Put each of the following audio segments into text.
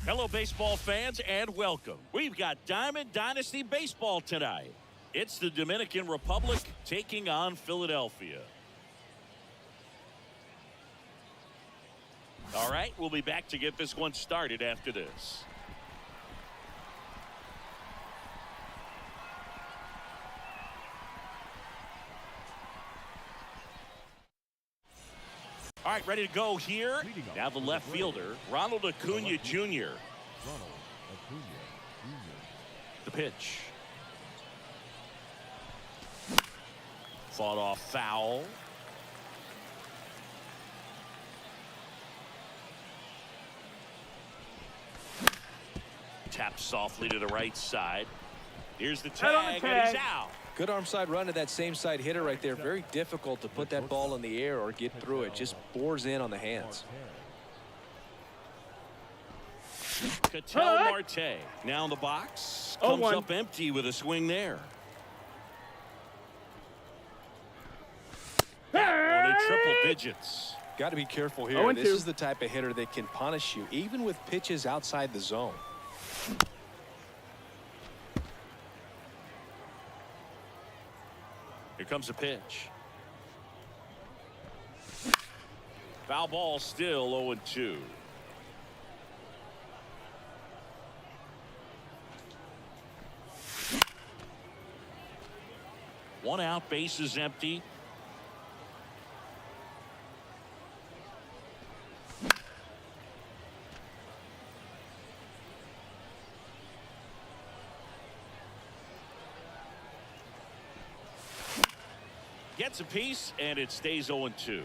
Hello, baseball fans, and welcome. We've got Diamond Dynasty Baseball tonight. It's the Dominican Republic taking on Philadelphia. All right, we'll be back to get this one started after this. All right, ready to go here. Now the left fielder, Ronald Acuna Jr. The pitch. Fought off foul. Tapped softly to the right side. Here's the tag, and he's out. Good arm side run to that same side hitter right there. Very difficult to put that ball in the air or get through it. Just bores in on the hands. Ketel Marte now in the box. Comes up empty with a swing there. That one in triple digits. Got to be careful here. This is the type of hitter that can punish you even with pitches outside the zone. Here comes a pitch. Foul ball, still 0-2. One out, base is empty. Gets a piece, and it stays 0-2.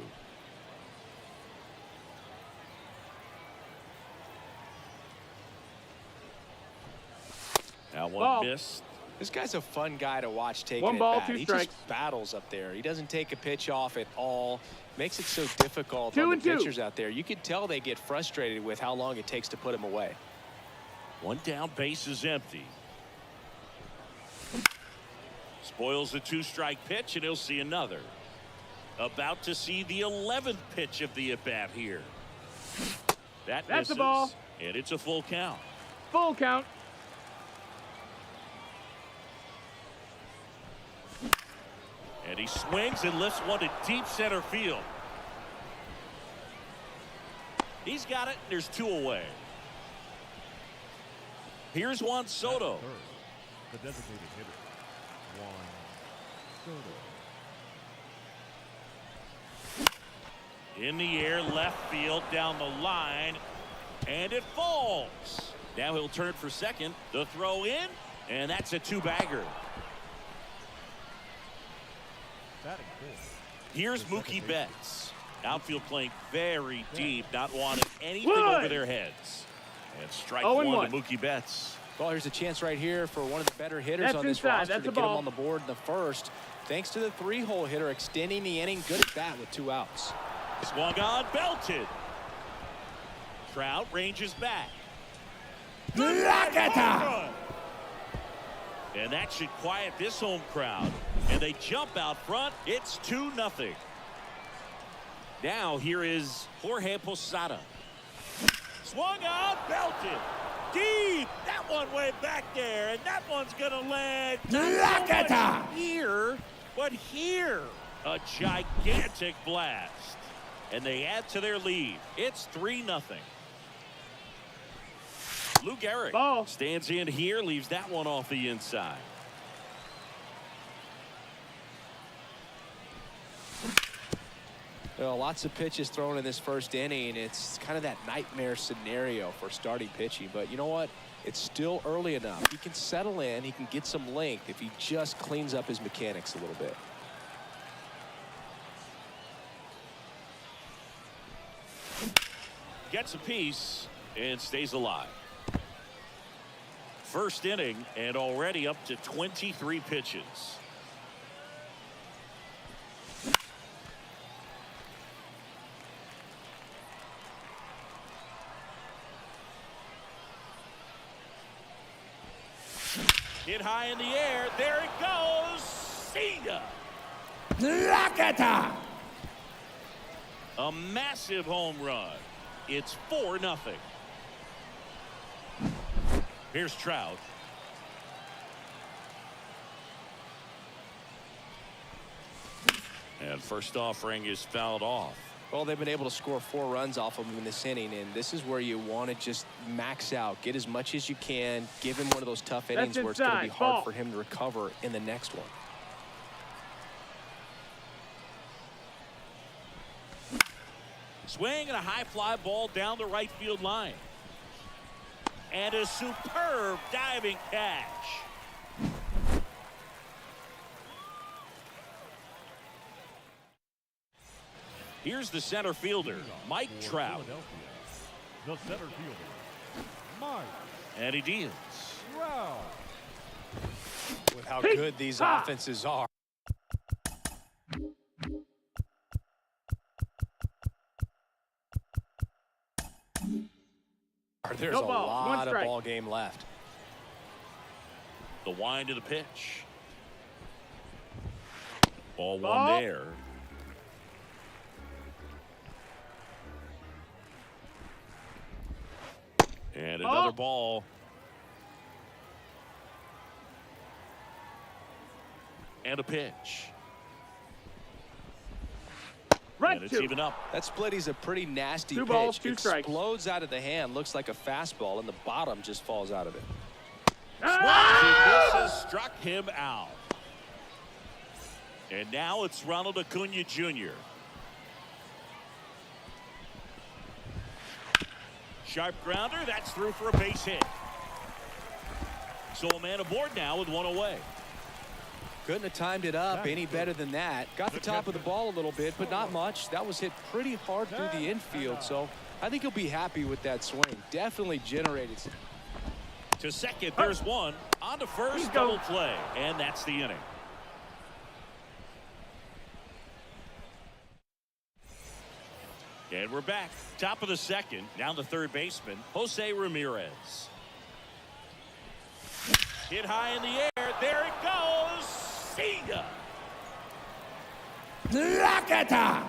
Now one missed. This guy's a fun guy to watch taking it back. He just battles up there. He doesn't take a pitch off at all. Makes it so difficult on the pitchers out there. You can tell they get frustrated with how long it takes to put him away. One down, base is empty. Spoils the two-strike pitch, and he'll see another. About to see the 11th pitch of the at-bat here. That's misses, the ball. And it's a full count. Full count. And he swings and lifts one to deep center field. He's got it. There's two away. Here's Juan Soto. The designated hitter, Juan Soto. In the air, left field, down the line, and it falls. Now he'll turn for second. The throw in, and that's a two-bagger. Here's Mookie Betts. Outfield playing very deep, not wanting anything over their heads. And strike one to Mookie Betts. Well, here's a chance right here for one of the better hitters on this roster to get him on the board in the first. Thanks to the three-hole hitter extending the inning. Good at bat with 2 outs. Swung on, belted. Trout ranges back. And that should quiet this home crowd. And they jump out front. It's 2-0. Now here is Jorge Posada. Swung out, belted. Deep. That one way back there. And that one's going to land. Not so here, but here. A gigantic blast. And they add to their lead. It's 3-0. Lou Gehrig stands in here, leaves that one off the inside. Well, lots of pitches thrown in this first inning. It's kind of that nightmare scenario for starting pitching. But you know what? It's still early enough. He can settle in. He can get some length if he just cleans up his mechanics a little bit. Gets a piece and stays alive. First inning and already up to 23 pitches. Hit high in the air. There it goes. See ya. Lakata. A massive home run. It's 4-0. Here's Trout. And first offering is fouled off. Well, they've been able to score 4 runs off of him in this inning, and this is where you want to just max out, get as much as you can, give him one of those tough innings where it's going to be hard for him to recover in the next one. Swing and a high fly ball down the right field line. And a superb diving catch. Here's the center fielder, Mike Trout. The center fielder, Mike. And he deals. Trout. With how good these offenses are. There's a lot of ball game left. The wind of the pitch. Ball one there. And another ball. And a pitch. And it's even up. That split is a pretty nasty pitch. 2 balls, 2 strikes. Explodes out of the hand. Looks like a fastball, and the bottom just falls out of it. This has struck him out. And now it's Ronald Acuna Jr. Sharp grounder. That's through for a base hit. So a man aboard now with one away. Couldn't have timed it up any better than that. Got the top of the ball a little bit, but not much. That was hit pretty hard through the infield, so I think he'll be happy with that swing. Definitely generated some. To second, there's one. On to first, double play. And that's the inning. And we're back. Top of the second. Down to third baseman, Jose Ramirez. Hit high in the air. There it goes. See ya. Lakata.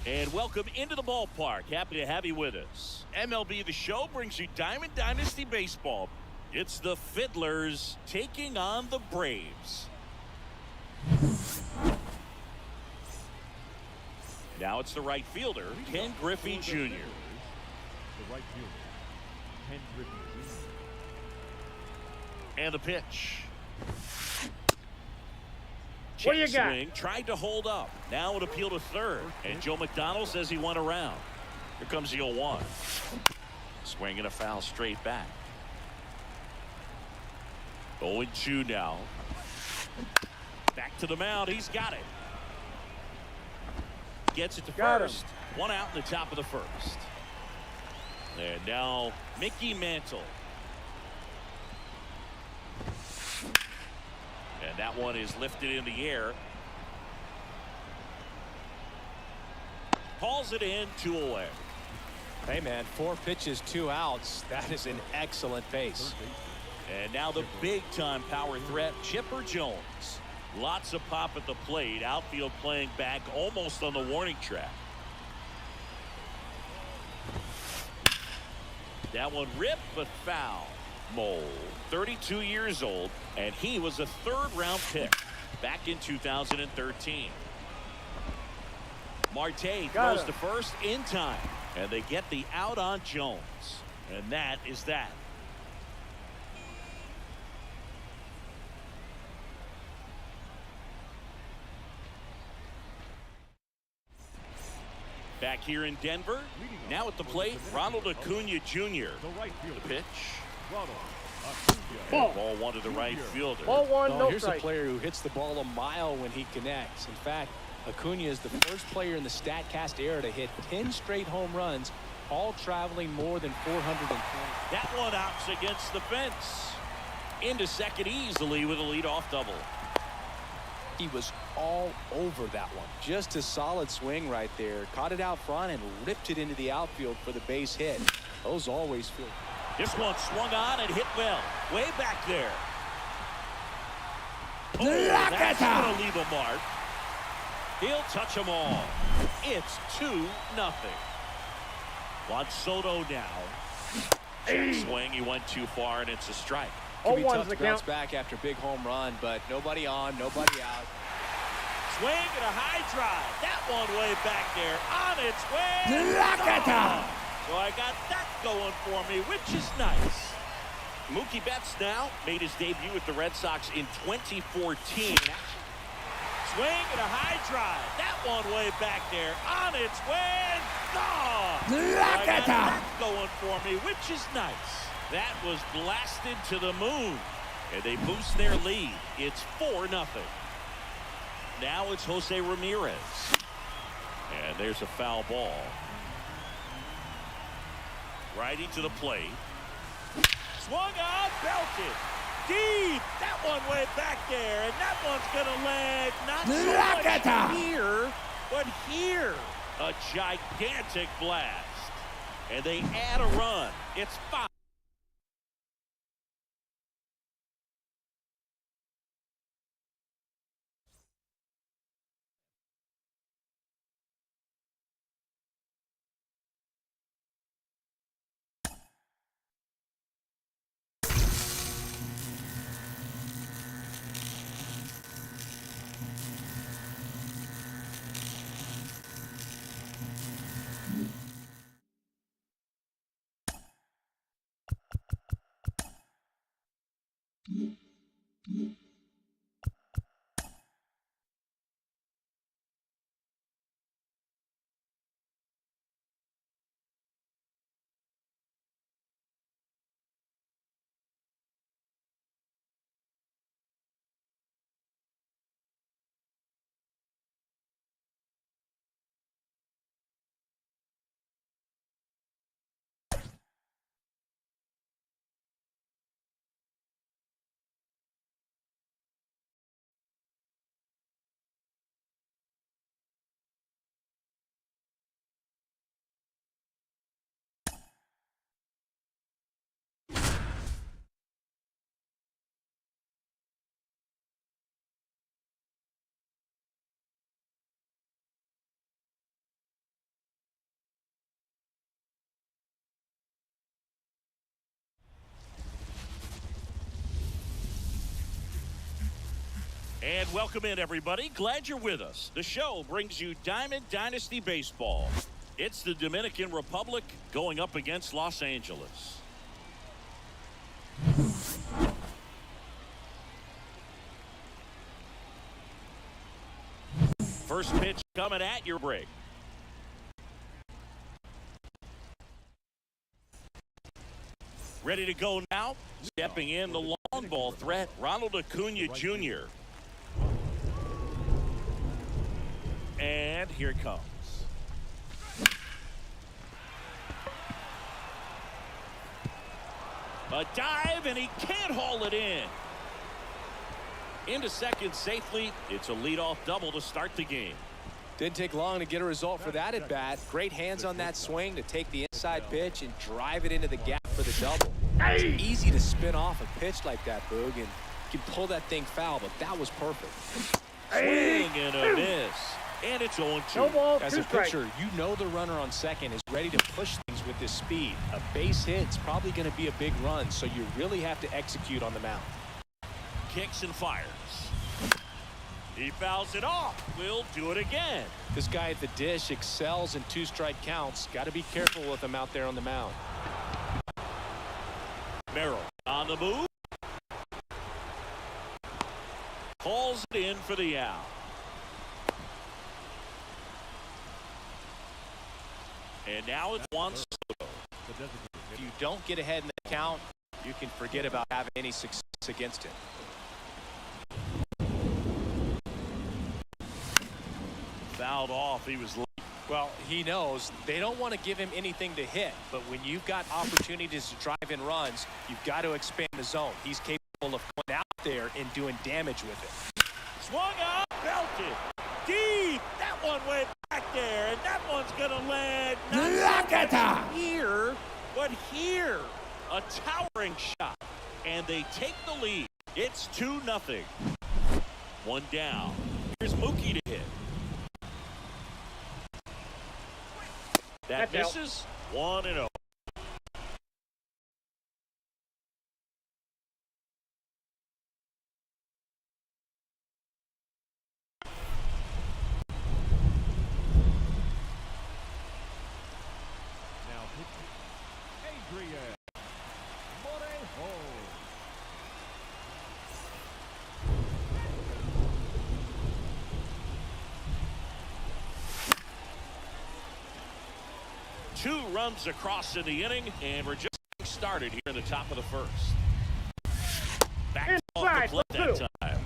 And welcome into the ballpark. Happy to have you with us. MLB The Show brings you Diamond Dynasty Baseball. It's the Fiddlers taking on the Braves. Now it's the right fielder, Ken Griffey Jr. The right fielder, Ken Griffey Jr. And the pitch. What do you Check got? swing, tried to hold up. Now an appeal to third. And Joe McDonald says he went around. Here comes the 0-1. Swing and a foul straight back. 0-2 now. Back to the mound. He's got it. Gets it to first. One out in the top of the first. And now Mickey Mantle. And that one is lifted in the air. Calls it in, 2 away. Hey, man, 4 pitches, 2 outs. That is an excellent pace. And now the big-time power threat, Chipper Jones. Lots of pop at the plate. Outfield playing back almost on the warning track. That one ripped, but foul. Mole, 32 years old, and he was a 3rd-round pick back in 2013. Marte throws to first in time. And they get the out on Jones. And that is that. Back here in Denver. Now at the plate, Ronald Acuna Jr. The pitch. Ball one to the right fielder. Ball one, no here's strike. a player who hits the ball a mile when he connects. In fact, Acuna is the first player in the StatCast era to hit 10 straight home runs, all traveling more than 420. That one outs against the fence. Into second easily with a leadoff double. He was all over that one. Just a solid swing right there. Caught it out front and ripped it into the outfield for the base hit. Those always feel. This one swung on and hit well. Way back there. Oh, that's going to leave a mark. He'll touch them all. It's 2-0. Juan Soto now. Check swing. He went too far, and it's a strike. Can be tough to bounce back after a big home run, but nobody on, nobody out. Swing and a high drive. That one way back there. On its way. So I got that going for me, which is nice. Mookie Betts now made his debut with the Red Sox in 2014. Swing and a high drive. That one way back there. On its way. Gone. So I got that going for me, which is nice. That was blasted to the moon. And they boost their lead. It's 4-0. Now it's Jose Ramirez. And there's a foul ball. Righty to the plate. Swung on, belted. Deep. That one way back there. And that one's going to land not so much here, but here. A gigantic blast. And they add a run. It's 5. And welcome in, everybody. Glad you're with us. The show brings you Diamond Dynasty Baseball. It's the Dominican Republic going up against Los Angeles. First pitch coming at your break. Ready to go now. Stepping in the long ball threat, Ronald Acuna Jr. And here it comes. A dive, and he can't haul it in. Into second safely. It's a leadoff double to start the game. Didn't take long to get a result for that at bat. Great hands on that swing to take the inside pitch and drive it into the gap for the double. It's easy to spin off a pitch like that, Boog, and you can pull that thing foul, but that was perfect. Swing and a miss. And it's 0-2. As a pitcher, you know the runner on second is ready to push things with this speed. A base hit's probably going to be a big run, so you really have to execute on the mound. Kicks and fires. He fouls it off. We'll do it again. This guy at the dish excels in 2-strike counts. Got to be careful with him out there on the mound. Merrill on the move. Calls it in for the out. And now it's Juan Soto. If you don't get ahead in the count, you can forget about having any success against it. Fouled off. He was late. Well, he knows they don't want to give him anything to hit, but when you've got opportunities to drive in runs, you've got to expand the zone. He's capable of going out there and doing damage with it. Swung out, belted deep. That one went back there, and that one's gonna land not here, but here. A towering shot, and they take the lead. It's 2-0. One down. Here's Mookie to hit. That misses. 1-0. Now pitching, Adrian Morejo. Two runs across in the inning, and we're just getting started here in the top of the first. Back off the plate that time.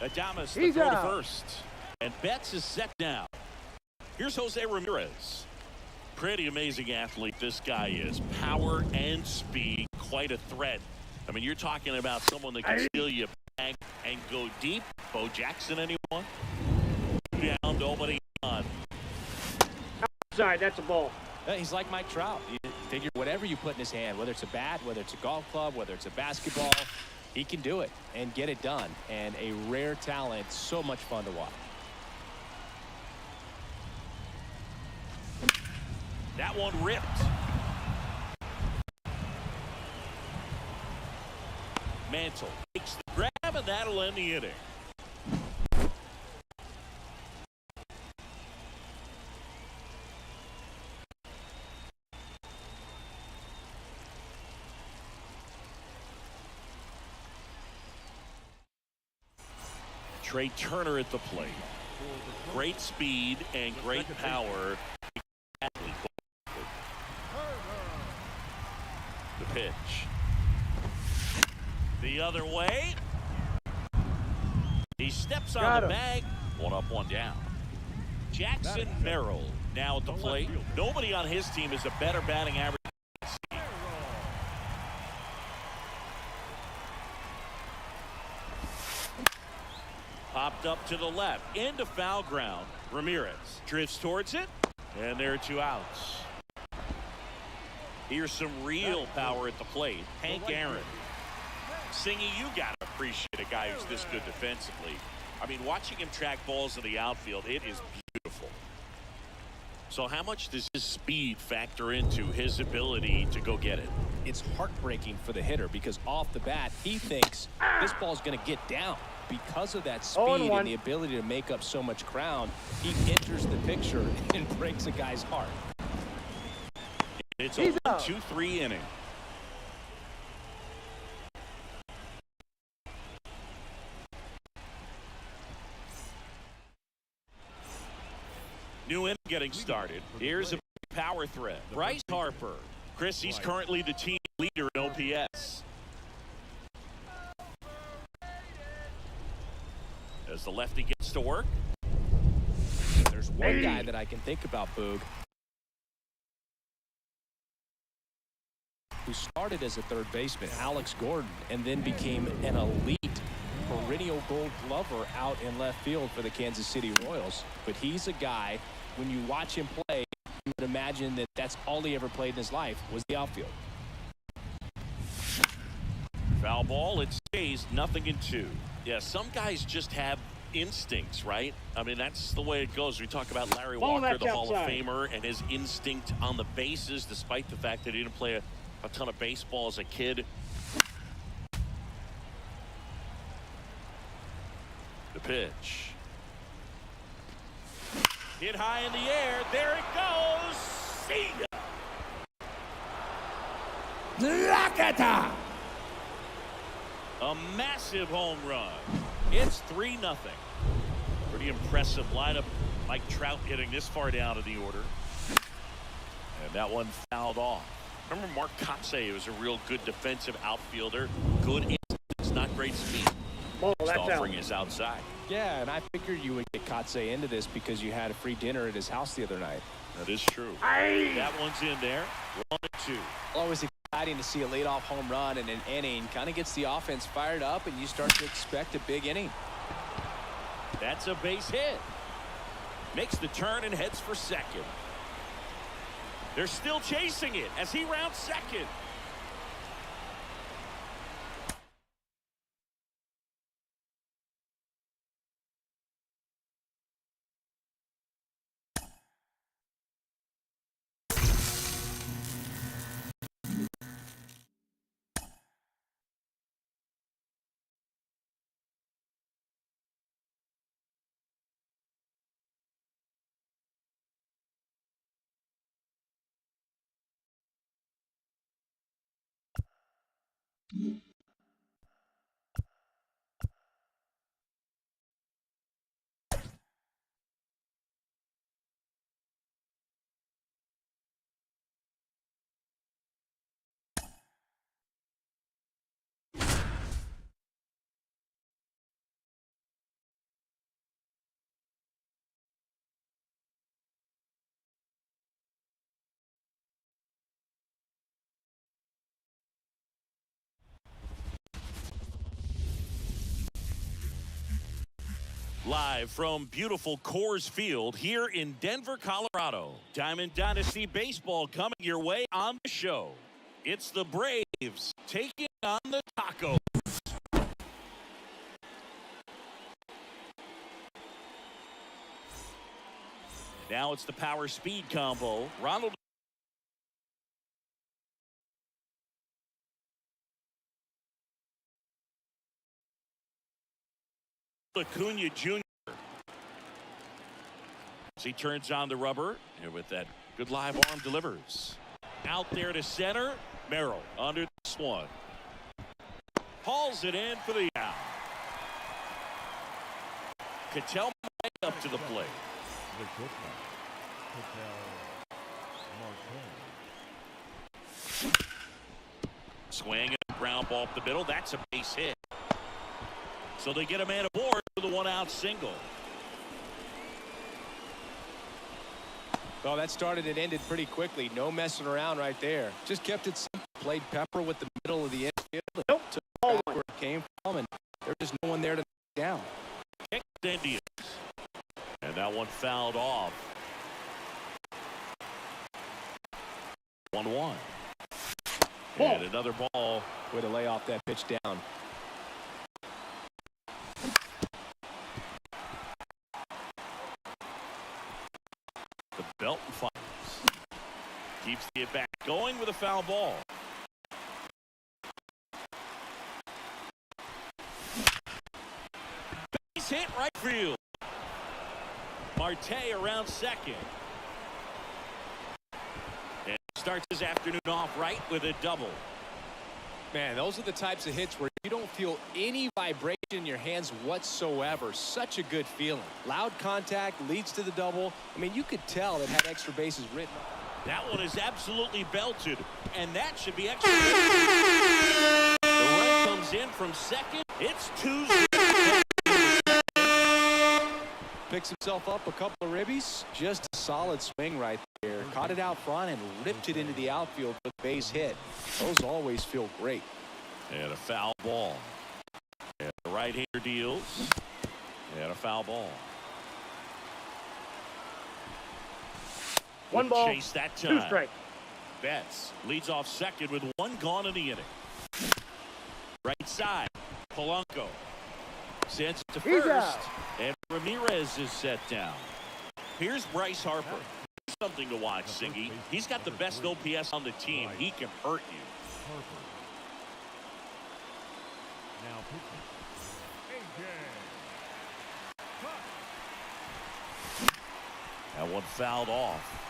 Adames the throw to first, and Betts is set down. Here's Jose Ramirez. Pretty amazing athlete this guy is. Power and speed, quite a threat. I mean, you're talking about someone that can steal you back and go deep. Bo Jackson, anyone? Down, nobody on. Outside, that's a ball. He's like Mike Trout. You figure whatever you put in his hand, whether it's a bat, whether it's a golf club, whether it's a basketball, he can do it and get it done. And a rare talent, so much fun to watch. That one ripped. Mantle takes the grab, and that'll end the inning. Trey Turner at the plate. Great speed and great power. The pitch. The other way. He steps on the bag. One up, one down. Jackson Merrill now at the plate. Nobody on his team is a better batting average. Popped up to the left. Into foul ground. Ramirez drifts towards it. And there are 2 outs. Here's some real power at the plate. Hank Aaron. Singy, you got to appreciate a guy who's this good defensively. I mean, watching him track balls in the outfield, it is beautiful. So how much does his speed factor into his ability to go get it? It's heartbreaking for the hitter because off the bat, he thinks this ball's going to get down. Because of that speed and the ability to make up so much ground, he enters the picture and breaks a guy's heart. It's a 1-2-3 inning. New inning getting started. Here's a power threat. Bryce Harper. Chris, he's currently the team leader in OPS. As the lefty gets to work. There's one guy that I can think about, Boog, who started as a third baseman, Alex Gordon, and then became an elite perennial Gold Glover out in left field for the Kansas City Royals. But he's a guy, when you watch him play, you would imagine that that's all he ever played in his life was the outfield. Foul ball, it stays 0-2. Yeah, some guys just have instincts, right? I mean, that's the way it goes. We talk about Larry Ball, Walker, the that's Hall of outside. Famer, and his instinct on the bases, despite the fact that he didn't play a ton of baseball as a kid. The pitch. Hit high in the air. There it goes. See ya. Lakata! A massive home run. It's 3-0. Pretty impressive lineup. Mike Trout hitting this far down in the order. And that one fouled off. Remember Mark Kotsay was a real good defensive outfielder. Good instincts, not great speed. Ball, Next that's out. offering is outside. Yeah, and I figured you would get Kotsay into this because you had a free dinner at his house the other night. That is true. Aye. That one's in there. 1-2. Always exciting to see a leadoff home run in an inning. Kind of gets the offense fired up, and you start to expect a big inning. That's a base hit. Makes the turn and heads for second. They're still chasing it as he rounds second. Live from beautiful Coors Field here in Denver, Colorado. Diamond Dynasty Baseball coming your way on the show. It's the Braves taking on the Tacos. Now it's the power speed combo. Ronald Acuna Jr. As he turns on the rubber and with that good live arm delivers. Out there to center. Merrill under this one. Hauls it in for the out. Ketel up to the plate. The pitcher, Ketel Marte. Swing and ground ball up the middle. That's a base hit. So they get a man aboard with a 1-out single. Well, that started and ended pretty quickly. No messing around right there. Just kept it simple. Played Pepper with the middle of the infield. Nope. Took it back where it came from, and there's just no one there to knock it down. Kicked Indians. And that one fouled off. 1-1. And another ball. Way to lay off that pitch down. The Belton fires. Keeps the at-bat going with a foul ball. Base hit right field. Marte around second. And starts his afternoon off right with a double. Man, those are the types of hits where you don't feel any vibration in your hands whatsoever. Such a good feeling. Loud contact leads to the double. I mean, you could tell it had extra bases written. That one is absolutely belted, and that should be extra. The run comes in from second. It's Tuesday. Picks himself up a couple of ribbies. Just a solid swing right there. Caught it out front and ripped it into the outfield with a base hit. Those always feel great. And a foul ball. And the right-hander deals. And a foul ball. One ball, chase that 2 time. strikes. Betts leads off second with 1 gone in the inning. Right side. Polanco sends it to He's first. out. And Ramirez is set down. Here's Bryce Harper. Something to watch, Singy. He's got the best OPS on the team. He can hurt you. Harper. Now pitching. That one fouled off.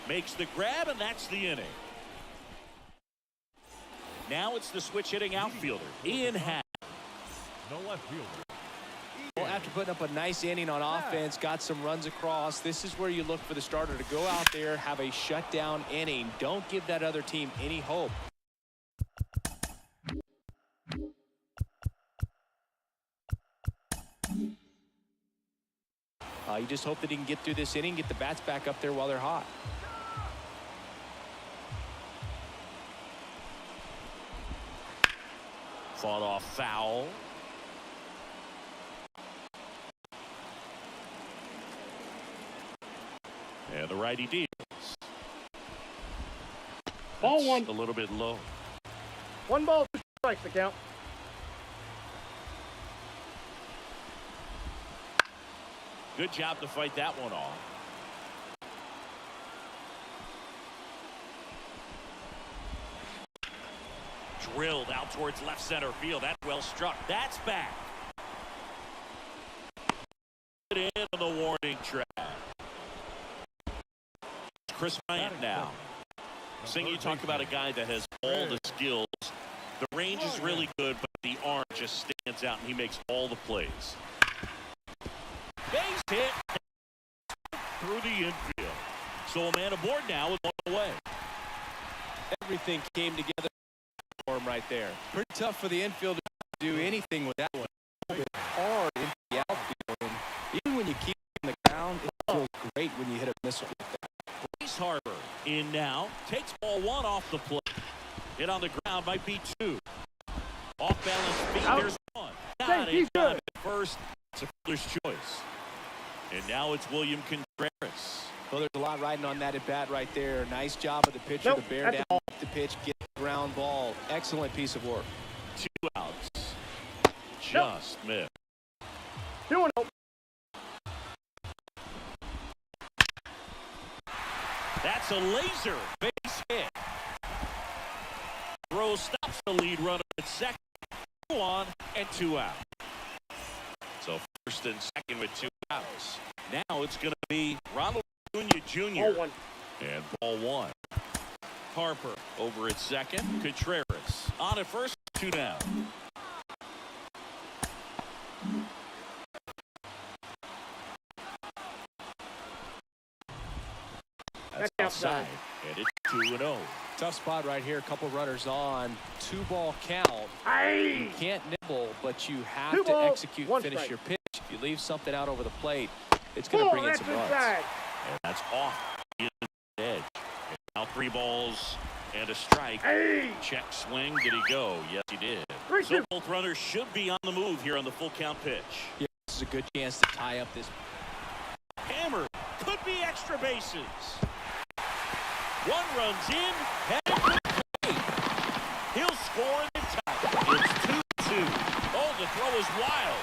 Makes the grab, and that's the inning. Now it's the switch-hitting outfielder, Ian Happ. No left fielder. Well, after putting up a nice inning on offense, got some runs across, this is where you look for the starter to go out there, have a shutdown inning. Don't give that other team any hope. You just hope that he can get through this inning, get the bats back up there while they're hot. Fought off foul. And the righty deals. Ball That's one. a little bit low. 1 ball, 2 strikes the count. Good job to fight that one off. Drilled out towards left center field. That's well struck. That's back. It in on the warning track. Chris Bryant now. Singy, you talk about a guy that has all the skills. The range is really good, but the arm just stands out, and he makes all the plays. Base hit through the infield. So a man aboard now with one away. Everything came together for him right there. Pretty tough for the infielder to do anything with that one. It's hard into the outfield. And even when you keep it on the ground, it feels great when you hit a missile like that. Bryce Harper in now. Takes ball 1 off the plate. Hit on the ground might be 2. Off balance feet. Out. There's 1. Hey, Got he's it. good. At first. It's a fielder's choice. And now it's William Contreras. Well, there's a lot riding on that at bat right there. Nice job of the pitcher Nope, to bear that's down a ball. the pitch, get the ground ball. Excellent piece of work. 2 outs. Just missed. 2-0. That's a laser base hit. Throw stops the lead runner at second. 2 on and 2 out. So first and second with 2 outs. Now it's going to be Ronald Acuna Jr. Ball 1. And ball 1. Harper over at second. Contreras on at first. 2 down. That's outside. And it's 2-0. Tough spot right here. A couple runners on. 2-ball count. Hey! You can't nibble, but you have 2 to balls, execute 1 and finish strike. your pitch. If you leave something out over the plate, it's going to bring in That's some runs. inside. And that's off the edge. And now 3 balls and a strike. Hey! Check swing. Did he go? Yes, he did. 3-2. So both runners should be on the move here on the full count pitch. Yeah, this is a good chance to tie up this. Hammered. Could be extra bases. 1 runs in. Headed for the plate. He'll score in the tie. It's 2-2. Oh, the throw is wild.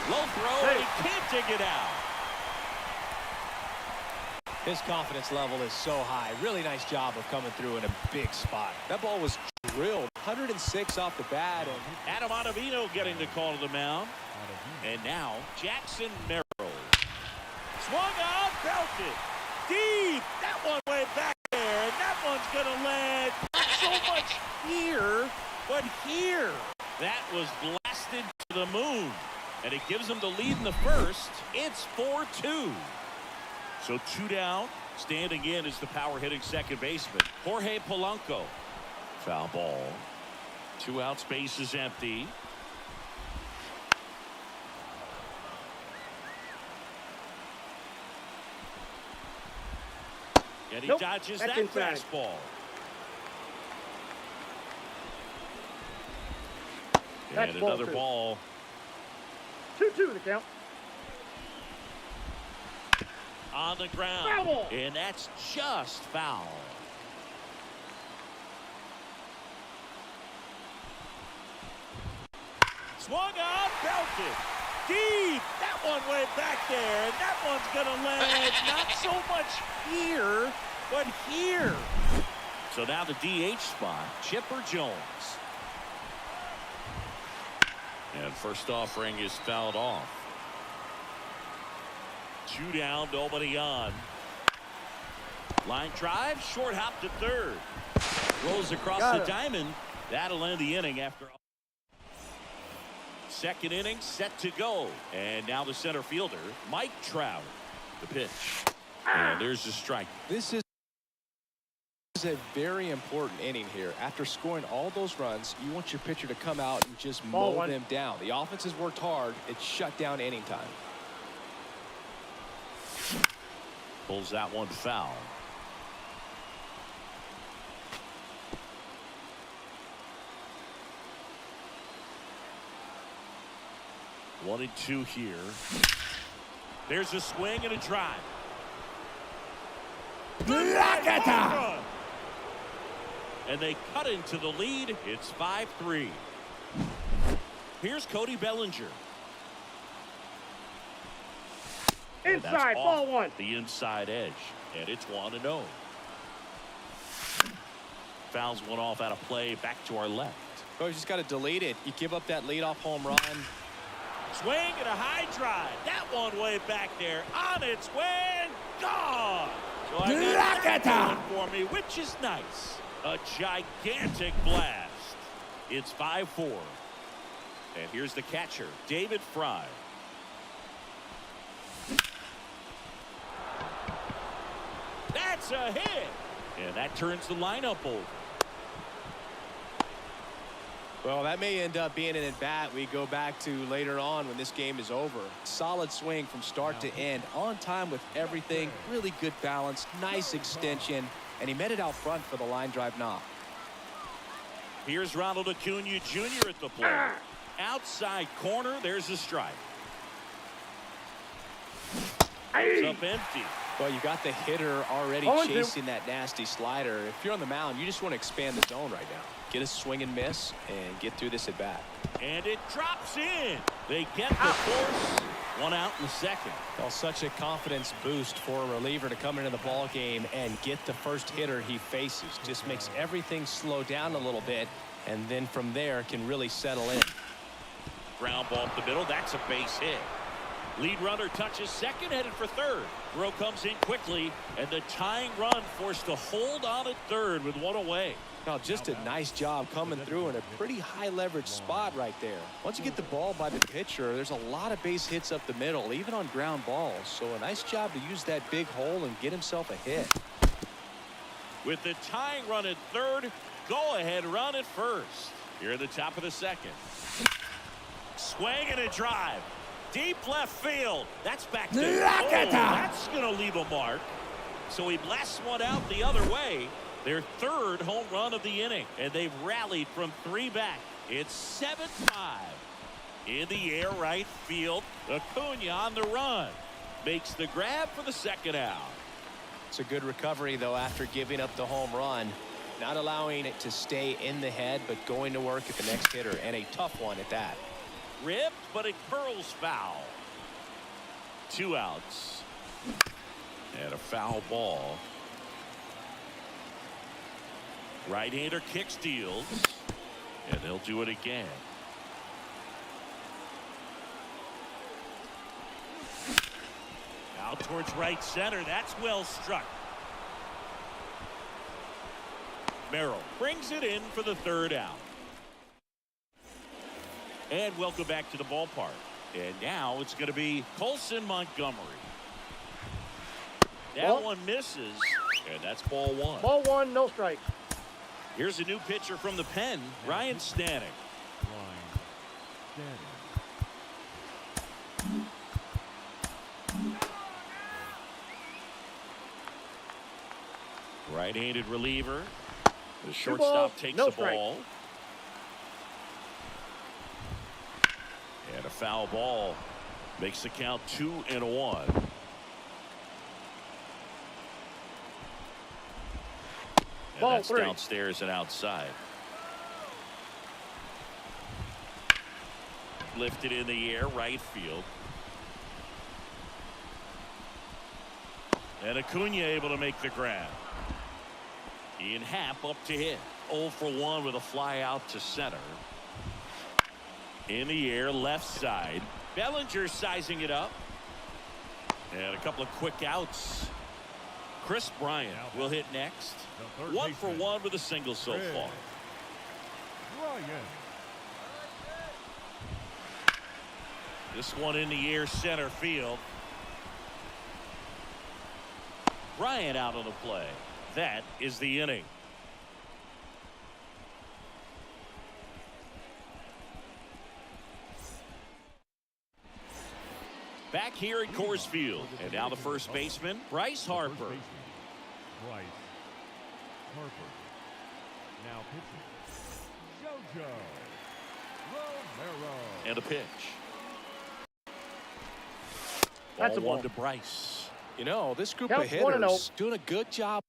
Low throw, and he can't dig it out. His confidence level is so high. Really nice job of coming through in a big spot. That ball was drilled. 106 off the bat. And Adam Ottavino getting the call to the mound. And now Jackson Merrill. Swung out, belted. Deep. That one way back there. And that one's going to land not so much here, but here. That was blasted to the moon. And it gives them the lead in the first. It's 4-2. So 2 down. Standing in is the power hitting second baseman, Jorge Polanco. Foul ball. 2 outs, base is empty. And he dodges that's that inside. fastball. That's And ball another 2. ball. 2-2 the count. On the ground. Foul ball. And that's just foul. Swung on, belted. Deep. That one way back there. And that one's going to land not so much here, but here. So now the DH spot, Chipper Jones. And first offering is fouled off. 2 down, nobody on. Line drive, short hop to third. Rolls across the diamond. That'll end the inning after. Second inning set to go. And now the center fielder, Mike Trout. The pitch. And there's the strike. This is a very important inning here. After scoring all those runs, you want your pitcher to come out and just mow them down. The offense has worked hard. It's shut down inning time. Pulls that one foul. One and two here. There's a swing and a drive. And they cut into the lead. It's 5-3. Here's Cody Bellinger. Inside, ball one. The inside edge. And it's 1-0. Fouls one off out of play. Back to our left. Oh, you just got to delete it. You give up that leadoff home run. Swing and a high drive. That one way back there. On its way. Gone. So I got that one for me, which is nice. A gigantic blast. It's 5-4. And here's the catcher, David Fry. That's a hit. And that turns the lineup over. Well, that may end up being an at-bat we go back to later on when this game is over. Solid swing from start to end. On time with everything. Really good balance. Nice extension. And he met it out front for the line drive knock. Here's Ronald Acuna Jr. at the plate. Outside corner. There's a strike. It's up empty. Well, you got the hitter already chasing that nasty slider. If you're on the mound, you just want to expand the zone right now. Get a swing and miss and get through this at bat. And it drops in. They get the force. One out in the second. Well, such a confidence boost for a reliever to come into the ball game and get the first hitter he faces. Just makes everything slow down a little bit, and then from there can really settle in. Ground ball up the middle. That's a base hit. Lead runner touches second, headed for third. Throw comes in quickly, and the tying run forced to hold on at third with one away. Now, just a nice job coming through in a pretty high leverage spot right there. Once you get the ball by the pitcher, there's a lot of base hits up the middle, even on ground balls. So a nice job to use that big hole and get himself a hit. With the tying run at third, go ahead run at first. Here at the top of the second. Swing and a drive. Deep left field. That's back to that's going to leave a mark. So he blasts one out the other way. Their third home run of the inning. And they've rallied from 3 back. It's 7-5. In the air right field. Acuna on the run. Makes the grab for the second out. It's a good recovery, though, after giving up the home run. Not allowing it to stay in the head, but going to work at the next hitter. And a tough one at that. Ripped, but it curls foul. 2 outs. And a foul ball. Right-hander kick steals. And they'll do it again. Out towards right center. That's well struck. Merrill brings it in for the third out. And welcome back to the ballpark. And now it's going to be Colson Montgomery. That one misses. And that's ball one. Ball one, no strike. Here's a new pitcher from the pen, Ryan Stanek. Right-handed reliever. The shortstop takes the ball. And a foul ball makes the count 2-1. And Ball that's 3. Downstairs and outside. Lifted in the air, right field. And Acuna able to make the grab. Ian Happ up to hit. 0 for 1 with a fly out to center. In the air, left side. Bellinger sizing it up. And a couple of quick outs. Chris Bryant will hit next. 1 for 1 with a single so far. This one in the air, center field. Bryant out on the play. That is the inning. Back here at Coors Field. And now the first baseman, Bryce Harper. Bryce Harper. Now pitching. JoJo Romero. And a pitch. That's a ball. 1 to Bryce. You know, this group Count of 1-0. hitters doing a good job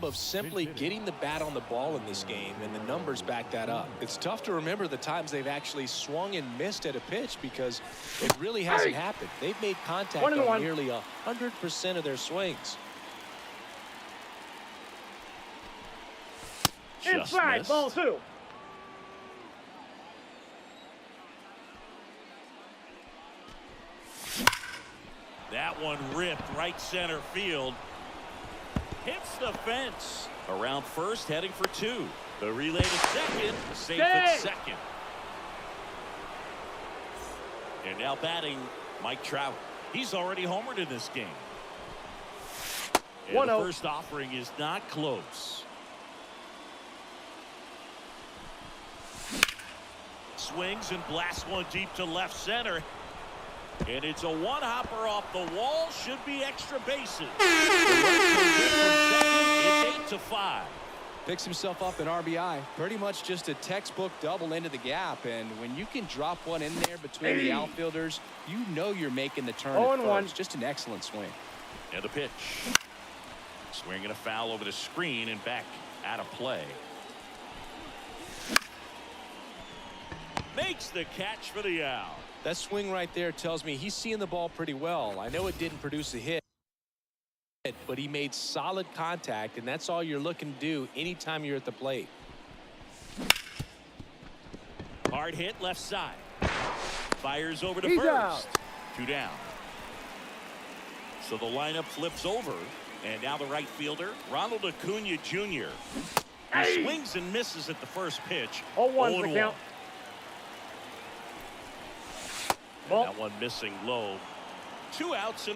of simply getting the bat on the ball in this game, and the numbers back that up. It's tough to remember the times they've actually swung and missed at a pitch because it really hasn't happened. They've made contact on nearly 100% of their swings. Inside, missed. ball 2. That one ripped right center field. Hits the fence. Around first, heading for 2. The relay to second. Safe at second. And now batting, Mike Trout. He's already homered in this game. And the first offering is not close. Swings and blasts one deep to left center. And it's a one-hopper off the wall. Should be extra bases. It's 8-5. Picks himself up an RBI. Pretty much just a textbook double into the gap. And when you can drop one in there between the outfielders, you know you're making the turn at first. Just an excellent swing. And the pitch. Swinging a foul over the screen and back out of play. Makes the catch for the out. That swing right there tells me he's seeing the ball pretty well. I know it didn't produce a hit, but he made solid contact, and that's all you're looking to do anytime you're at the plate. Hard hit left side. Fires over to first. Out. 2 down. So the lineup flips over, and now the right fielder, Ronald Acuna Jr. He swings and misses at the first pitch. 0-1 the count. That one missing low. 2 outs.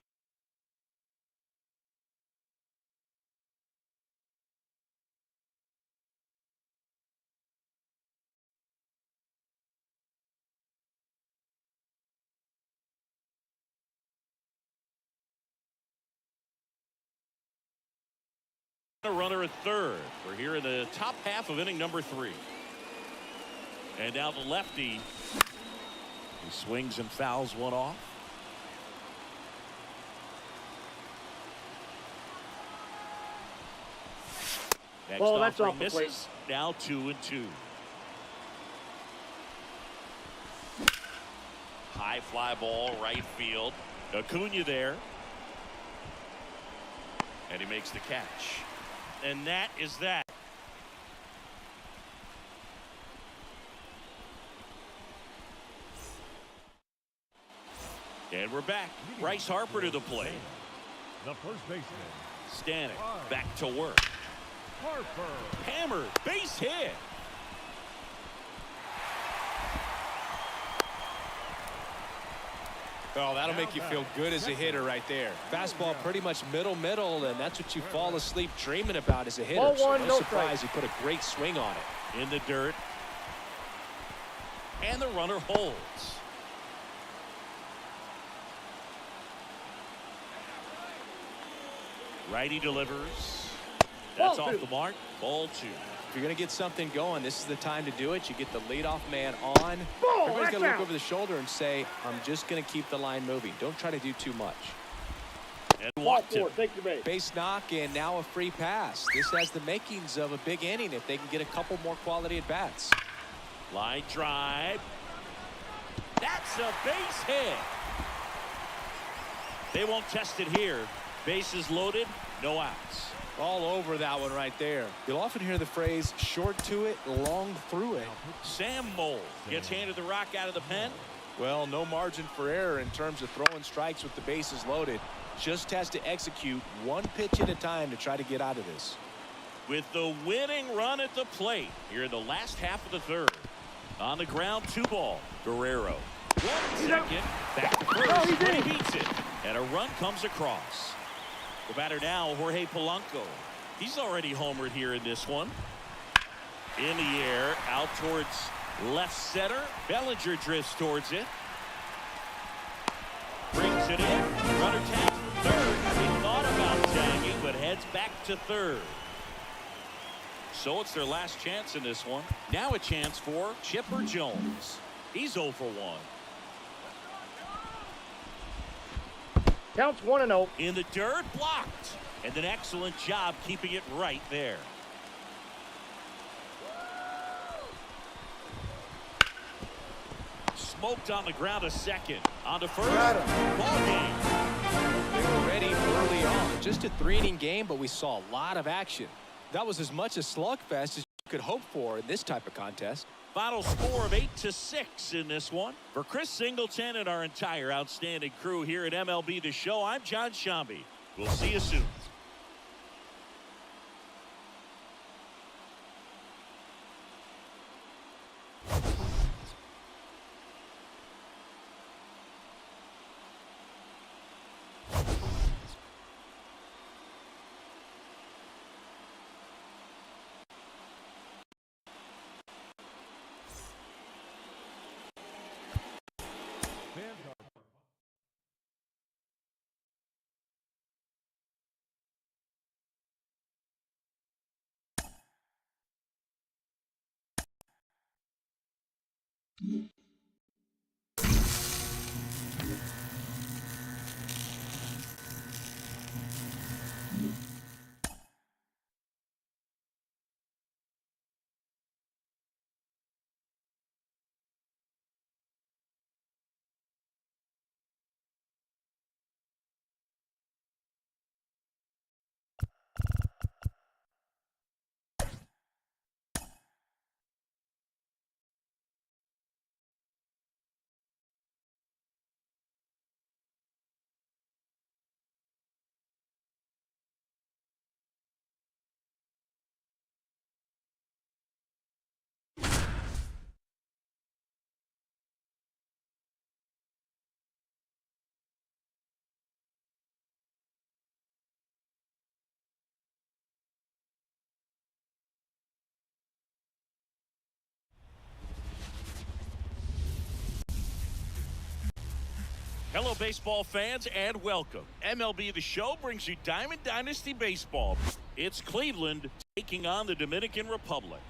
A runner at third. We're here in the top half of inning number 3. And now the lefty. He swings and fouls one off. Next that's off the misses. plate. Now 2-2. High fly ball right field. Acuna there. And he makes the catch. And that is that. And we're back. Bryce Harper to the plate. The first baseman. Stanek back to work. Harper. Hammered. Base hit. Oh, that'll make you feel good as a hitter right there. Fastball pretty much middle, and that's what you fall asleep dreaming about as a hitter. So no surprise he put a great swing on it. In the dirt. And the runner holds. Righty delivers. That's off the mark. Ball 2. If you're going to get something going, this is the time to do it. You get the leadoff man on. Everybody's going to look over the shoulder and say, I'm just going to keep the line moving. Don't try to do too much. And Ball walked him. 4. Take your base. Base knock and now a free pass. This has the makings of a big inning if they can get a couple more quality at bats. Line drive. That's a base hit. They won't test it here. Bases loaded, no outs. All over that one right there. You'll often hear the phrase short to it, long through it. Sam Moll gets handed the rock out of the pen. Well, no margin for error in terms of throwing strikes with the bases loaded. Just has to execute one pitch at a time to try to get out of this. With the winning run at the plate here in the last half of the third. On the ground, 2 ball. Guerrero. 1 second. Back to first. But he beats it. And a run comes across. The batter now, Jorge Polanco. He's already homered here in this one. In the air, out towards left center. Bellinger drifts towards it. Brings it in. Runner tags for third. He thought about tagging, but heads back to third. So it's their last chance in this one. Now a chance for Chipper Jones. He's 0 for 1. Counts 1-0. In the dirt, blocked. And an excellent job keeping it right there. Smoked on the ground a second. On to first. Ball game. They were ready early on. Just a 3-inning game, but we saw a lot of action. That was as much a slugfest as you could hope for in this type of contest. Final score of 8-6 in this one. For Chris Singleton and our entire outstanding crew here at MLB The Show, I'm John Shambi. We'll see you soon. Hello, baseball fans, and welcome. MLB The Show brings you Diamond Dynasty Baseball. It's Cleveland taking on the Dominican Republic.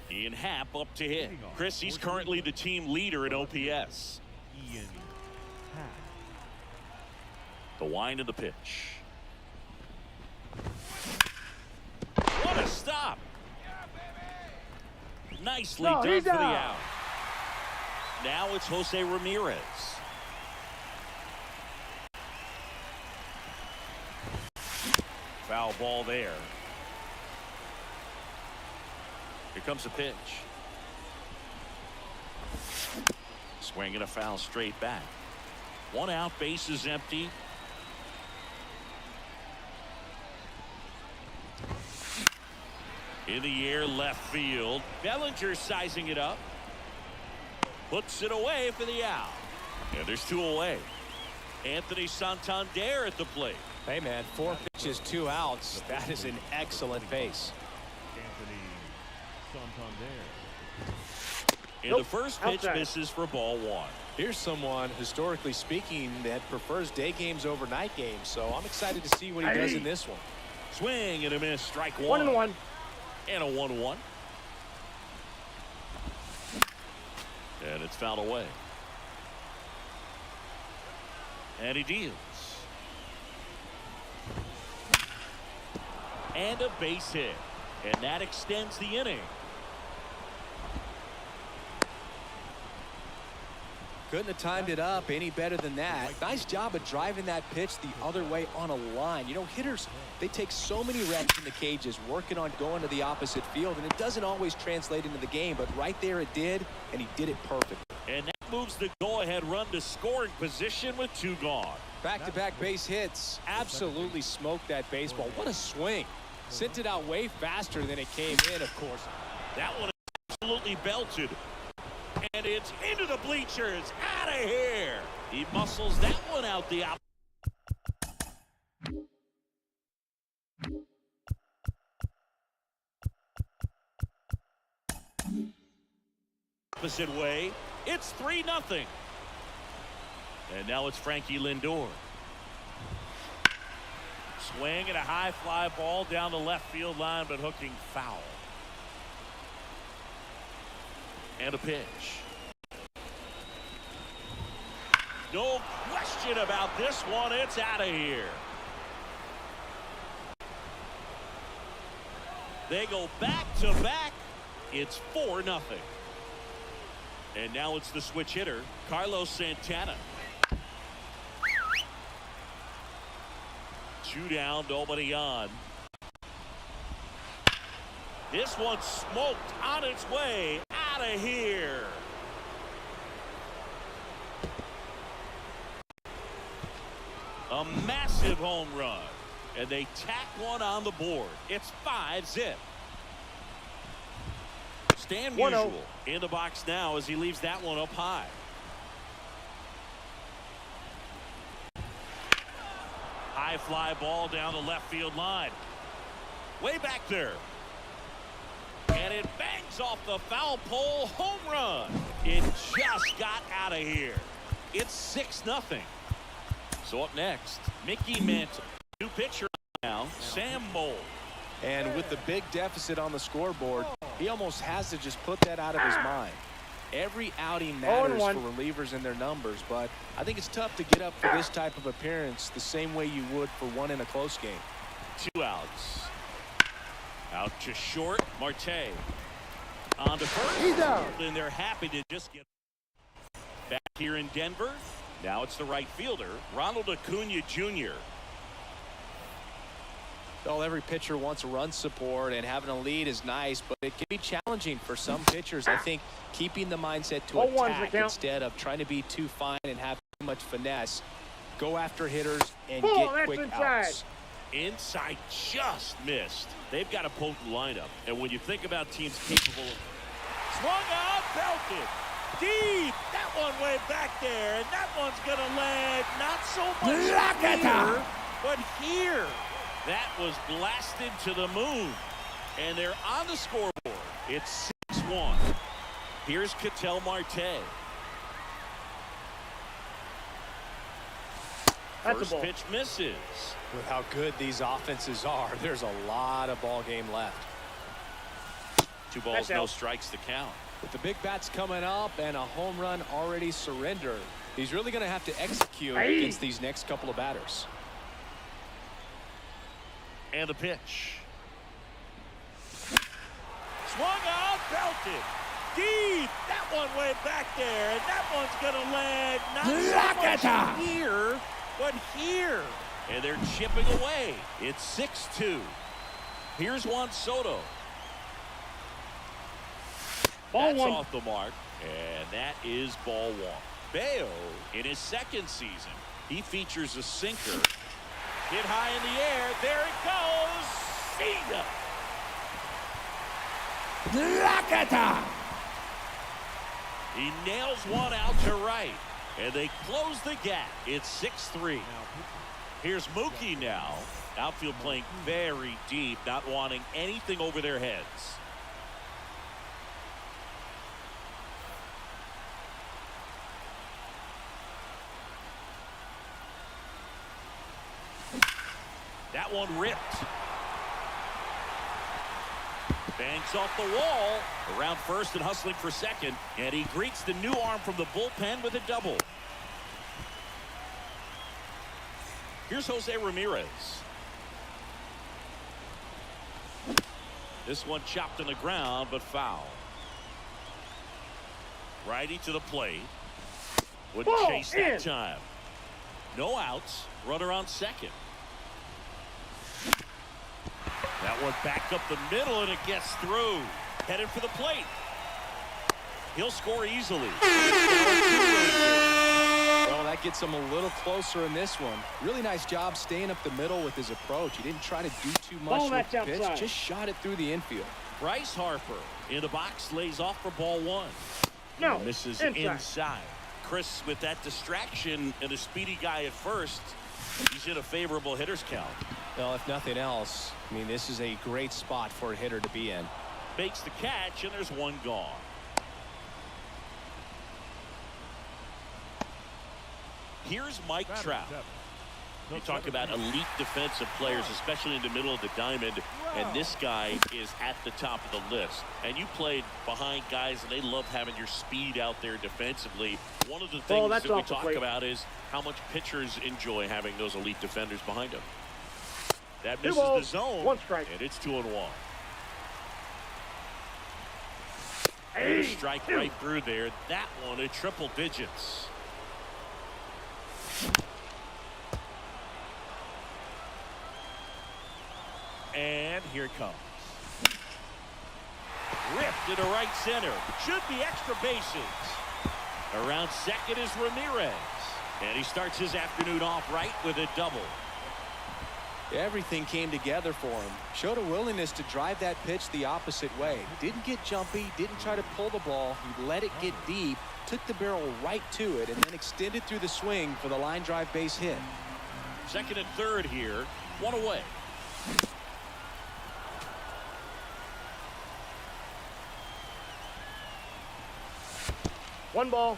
Ian Happ up to hit. Chris, he's currently the team leader in OPS. Ian Happ. The wind of the pitch. What a stop. Nicely done for the out. Now it's Jose Ramirez. Foul ball there. Here comes the pitch. Swing and a foul straight back. 1 out, base is empty. In the air, left field. Bellinger sizing it up. Puts it away for the out. And there's 2 away. Anthony Santander at the plate. Hey, man, 4 pitches, 2 outs. That is an excellent pace. Anthony Santander. And the first pitch misses for ball 1. Here's someone, historically speaking, that prefers day games over night games. So I'm excited to see what he does in this one. Swing and a miss. Strike 1. 1-1. And a 1-1. And it's fouled away. And he deals. And a base hit. And that extends the inning. Couldn't have timed it up any better than that. Nice job of driving that pitch the other way on a line. You know, hitters, they take so many reps in the cages working on going to the opposite field, and it doesn't always translate into the game, but right there it did, and he did it perfect. And that moves the go-ahead run to scoring position with 2 gone. Back-to-back base hits. Absolutely smoked that baseball. What a swing. Sent it out way faster than it came in, of course. That one is absolutely belted. And it's into the bleachers. Out of here. He muscles that one out the opposite way. It's 3-0. And now it's Frankie Lindor. Swing and a high fly ball down the left field line, but hooking foul. And a pitch. No question about this one. It's out of here. They go back to back. It's 4-0. And now it's the switch hitter, Carlos Santana. 2 down, nobody on. This one's smoked on its way out of here. A massive home run. And they tack one on the board. It's 5-zip. Stan Musial in the box now as he leaves that one up high. High fly ball down the left field line. Way back there. And it bangs off the foul pole. Home run. It just got out of here. It's 6-0. So up next, Mickey Mantle. New pitcher now, Sam Mold. And with the big deficit on the scoreboard, he almost has to just put that out of his mind. Every outing matters for relievers and their numbers, but I think it's tough to get up for this type of appearance the same way you would for one in a close game. 2 outs. Out to short, Marte. On to first. He's out. And they're happy to just get back here in Denver. Now it's the right fielder, Ronald Acuna Jr. Well, every pitcher wants run support, and having a lead is nice, but it can be challenging for some pitchers. I think keeping the mindset to attack instead of trying to be too fine and have too much finesse. Go after hitters and get quick outs. Inside just missed. They've got a potent lineup, and when you think about teams capable of swung out, belted deep. That one way back there, and that one's gonna land not so much here, but here. That was blasted to the moon, and they're on the scoreboard. It's 6-1. Here's Ketel Marte. First pitch misses. With how good these offenses are, there's a lot of ball game left. 2 balls, no strikes to count. With the big bats coming up and a home run already surrendered, he's really going to have to execute against these next couple of batters. And the pitch. Swung out, belted deep. That one way back there, and that one's gonna land not so much here, but here. And they're chipping away. It's 6-2. Here's Juan Soto. That's off the mark, and that is ball 1. Bayo, in his second season, he features a sinker. Hit high in the air. There it goes. Cena. He nails one out to right. And they close the gap. It's 6-3. Here's Mookie now. Outfield playing very deep, not wanting anything over their heads. That one ripped. Bangs off the wall. Around first and hustling for second. And he greets the new arm from the bullpen with a double. Here's Jose Ramirez. This one chopped on the ground, but foul. Righty to the plate. Wouldn't chase that time. No outs. Runner on second. That one back up the middle, and it gets through. Headed for the plate. He'll score easily. Well, that gets him a little closer in this one. Really nice job staying up the middle with his approach. He didn't try to do too much with the pitch. Just shot it through the infield. Bryce Harper in the box, lays off for ball one. No, misses inside. Chris, with that distraction and a speedy guy at first, he's in a favorable hitter's count. Well, if nothing else, I mean, this is a great spot for a hitter to be in. Makes the catch, and there's one gone. Here's Mike Trout. You talk about elite defensive players, especially in the middle of the diamond, and this guy is at the top of the list. And you played behind guys, and they love having your speed out there defensively. One of the things that we talk about is how much pitchers enjoy having those elite defenders behind them. That misses the zone, one strike. and it's 2-1. Hey, strike right through there. That one at triple digits. And here it comes. Ripped into right center. Should be extra bases. Around second is Ramirez. And he starts his afternoon off right with a double. Everything came together for him. Showed a willingness to drive that pitch the opposite way. Didn't get jumpy, didn't try to pull the ball. He let it get deep, took the barrel right to it, and then extended through the swing for the line drive base hit. Second and third here. One away. One ball,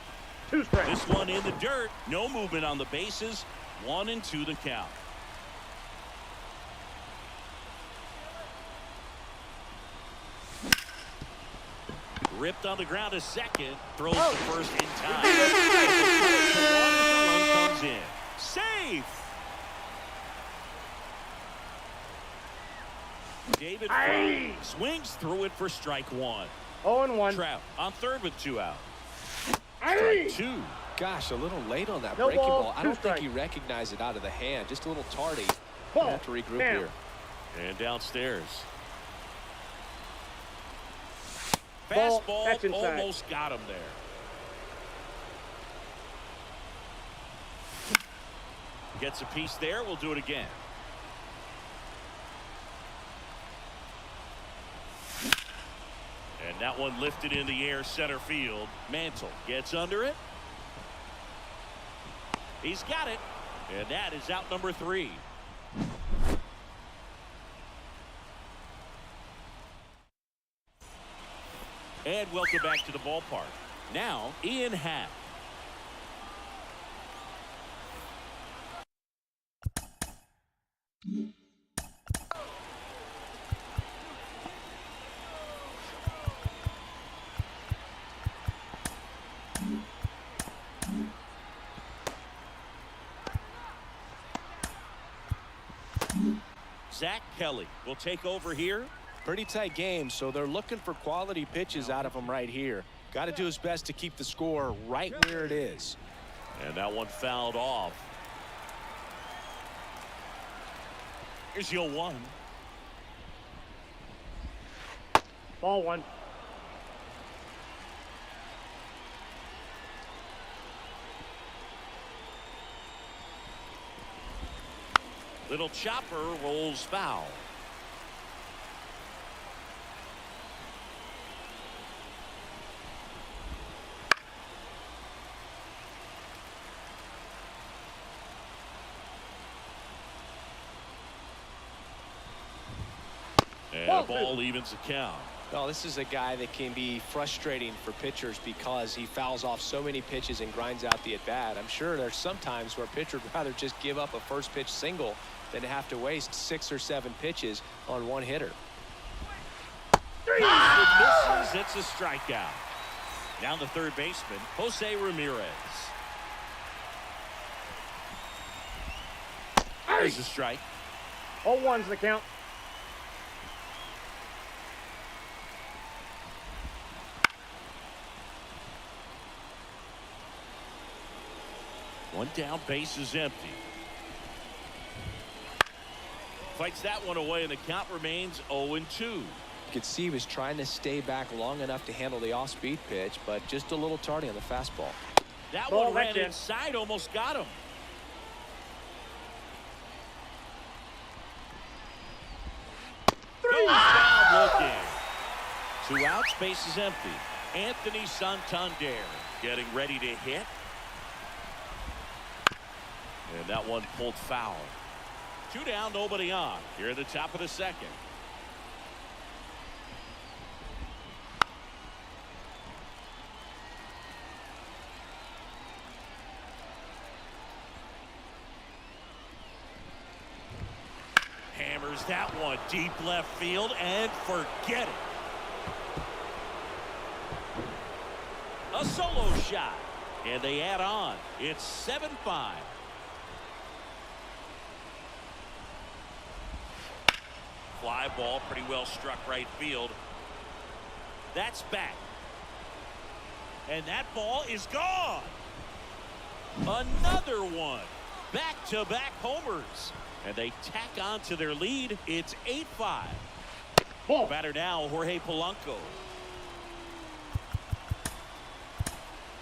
two strikes. This one in the dirt. No movement on the bases. 1-2 the count. Ripped on the ground to second. Throws to first in time. The run comes in. Safe. David Freese swings through it for strike one. 0-1. Trout on third with 2 out. Strike two. Gosh, a little late on that No breaking ball, ball. I two don't think strikes. he recognized it out of the hand. Just a little tardy. Ball. Have to regroup Bam. here. And downstairs. Ball, Fastball that's inside. almost got him there. Gets a piece there. We'll do it again. And that one lifted in the air center field. Mantle gets under it. He's got it. And that is out number 3. And welcome back to the ballpark. Now, Ian Happ. Zach Kelly will take over here. Pretty tight game, so they're looking for quality pitches out of him right here. Got to do his best to keep the score right where it is. And that one fouled off. Here's 0-1. Ball one. Little chopper rolls foul. And the ball evens the count. Well, this is a guy that can be frustrating for pitchers because he fouls off so many pitches and grinds out the at-bat. I'm sure there's some times where a pitcher would rather just give up a first pitch single than to have to waste 6 or 7 pitches on one hitter. Misses. It's a strikeout. Down the third baseman, Jose Ramirez. There's a strike. 0-1's the count. One down, base is empty. Fights that one away, and the count remains 0-2. You could see he was trying to stay back long enough to handle the off-speed pitch, but just a little tardy on the fastball. That Ball one ran back in. inside, almost got him. Goes down looking. 2 outs, base is empty. Anthony Santander getting ready to hit. And that one pulled foul. 2 down, nobody on. Here at the top of the second. Hammers that one deep left field and forget it. A solo shot. And they add on. It's 7-5. Fly ball, pretty well struck right field. That's back. And that ball is gone. Another one. Back-to-back homers. And they tack on to their lead. It's 8-5. Ball. Batter now, Jorge Polanco.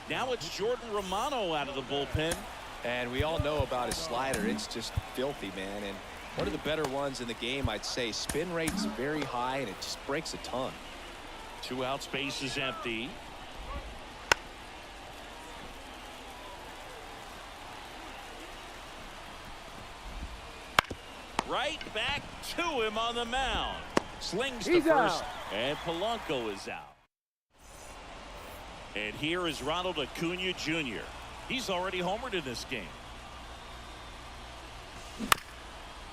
Now it's Jordan Romano out of the bullpen. And we all know about his slider. It's just filthy, man. And one of the better ones in the game, I'd say. Spin rate's very high, and it just breaks a ton. 2 outs, base is empty. Right back to him on the mound. Slings to He's first, out. and Polanco is out. And here is Ronald Acuna Jr. He's already homered in this game.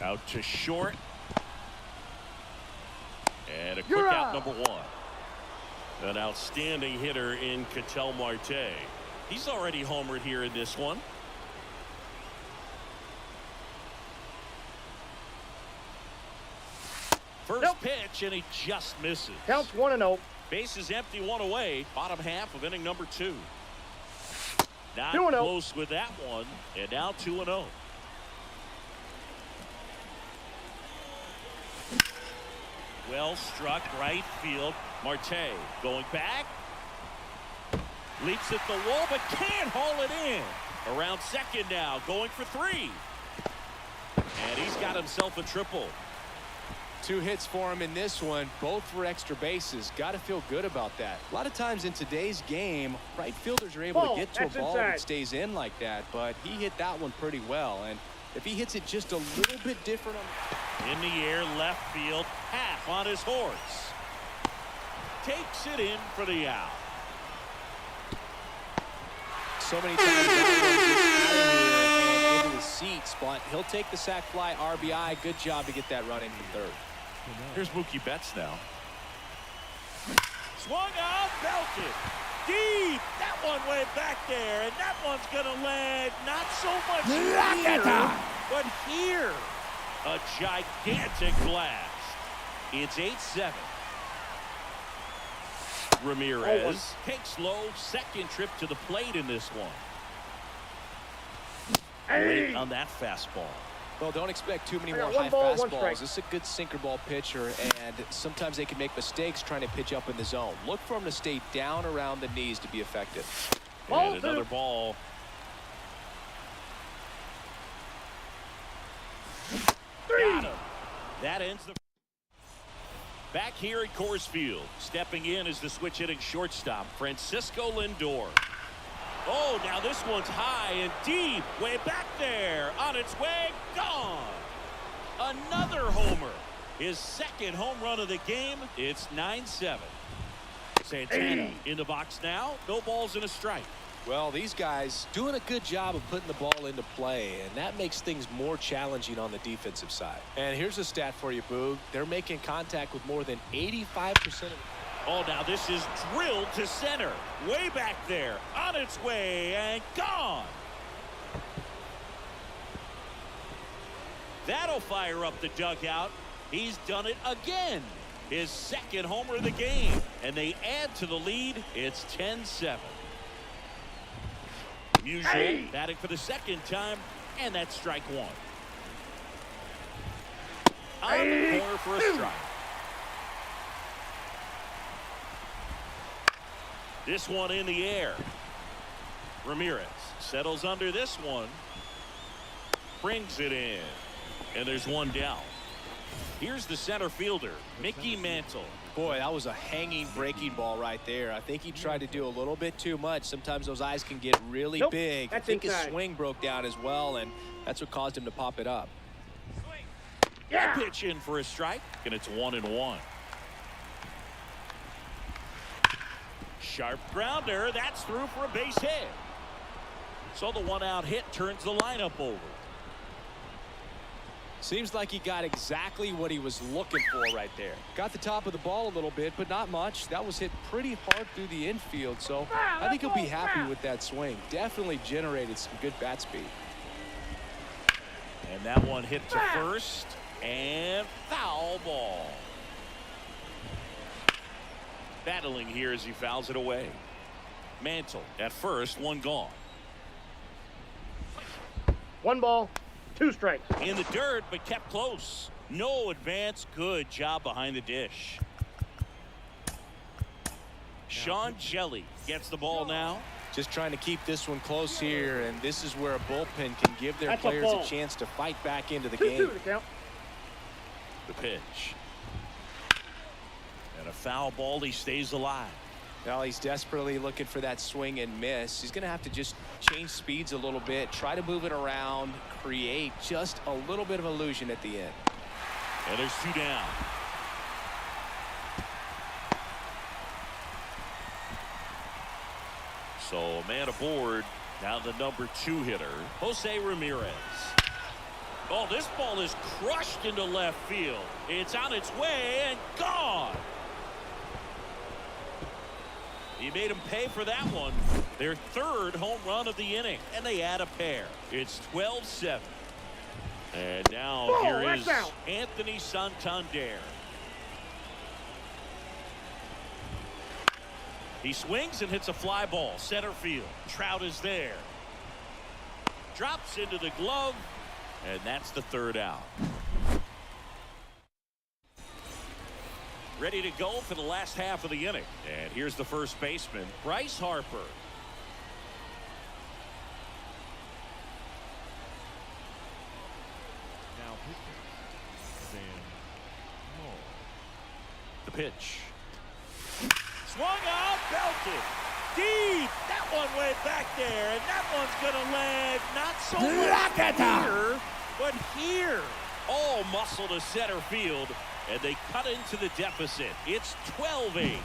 Out to short. And a quick You're out, out. number 1. An outstanding hitter in Ketel Marte. He's already homered here in this one. First Nope. pitch, and he just misses. Counts 1-0. Base is empty, 1 away. Bottom half of inning number 2. Not 2-0. close with that one, and now 2-0. Well struck right field. Marte going back. Leaps at the wall, but can't haul it in. Around second now, going for 3. And he's got himself a triple. 2 hits for him in this one, both for extra bases. Got to feel good about that. A lot of times in today's game, right fielders are able Ball. to get to a That's ball inside. that stays in like that, but he hit that one pretty well. And if he hits it just a little bit different In the air, left field, half on his horse. Takes it in for the out. so many times that one gets out of here and into the seats, but he'll take the sac fly RBI. Good job to get that run in from third. Here's Mookie Betts now. Swung out, belted. Deep. That one went back there, and that one's going to land not so much here, but here. A gigantic blast. It's 8-7. Ramirez takes low, second trip to the plate in this one. Late on that fastball. Well, don't expect too many I more got high 1 ball, 1 fastballs. strike. This is a good sinker ball pitcher, and sometimes they can make mistakes trying to pitch up in the zone. Look for him to stay down around the knees to be effective. Ball And another 2. ball. Got him. That ends the. Back here at Coors Field, stepping in is the switch hitting shortstop, Francisco Lindor. Oh, now this one's high and deep, way back there, on its way, gone. Another homer, his second home run of the game. It's 9-7. Santana in the box now, no balls and a strike. Well, these guys doing a good job of putting the ball into play, and that makes things more challenging on the defensive side. And here's a stat for you, Boog. They're making contact with more than 85% of. Oh, now this is drilled to center. Way back there. On its way and gone. That'll fire up the dugout. He's done it again. His second homer of the game. And they add to the lead. It's 10-7. Musial batting for the second time. And that's strike one. On the corner for a strike. This one in the air. Ramirez settles under this one. Brings it in. And there's one down. Here's the center fielder, Mickey Mantle. Boy, that was a hanging breaking ball right there. I think he tried to do a little bit too much. Sometimes those eyes can get really big. I think his swing broke down as well, and that's what caused him to pop it up. Yeah. Pitch in for a strike, and it's 1-1. Sharp grounder. That's through for a base hit. So the one-out hit turns the lineup over. Seems like he got exactly what he was looking for right there. Got the top of the ball a little bit, but not much. That was hit pretty hard through the infield, so I think he'll be happy with that swing. Definitely generated some good bat speed. And that one hit to first, and foul ball. Battling here as he fouls it away. Mantle at first, one gone. 1 ball, 2 strikes. In the dirt, but kept close. No advance. Good job behind the dish. Sean Jelly gets the ball now. Just trying to keep this one close here, and this is where a bullpen can give their players a chance to fight back into the game. The pitch. And a foul ball. He stays alive. Well, he's desperately looking for that swing and miss. He's going to have to just change speeds a little bit, try to move it around, create just a little bit of illusion at the end. And there's 2 down. So a man aboard. Now the number 2 hitter, Jose Ramirez. Oh, this ball is crushed into left field. It's on its way and gone. He made him pay for that one. Their 3rd home run of the inning, and they add a pair. It's 12-7. And now here is Anthony Santander. He swings and hits a fly ball center field. Trout is there. Drops into the glove, and that's the 3rd out. Ready to go for the last half of the inning. And here's the first baseman, Bryce Harper. Now pitching, Sam Moore. The pitch. Swung out, belted. Deep. That one went back there, and that one's going to land not so much here, but here. All muscle to center field. And they cut into the deficit. It's 12-8.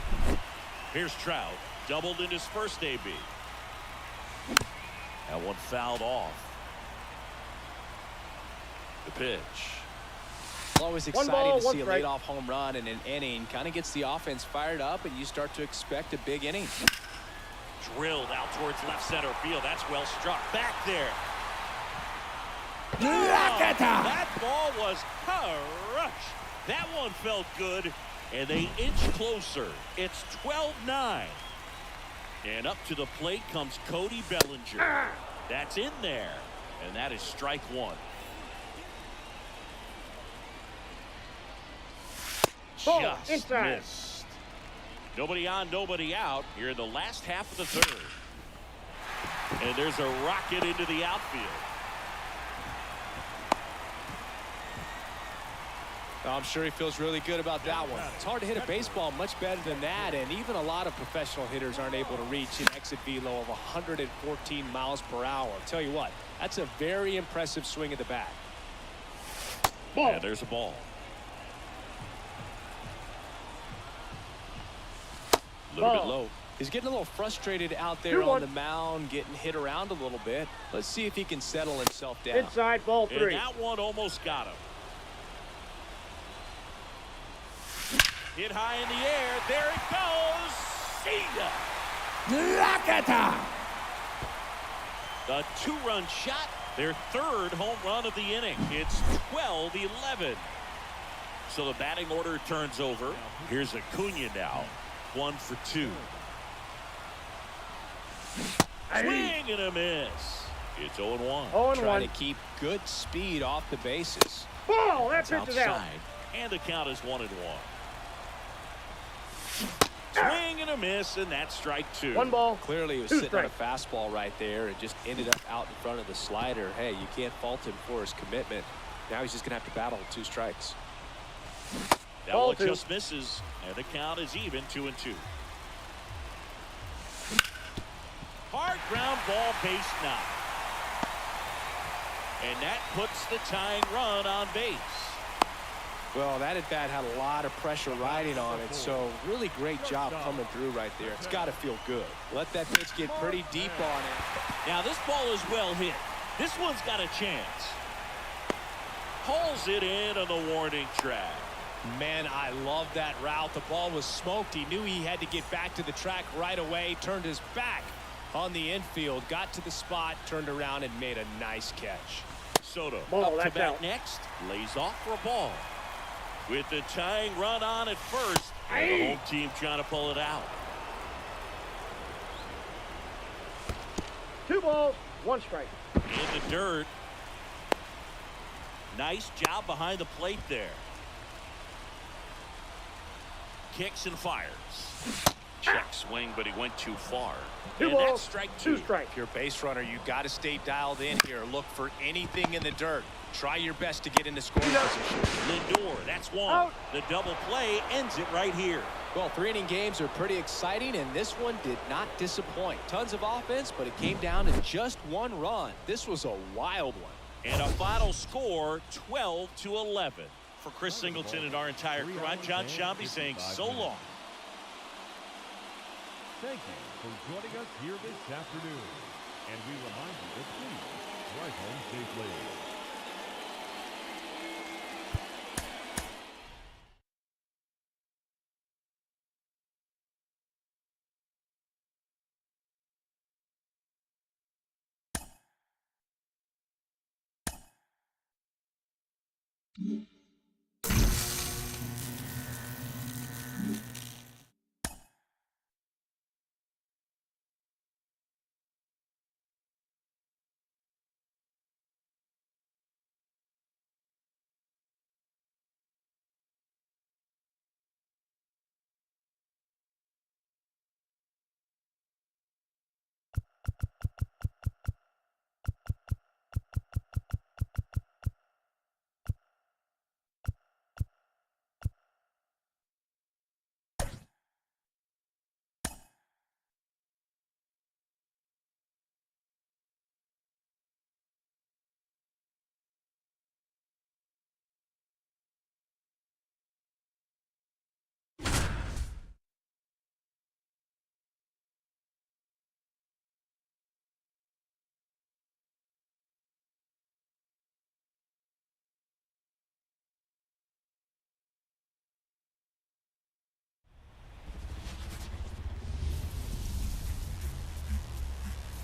Here's Trout. Doubled in his first AB. That one fouled off. The pitch. Always exciting to see a leadoff home run in an inning. Kind of gets the offense fired up, and you start to expect a big inning. Drilled out towards left center field. That's well struck. Back there. That ball was crushed. That one felt good, and they inch closer. It's 12-9. And up to the plate comes Cody Bellinger. That's in there, and that is strike 1. Just inside. missed. Nobody on, nobody out here in the last half of the 3rd. And there's a rocket into the outfield. I'm sure he feels really good about that one. It's hard to hit a baseball much better than that, and even a lot of professional hitters aren't able to reach an exit velo of 114 miles per hour. I'll tell you what, that's a very impressive swing of the bat. Ball. Yeah, there's a ball. A little bit low. He's getting a little frustrated out there on the mound, getting hit around a little bit. Let's see if he can settle himself down. Inside, ball 3. And that one almost got him. Hit high in the air. There it goes. See ya. The 2-run shot. Their 3rd home run of the inning. It's 12-11. So the batting order turns over. Here's Acuna now. 1 for 2. Swing and a miss. It's 0-1. 0-1. Trying to keep good speed off the bases. Ball, that pitch is out. Outside. And the count is 1-1. Swing and a miss, and that's strike 2. 1 ball. Clearly, he was sitting on a fastball right there and just ended up out in front of the slider. Hey, you can't fault him for his commitment. Now he's just going to have to battle 2 strikes. That one just misses, and the count is even 2-2. Hard ground ball, base knock. And that puts the tying run on base. Well, that at bat had a lot of pressure riding on it, so really great job coming through right there. It's got to feel good. Let that pitch get pretty deep on it. Now this ball is well hit. This one's got a chance. Pulls it in on the warning track. Man, I love that route. The ball was smoked. He knew he had to get back to the track right away. Turned his back on the infield. Got to the spot. Turned around and made a nice catch. Soto Ball, up to that's bat out. next. Lays off for a ball. With the tying run on at first. And the home team trying to pull it out. 2 balls, 1 strike. In the dirt. Nice job behind the plate there. Kicks and fires. Check swing, but he went too far. 2 and balls, that's strike 2 2. strikes. If you're a base runner, you got to stay dialed in here. Look for anything in the dirt. Try your best to get into scoring position. Lindor, that's 1. Out. The double play ends it right here. Well, 3-inning games are pretty exciting, and this one did not disappoint. Tons of offense, but it came down to just 1 run. This was a wild one. And a final score, 12-11. For Chris Singleton and our entire crew, I'm John Shambi saying so long. Thank you for joining us here this afternoon. And we remind you to please drive home safely.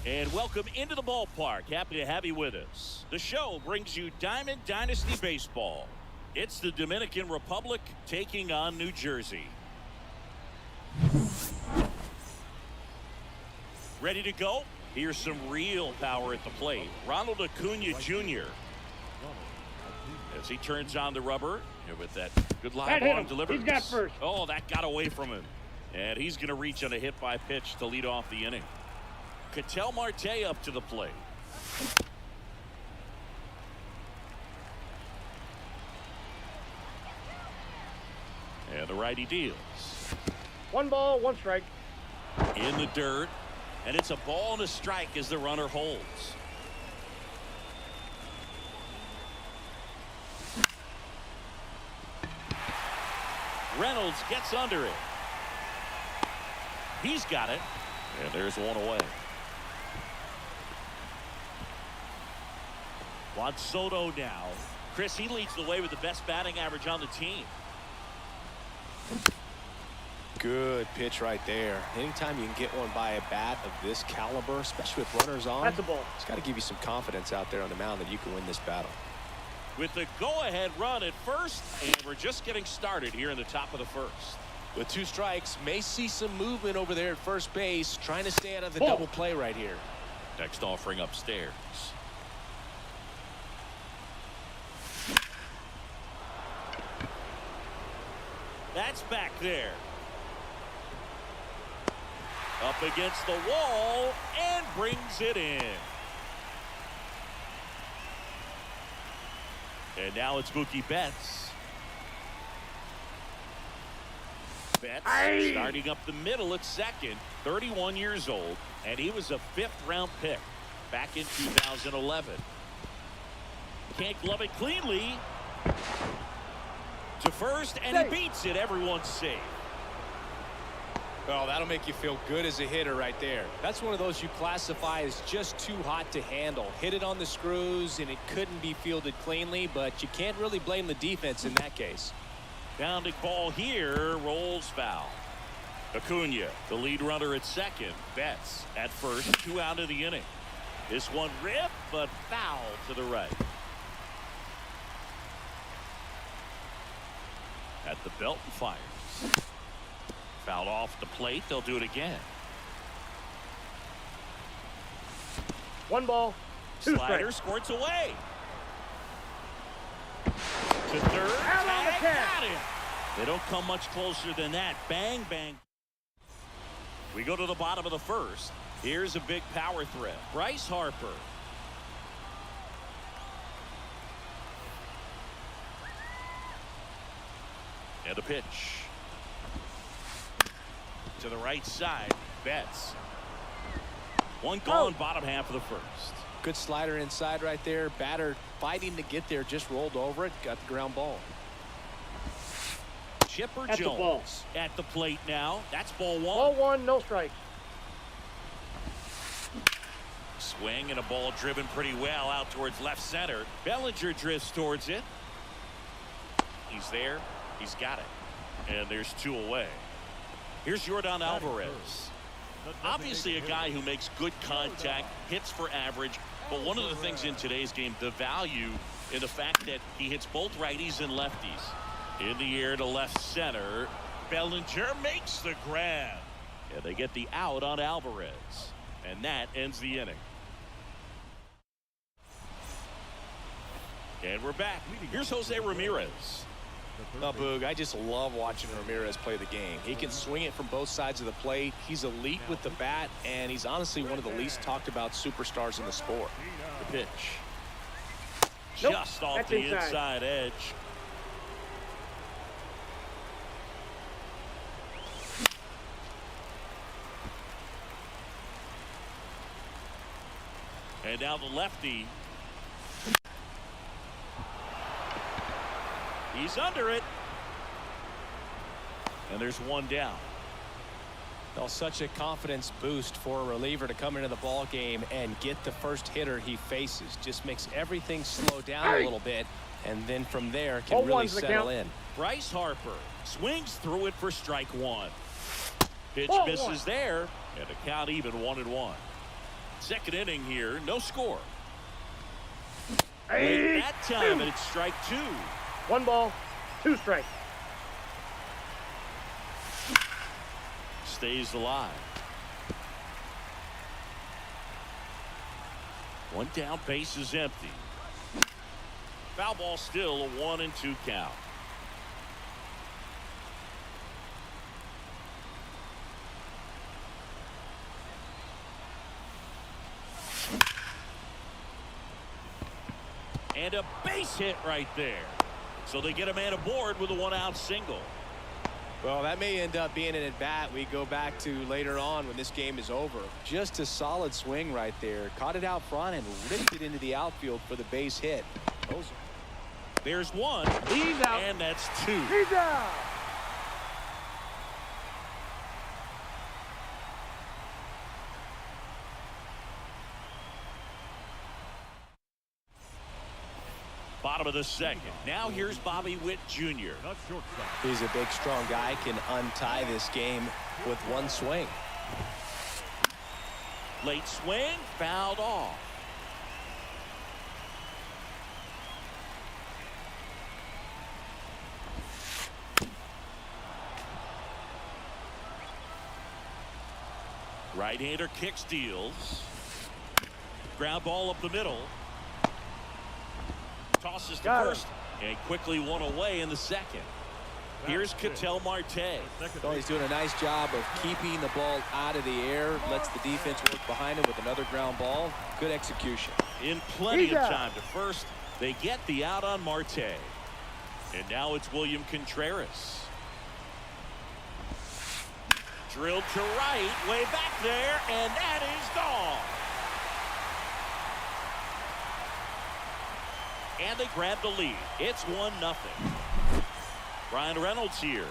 And welcome into the ballpark. Happy to have you with us. The show brings you Diamond Dynasty Baseball. It's the Dominican Republic taking on New Jersey. Ready to go? Here's some real power at the plate. Ronald Acuna Jr. as he turns on the rubber with that good live arm delivery. He's got first. Oh, that got away from him. And he's going to reach on a hit by pitch to lead off the inning. Ketel Marte up to the plate. And the righty deals. 1 ball, 1 strike. In the dirt. And it's a ball and a strike as the runner holds. Reynolds gets under it. He's got it. And there's one away. Juan Soto now. Chris, he leads the way with the best batting average on the team. Good pitch right there. Anytime you can get one by a bat of this caliber, especially with runners on, that's a ball. It's got to give you some confidence out there on the mound that you can win this battle. With the go-ahead run at first, and we're just getting started here in the top of the first. With 2 strikes, may see some movement over there at first base, trying to stay out of the Ball. double play right here. Next offering upstairs. That's back there. Up against the wall and brings it in. And now it's Mookie Betts. Betts starting up the middle at second, 31 years old, and he was a 5th-round pick back in 2011. Can't glove it cleanly to first, and he beats it. Everyone's safe. Well, that'll make you feel good as a hitter right there. That's one of those you classify as just too hot to handle. Hit it on the screws, and it couldn't be fielded cleanly, but you can't really blame the defense in that case. Pounding ball here, rolls foul. Acuna, the lead runner at second. Betts at first, 2 out of the inning. This one ripped, but foul to the right. At the belt and fires. Fouled off the plate. They'll do it again. 1 ball, 2 Slider strikes. squirts away. To third. Out on the Tag, catch. got him. They don't come much closer than that. Bang, bang. We go to the bottom of the first. Here's a big power threat. Bryce Harper. And a pitch. To the right side. Betts. One gone, bottom half of the first. Good slider inside right there. Batter fighting to get there, just rolled over it, got the ground ball. Chipper That's a ball. Jones at the plate now. That's ball 1. Ball 1, no strikes. Swing and a ball driven pretty well out towards left center. Bellinger drifts towards it. He's there. He's got it. And there's 2 away. Here's Yordan Alvarez. Obviously a guy who makes good contact, hits for average, but one of the things in today's game, the value in the fact that he hits both righties and lefties. In the air to left center. Bellinger makes the grab. And they get the out on Alvarez. And that ends the inning. And we're back. Here's Jose Ramirez. Oh, Boog, I just love watching Ramirez play the game. He can swing it from both sides of the plate. He's elite with the bat, and he's honestly one of the least talked about superstars in the sport. The pitch. Nope, Just off that's the inside. inside edge. And now the lefty. He's under it. And there's 1 down. Well, such a confidence boost for a reliever to come into the ball game and get the first hitter he faces. Just makes everything slow down a little bit, and then from there can really settle in. Bryce Harper swings through it for strike 1. Pitch Ball misses 1. there, and the count even 1-1. Second inning here, no score. Late that time, and it's strike 2. 1 ball, 2 strikes. Stays alive. 1 down, base is empty. Foul ball still, a 1-2 count. And a base hit right there. So they get a man aboard with a 1-out single. Well, that may end up being an at-bat we go back to later on when this game is over. Just a solid swing right there. Caught it out front and ripped it into the outfield for the base hit. There's 1. He's out. And that's 2. He's out. Bottom of the second. Now here's Bobby Witt Jr. Not shortstop. He's a big, strong guy, can untie this game with one swing. Late swing, fouled off. Right-hander kick steals. Ground ball up the middle. Tosses to first and quickly one away in the second. Here's Ketel Marte. Well, he's doing a nice job of keeping the ball out of the air. Lets the defense work behind him with another ground ball. Good execution. In plenty of time to first. They get the out on Marte. And now it's William Contreras. Drilled to right, way back there, and that is gone. And they grab the lead. It's 1-0. Brian Reynolds here.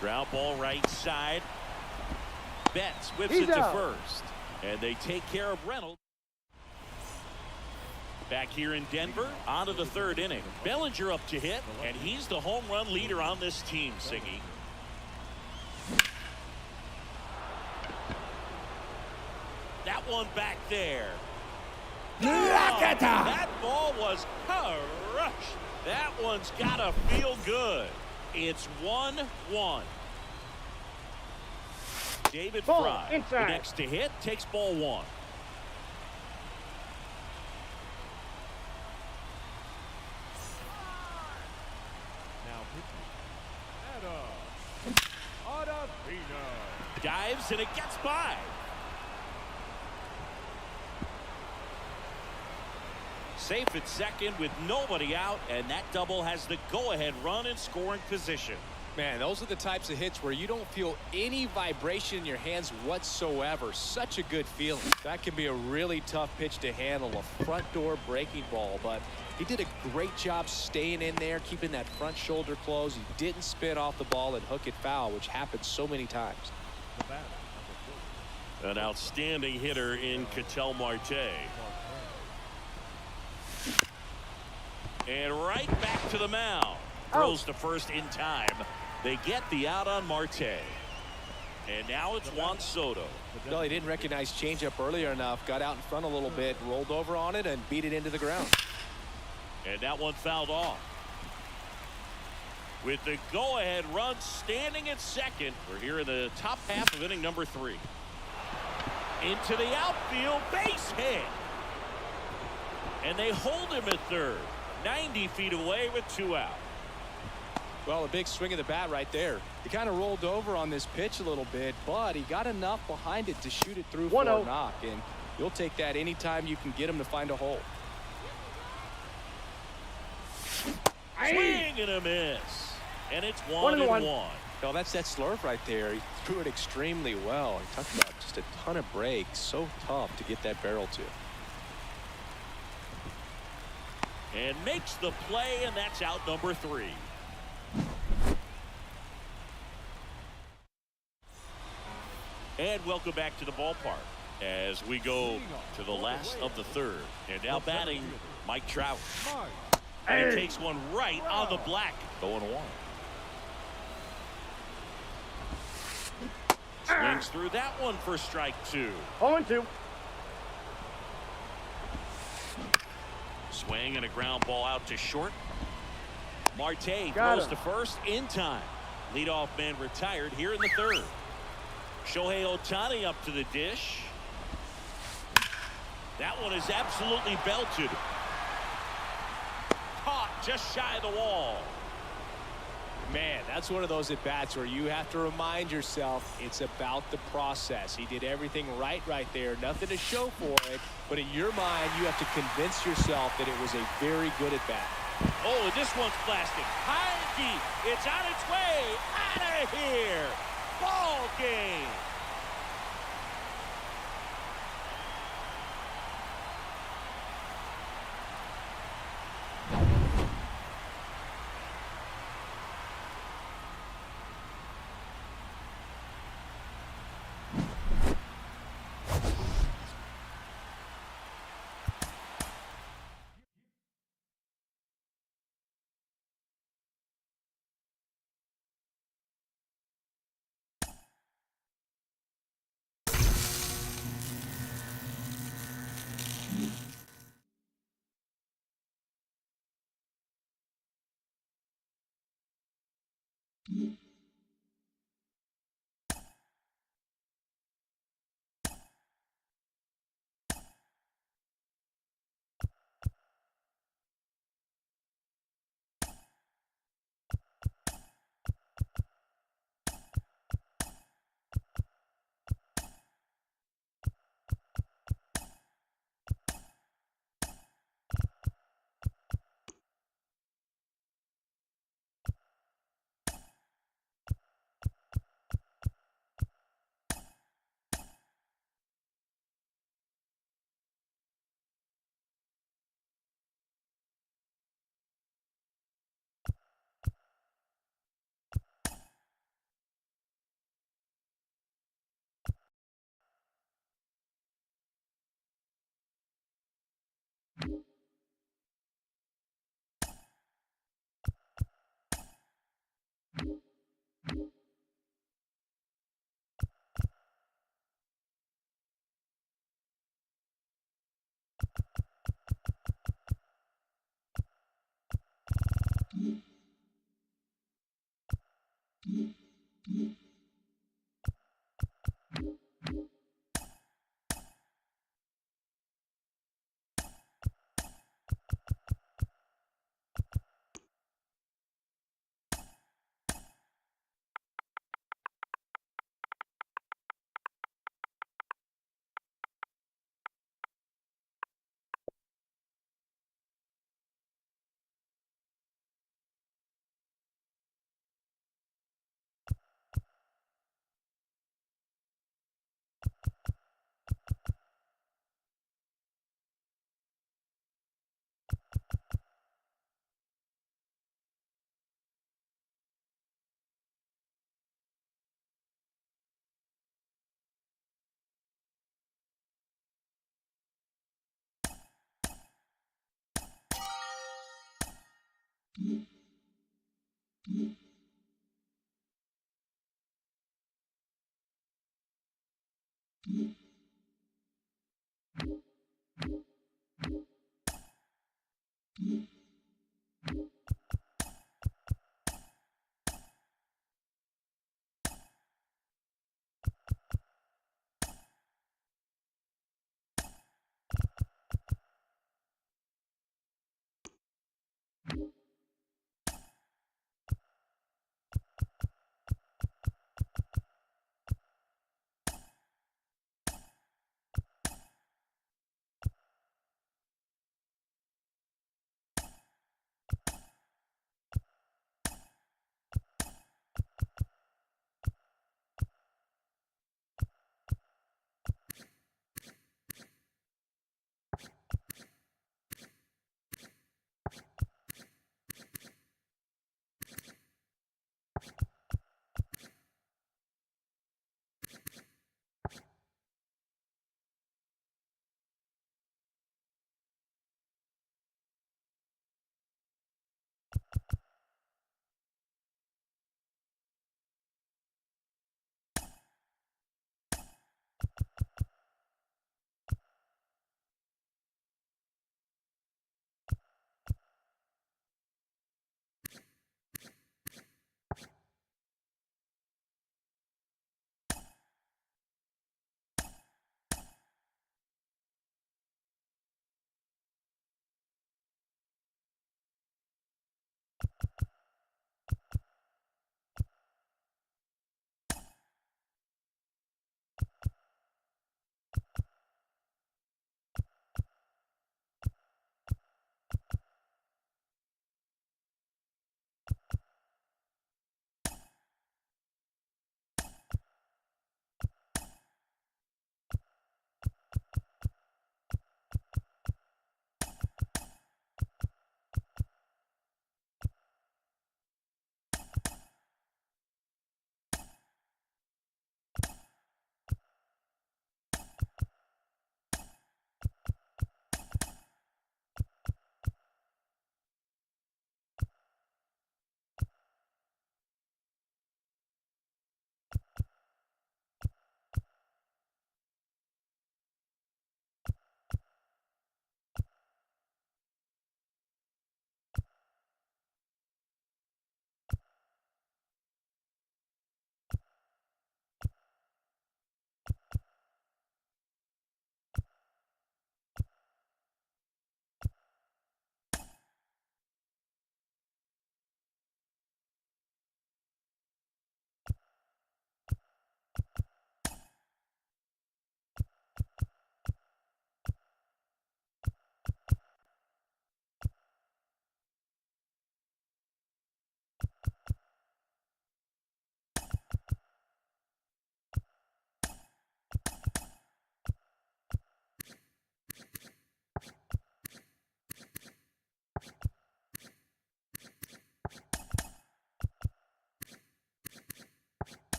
Ground ball right side. Betts whips it to first. And they take care of Reynolds. Back here in Denver, on to the third inning. Bellinger up to hit, and he's the home run leader on this team, Siggy. That one back there. That ball was crushed. That one's got to feel good. It's 1-1. David Fry, the next to hit, takes ball one. Dives and it gets by. Safe at second with nobody out, and that double has the go-ahead run in scoring position. Man, those are the types of hits where you don't feel any vibration in your hands whatsoever. Such a good feeling. That can be a really tough pitch to handle, a front door breaking ball, but he did a great job staying in there, keeping that front shoulder closed. He didn't spin off the ball and hook it foul, which happens so many times. An outstanding hitter in Ketel Marte. And right back to the mound. Throws to first in time. They get the out on Marte. And now it's Juan Soto. No, he didn't recognize changeup earlier enough. Got out in front a little bit, rolled over on it, and beat it into the ground. And that one fouled off. With the go-ahead run standing at second. We're here in the top half of inning number 3. Into the outfield, base hit. And they hold him at third. 90 feet away with 2 out. Well, a big swing of the bat right there. He kind of rolled over on this pitch a little bit, but he got enough behind it to shoot it through for a knock. And you'll take that anytime you can get him to find a hole. Swing and a miss. And it's 1-1. Well, that's that slurve right there. He threw it extremely well. He talked about just a ton of breaks. So tough to get that barrel to. And makes the play, and that's out number 3. And welcome back to the ballpark as we go to the last of the third. And now batting Mike Trout. And he takes one right on the black. 0-1. Swings through that one for strike 2. 0-2. Swing and a ground ball out to short. Marte throws to first in time. Leadoff man retired here in the third. Shohei Ohtani up to the dish. That one is absolutely belted. Caught just shy of the wall. Man, that's one of those at-bats where you have to remind yourself it's about the process. He did everything right there. Nothing to show for it. But in your mind, you have to convince yourself that it was a very good at-bat. Oh, and this one's blasting. High and deep. It's on its way. Out of here. Ball game.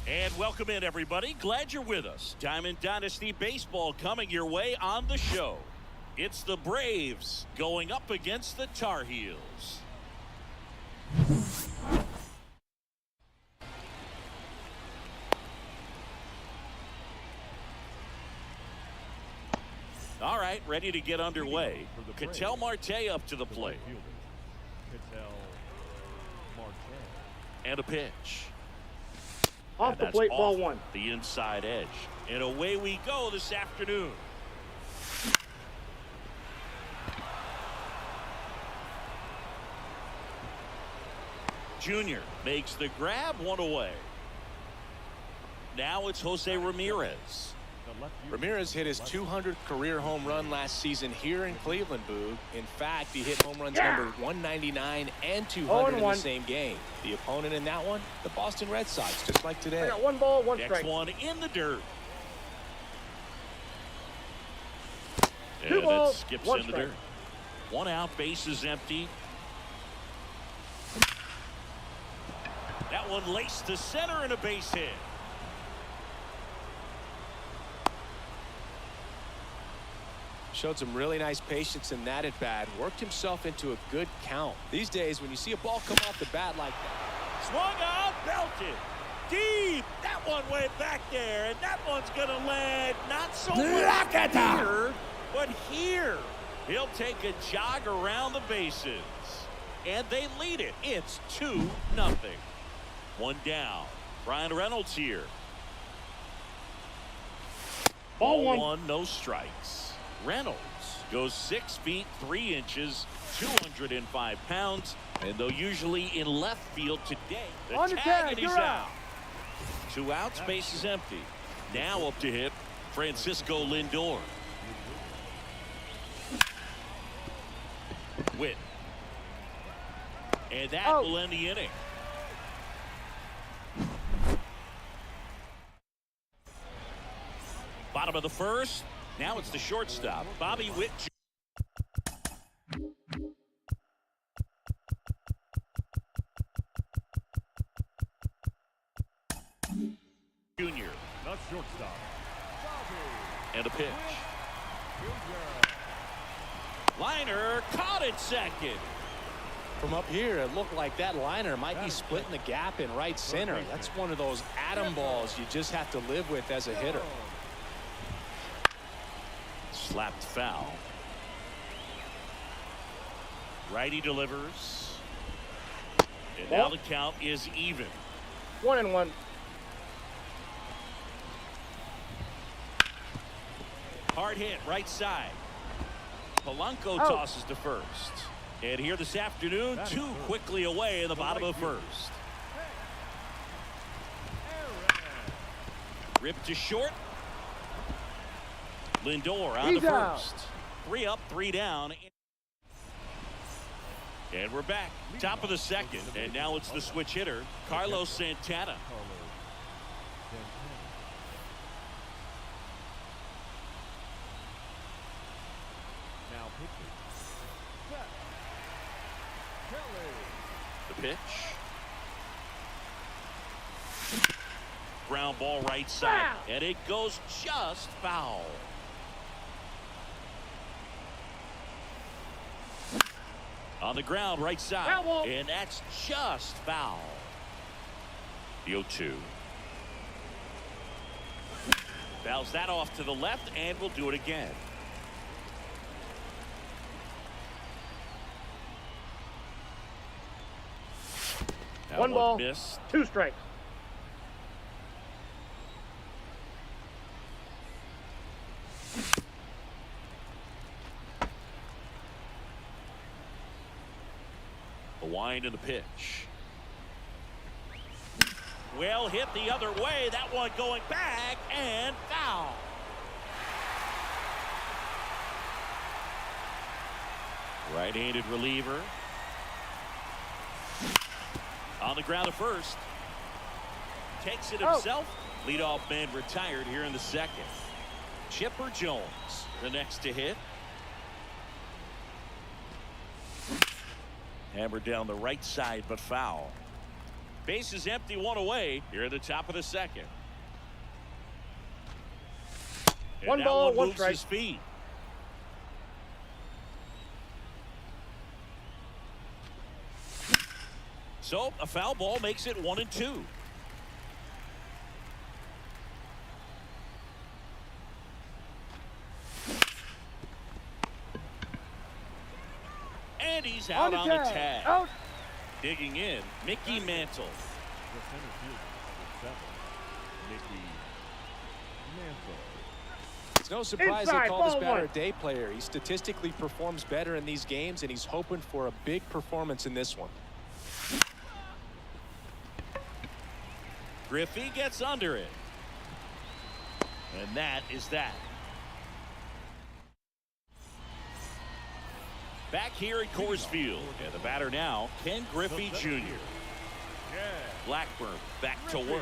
And welcome in, everybody. Glad you're with us. Diamond Dynasty Baseball coming your way on the show. It's the Braves going up against the Tar Heels. All right, ready to get underway. Ketel Marte up to the plate. And a pitch. Off the plate, ball one. The inside edge. And away we go this afternoon. Junior makes the grab, one away. Now it's Jose Ramirez. Ramirez hit his 200th career home run last season here in Cleveland, Boog. In fact, he hit home runs number 199 and 200 in the same game. The opponent in that one, the Boston Red Sox, just like today. I got 1 ball, 1 Next strike. one in the dirt. 2 balls, it skips 1 in the strike. dirt. 1 out, base is empty. That one laced to center and a base hit. Showed some really nice patience in that at bat. Worked himself into a good count. These days, when you see a ball come off the bat like that. Swung out, belted. deep. That one went back there, and that one's going to land not so much here, but here. He'll take a jog around the bases, and they lead it. It's 2-0. One down. Brian Reynolds here. Ball 1, no strikes. Reynolds goes 6 feet 3 inches, 205 pounds, and though usually in left field today, the tag and he's out. 2 outs, base is empty. Now up to hit Francisco Lindor. Witt. And that will end the inning. Bottom of the first. Now it's the shortstop, Bobby Witt Jr. The shortstop. And a pitch. Liner caught it second. From up here, it looked like that liner might be splitting the gap in right center. That's one of those atom balls you just have to live with as a hitter. Slapped foul. Righty delivers. And now the count is even. 1-1. Hard hit, right side. Polanco tosses to first. And here this afternoon, 2 quickly away in the bottom of first. Ripped to short. Lindor on the first. 3 up, 3 down. And we're back. Top of the second. And now it's the switch hitter, Carlos Santana. Now pitching. The pitch. Ground ball right side. And it goes just foul. On the ground right side. And that's just foul. The 0-2. Fouls that off to the left, and we'll do it again. Now 1 ball, missed. 2 strikes. The wind and the pitch. Well hit the other way. That one going back and foul. Right-handed reliever. On the ground at first. Takes it himself. Leadoff man retired here in the second. Chipper Jones, the next to hit. Hammered down the right side, but foul. Base is empty, 1 away here at the top of the second. And 1 ball, 1 strike. His feet. So a foul ball makes it 1-2. And he's out on the tag. Out. Digging in, Mickey Mantle. The center fielder, number 7, Mickey Mantle. It's no surprise Inside, they call this ball batter 1. a day player. He statistically performs better in these games, and he's hoping for a big performance in this one. Griffey gets under it. And that is that. Back here at Coors Field, and the batter now, Ken Griffey Jr. Blackburn back to work.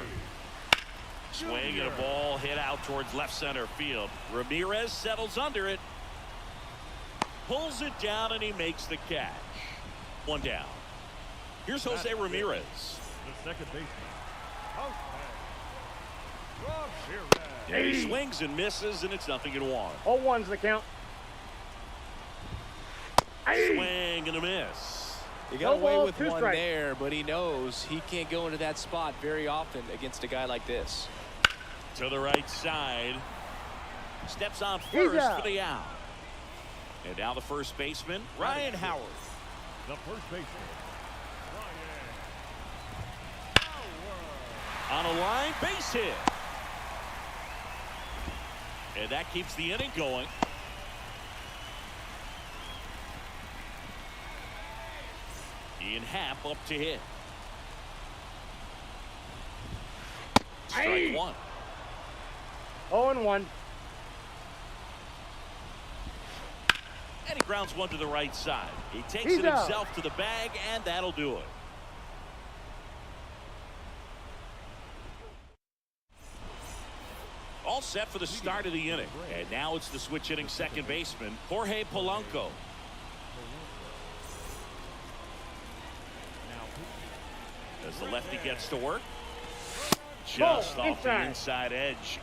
Swing and a ball hit out towards left center field. Ramirez settles under it. Pulls it down, and he makes the catch. 1 down. Here's Jose Ramirez. The second baseman. He swings and misses, and it's 0-1. 0-1's the count. Swing and a miss. He got away with one strike. there, but he knows he can't go into that spot very often against a guy like this. To the right side. Steps on first for the out. And now the first baseman, Ryan Howard. The first baseman, On a line, base hit. And that keeps the inning going. Ian Happ up to hit. Strike one. 0-1. And he grounds one to the right side. He takes it himself to the bag, and that'll do it. All set for the start of the inning. And now it's the switch hitting second baseman, Jorge Polanco. As the lefty gets to work. Just off the inside edge.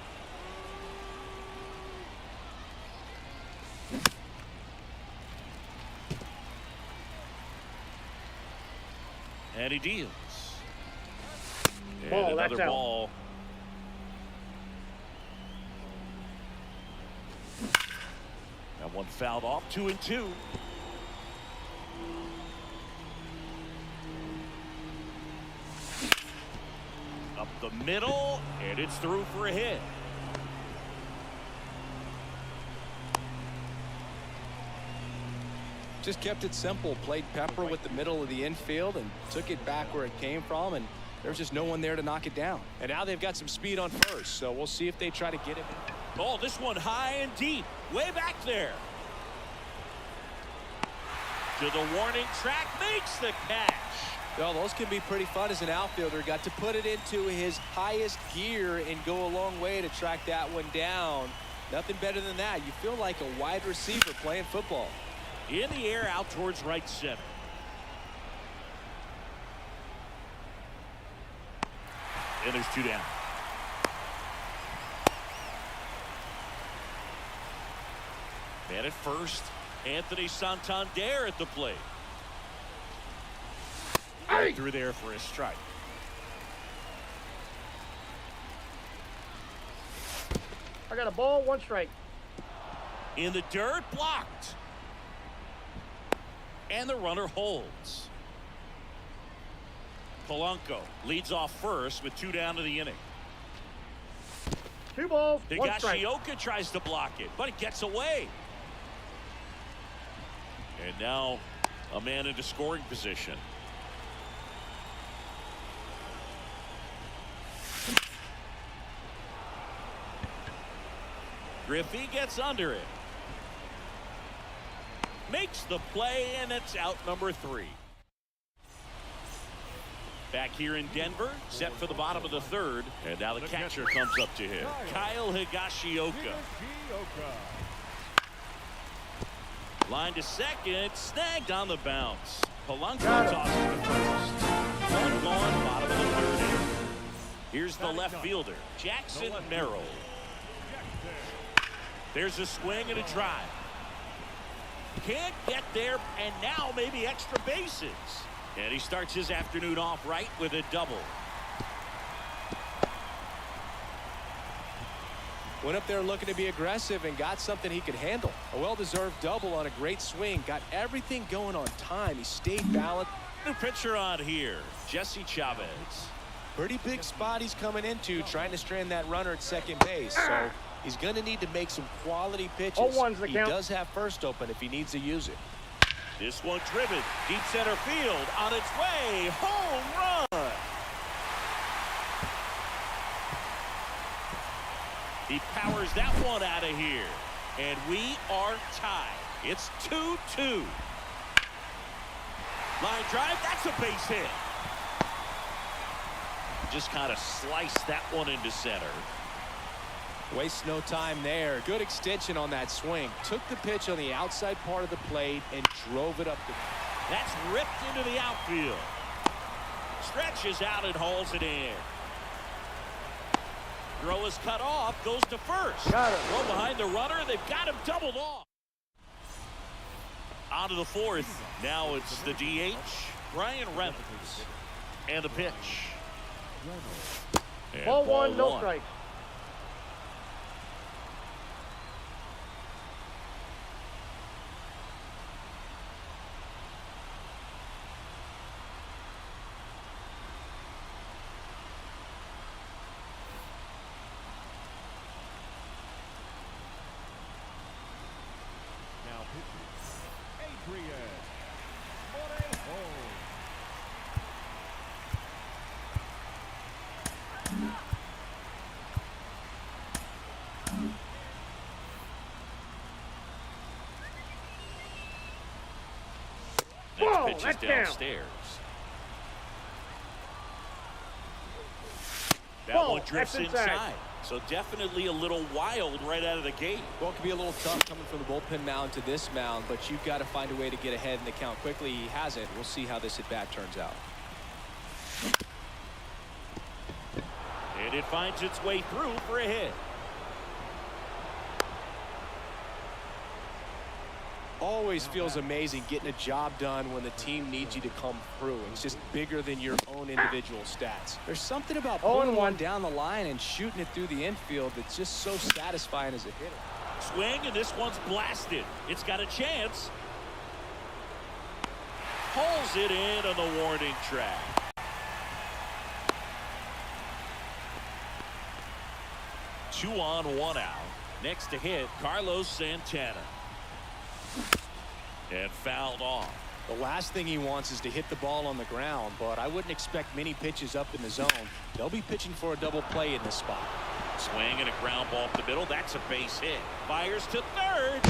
And he deals. And another ball. That one fouled off. 2-2. Up the middle, and it's through for a hit. Just kept it simple. Played pepper with the middle of the infield and took it back where it came from, and there's just no one there to knock it down. And now they've got some speed on first, so we'll see if they try to get it. Oh, this one high and deep, way back there. To the warning track, makes the catch. Well, those can be pretty fun as an outfielder. Got to put it into his highest gear and go a long way to track that one down. Nothing better than that. You feel like a wide receiver playing football. In the air, out towards right center. And there's two down. Man at first, Anthony Santander at the plate. Right through there for a strike. I got a ball, 1 strike. In the dirt, blocked. And the runner holds. Polanco leads off first with 2 down to the inning. 2 balls, 1 strike. Higashioka tries to block it, but it gets away. And now a man into scoring position. Griffey gets under it. Makes the play, and it's out number 3. Back here in Denver, set for the bottom of the 3rd, and now the catcher comes up to him, Kyle Higashioka. Line to second, snagged on the bounce. Polanco tosses to first. 1 gone, bottom of the 3rd. Here's the left fielder, Jackson Merrill. There's a swing and a drive. Can't get there, and now maybe extra bases. And he starts his afternoon off right with a double. Went up there looking to be aggressive and got something he could handle. A well-deserved double on a great swing. Got everything going on time. He stayed balanced. New pitcher on here, Jesse Chavez. Pretty big spot he's coming into, trying to strand that runner at second base. So he's going to need to make some quality pitches. He does have first open if he needs to use it. This one driven deep center field, on its way, home run. He powers that one out of here, and we are tied. It's 2-2. Line drive, that's a base hit. Just kind of sliced that one into center. Wastes no time there. Good extension on that swing. Took the pitch on the outside part of the plate and drove it up the. That's ripped into the outfield. Stretches out and hauls it in. Throw is cut off, goes to first. Got it. Throw behind the runner, they've got him doubled off. On to the fourth. Now it's the DH, Brian Reynolds. And the pitch. And ball one, no strikes. Now pitching, Adrian Morejo. Whoa, Next pitch is that's down. downstairs. That Whoa, one drifts that's inside. inside. So definitely a little wild right out of the gate. Well, it can be a little tough coming from the bullpen mound to this mound, but you've got to find a way to get ahead in the count quickly. He hasn't. We'll see how this at-bat turns out. And it finds its way through for a hit. Always feels amazing getting a job done when the team needs you to come through. It's just bigger than your own individual stats. There's something about pulling one down the line and shooting it through the infield that's just so satisfying as a hitter. Swing, and this one's blasted. It's got a chance. Pulls it in on the warning track. Two on, one out. Next to hit, Carlos Santana. And fouled off. The last thing he wants is to hit the ball on the ground, but I wouldn't expect many pitches up in the zone. They'll be pitching for a double play in this spot. Swing and a ground ball up the middle. That's a base hit. Fires to third.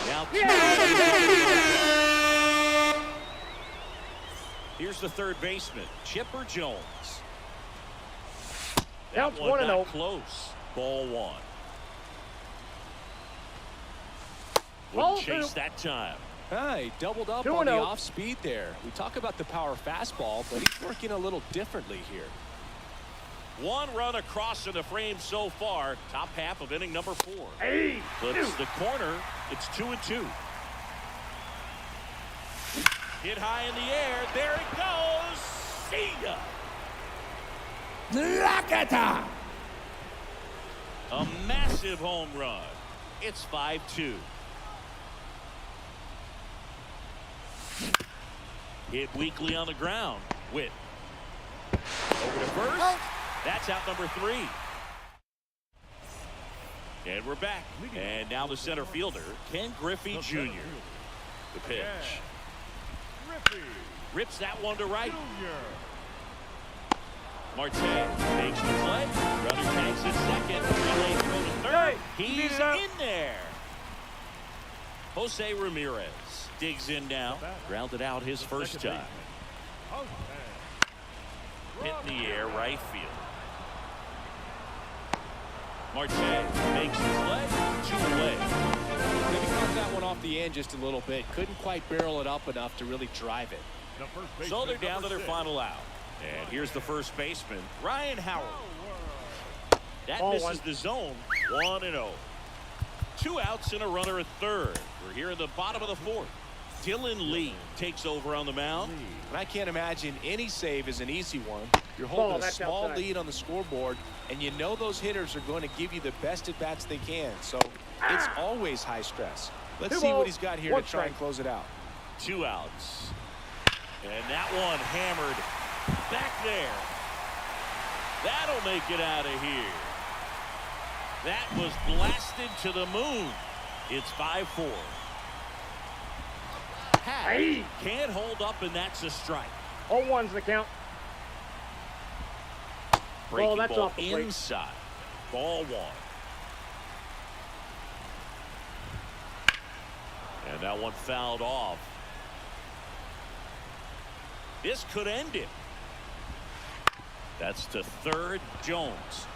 Now here's the third baseman, Chipper Jones. Now That it's one 1-0. not close. Ball one. Wouldn't chase that time. He doubled up on the off speed there. We talk about the power fastball, but he's working a little differently here. One run across in the frame so far. Top half of inning number 4. Hey, Flips the corner. It's 2-2. Hit high in the air. There it goes. See ya. Lakata! A massive home run. It's 5-2. Hit weakly on the ground. Witt. Over to first. That's out number 3. And we're back. And now the center fielder, Ken Griffey Jr. The pitch. Griffey Rips that one to right. Jr. Marte makes the play. Runner takes it second. Relay throw to third. He's in there. Jose Ramirez digs in now. Grounded out his first time. Hit in the air, right field. Marte makes the play. 2 away. Maybe cut that one off the end just a little bit. Couldn't quite barrel it up enough to really drive it. So they're down to their final out. And here's the first baseman, Ryan Howard. That misses the zone. 1-0. 2 outs and a runner at third. We're here in the bottom of the 4th. Dylan Lee takes over on the mound. And I can't imagine any save is an easy one. You're holding a small lead on the scoreboard, and you know those hitters are going to give you the best at-bats they can. So it's always high stress. Let's see what he's got here to try and close it out. 2 outs. And that one hammered back there. That'll make it out of here. That was blasted to the moon. It's 5-4. Can't hold up, and that's a strike. 0-1's the count. Breaking that's ball off the plate. inside. Ball 1. And that one fouled off. This could end it. That's to third, Jones.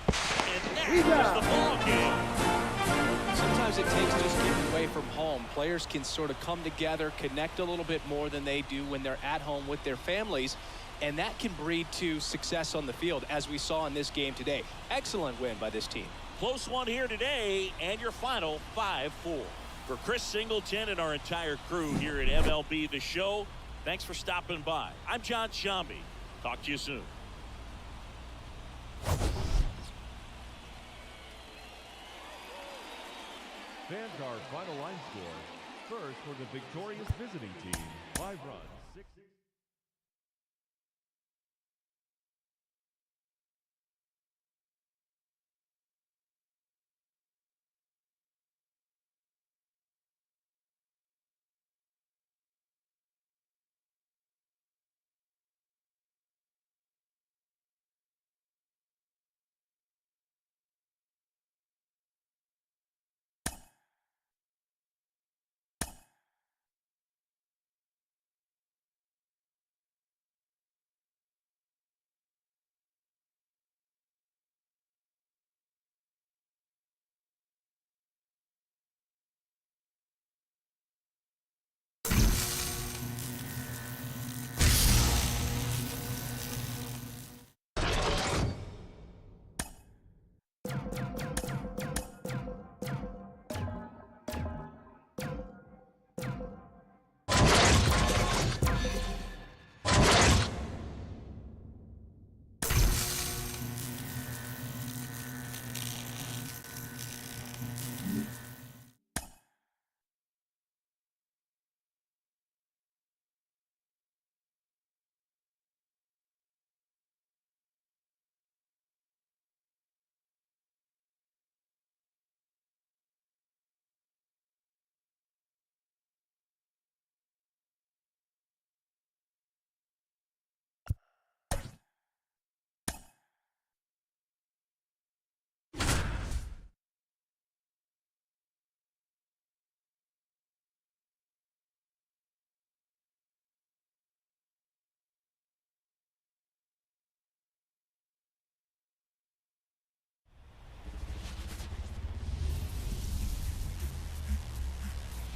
And that was the ball game. Sometimes it takes just getting away from home. Players can sort of come together, connect a little bit more than they do when they're at home with their families, and that can breed to success on the field, as we saw in this game today. Excellent win by this team. Close one here today, and your final 5-4. For Chris Singleton and our entire crew here at MLB The Show, thanks for stopping by. I'm John Shambi. Talk to you soon. Fans, our final line score. First for the victorious visiting team, 5 runs, 6.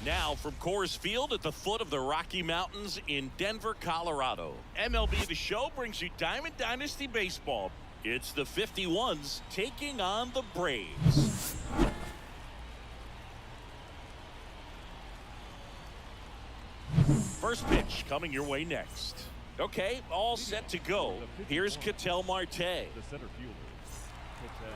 Now from Coors Field at the foot of the Rocky Mountains in Denver, Colorado. MLB The Show brings you Diamond Dynasty Baseball. It's the 51s taking on the Braves. First pitch coming your way next. Okay, all set to go. Here's Ketel Marte. The center fielder, Ketel.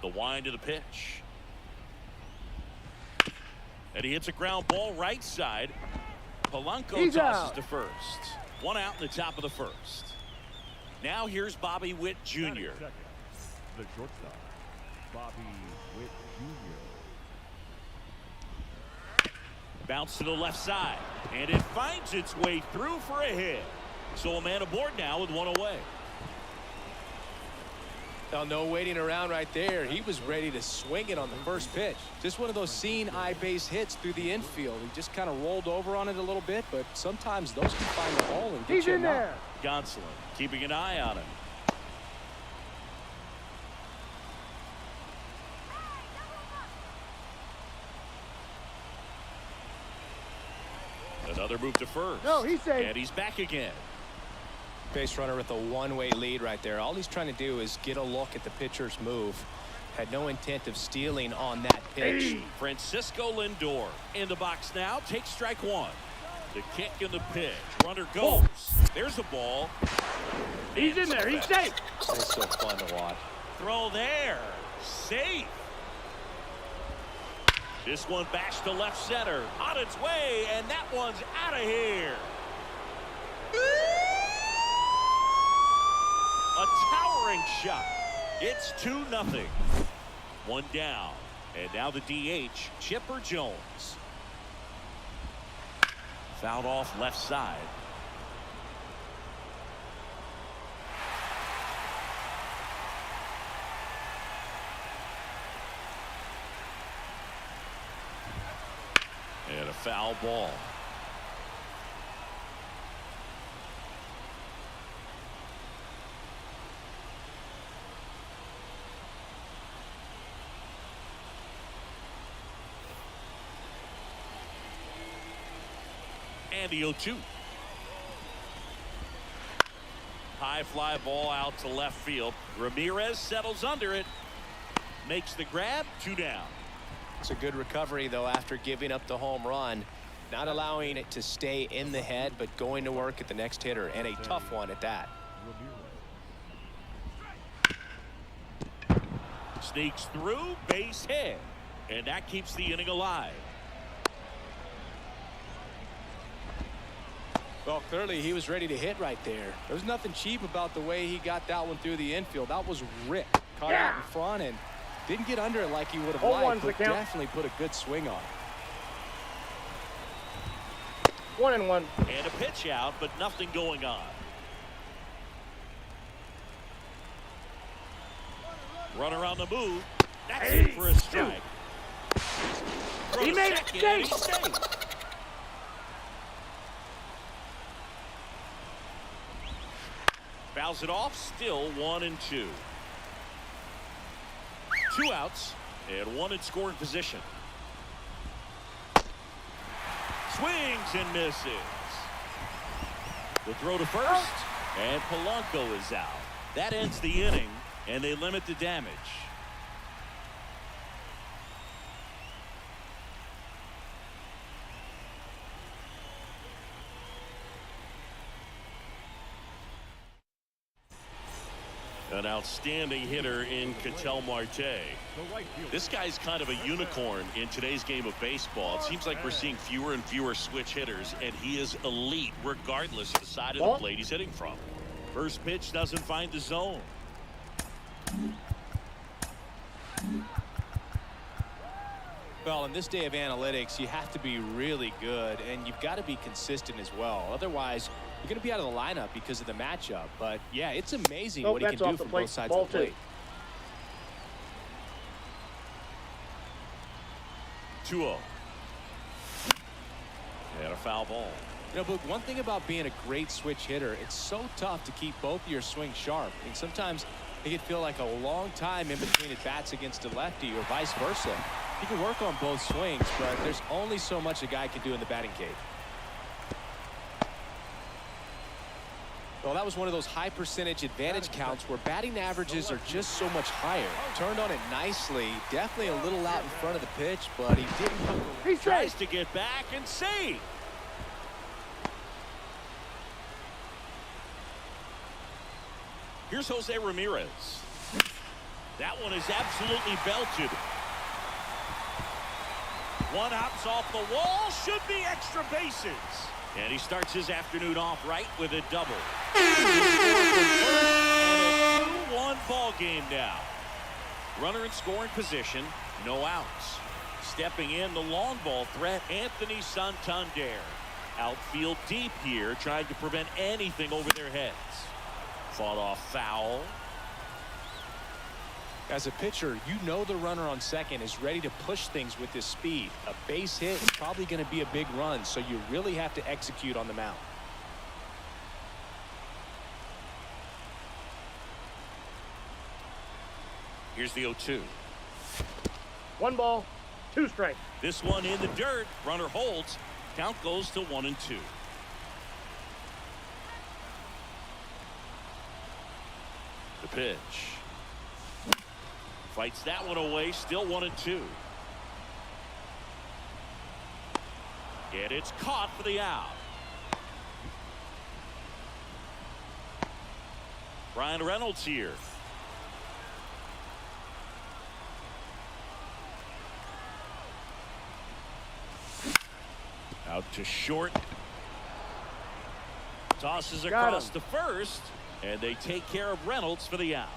The wind of the pitch. And he hits a ground ball right side. Polanco tosses to first. One out in the top of the first. Now here's Bobby Witt Jr. The shortstop, Bobby Witt Jr. Bounce to the left side. And it finds its way through for a hit. So a man aboard now with one away. Now, no waiting around right there. He was ready to swing it on the first pitch. Just one of those seeing eye base hits through the infield. He just kind of rolled over on it a little bit, but sometimes those can find the hole and get you in there. Gonsolin keeping an eye on him. Another move to first. No, he's safe. And he's back again. Base runner with a one-way lead right there. All he's trying to do is get a look at the pitcher's move. Had no intent of stealing on that pitch. Francisco Lindor in the box now. Takes strike one. The kick and the pitch. Runner goes. There's a ball. He's in there. He's safe. It's so fun to watch. Throw there. Safe. This one bashed to left center. On its way, and that one's out of here. A towering shot. It's 2-0. One down. And now the DH, Chipper Jones. Fouled off left side. And a foul ball. And the 0-2. high fly ball out to left field. Ramirez settles under it. Makes the grab. 2 down. It's a good recovery, though, after giving up the home run. Not allowing it to stay in the head, but going to work at the next hitter, and a tough one at that. Sneaks through, base hit, and that keeps the inning alive. Well, clearly he was ready to hit right there. There was nothing cheap about the way he got that one through the infield. That was ripped, caught out in front, and didn't get under it like he would have liked, but definitely put a good swing on it. 1-1. And a pitch out, but nothing going on. Runner on the move. That's it for a strike. He made it safe. Fouls it off. Still 1-2. 2 outs and 1 in scoring position. Swings and misses. The throw to first, and Polanco is out. That ends the inning, and they limit the damage. An outstanding hitter in Ketel Marte. This guy's kind of a unicorn in today's game of baseball. It seems like we're seeing fewer and fewer switch hitters, and he is elite regardless of the side of the plate he's hitting from. First pitch doesn't find the zone. Well, in this day of analytics, you have to be really good, and you've got to be consistent as well. Otherwise, you're going to be out of the lineup because of the matchup. But, yeah, it's amazing what he can do from both sides of the plate. 2-0. And a foul ball. You know, Boog, one thing about being a great switch hitter, it's so tough to keep both of your swings sharp. I mean, sometimes it can feel like a long time in between at bats against a lefty or vice versa. You can work on both swings, but there's only so much a guy can do in the batting cage. Well, that was one of those high percentage advantage counts where batting averages are just so much higher. Turned on it nicely, definitely a little out in front of the pitch, but he didn't. He tries to get back and save. Here's Jose Ramirez. That one is absolutely belted. One hops off the wall, should be extra bases. And he starts his afternoon off right with a double. And a 2-1 ball game now. Runner in scoring position, no outs. Stepping in the long ball threat, Anthony Santander. Outfield deep here, trying to prevent anything over their heads. Fought off foul. As a pitcher, you know the runner on second is ready to push things with his speed. A base hit is probably going to be a big run, so you really have to execute on the mound. Here's the 0-2. 1 ball, 2 strikes. This one in the dirt. Runner holds. Count goes to 1-2. The pitch. Fights that one away. Still 1-2. And it's caught for the out. Brian Reynolds here. Out to short. Tosses across to first. And they take care of Reynolds for the out.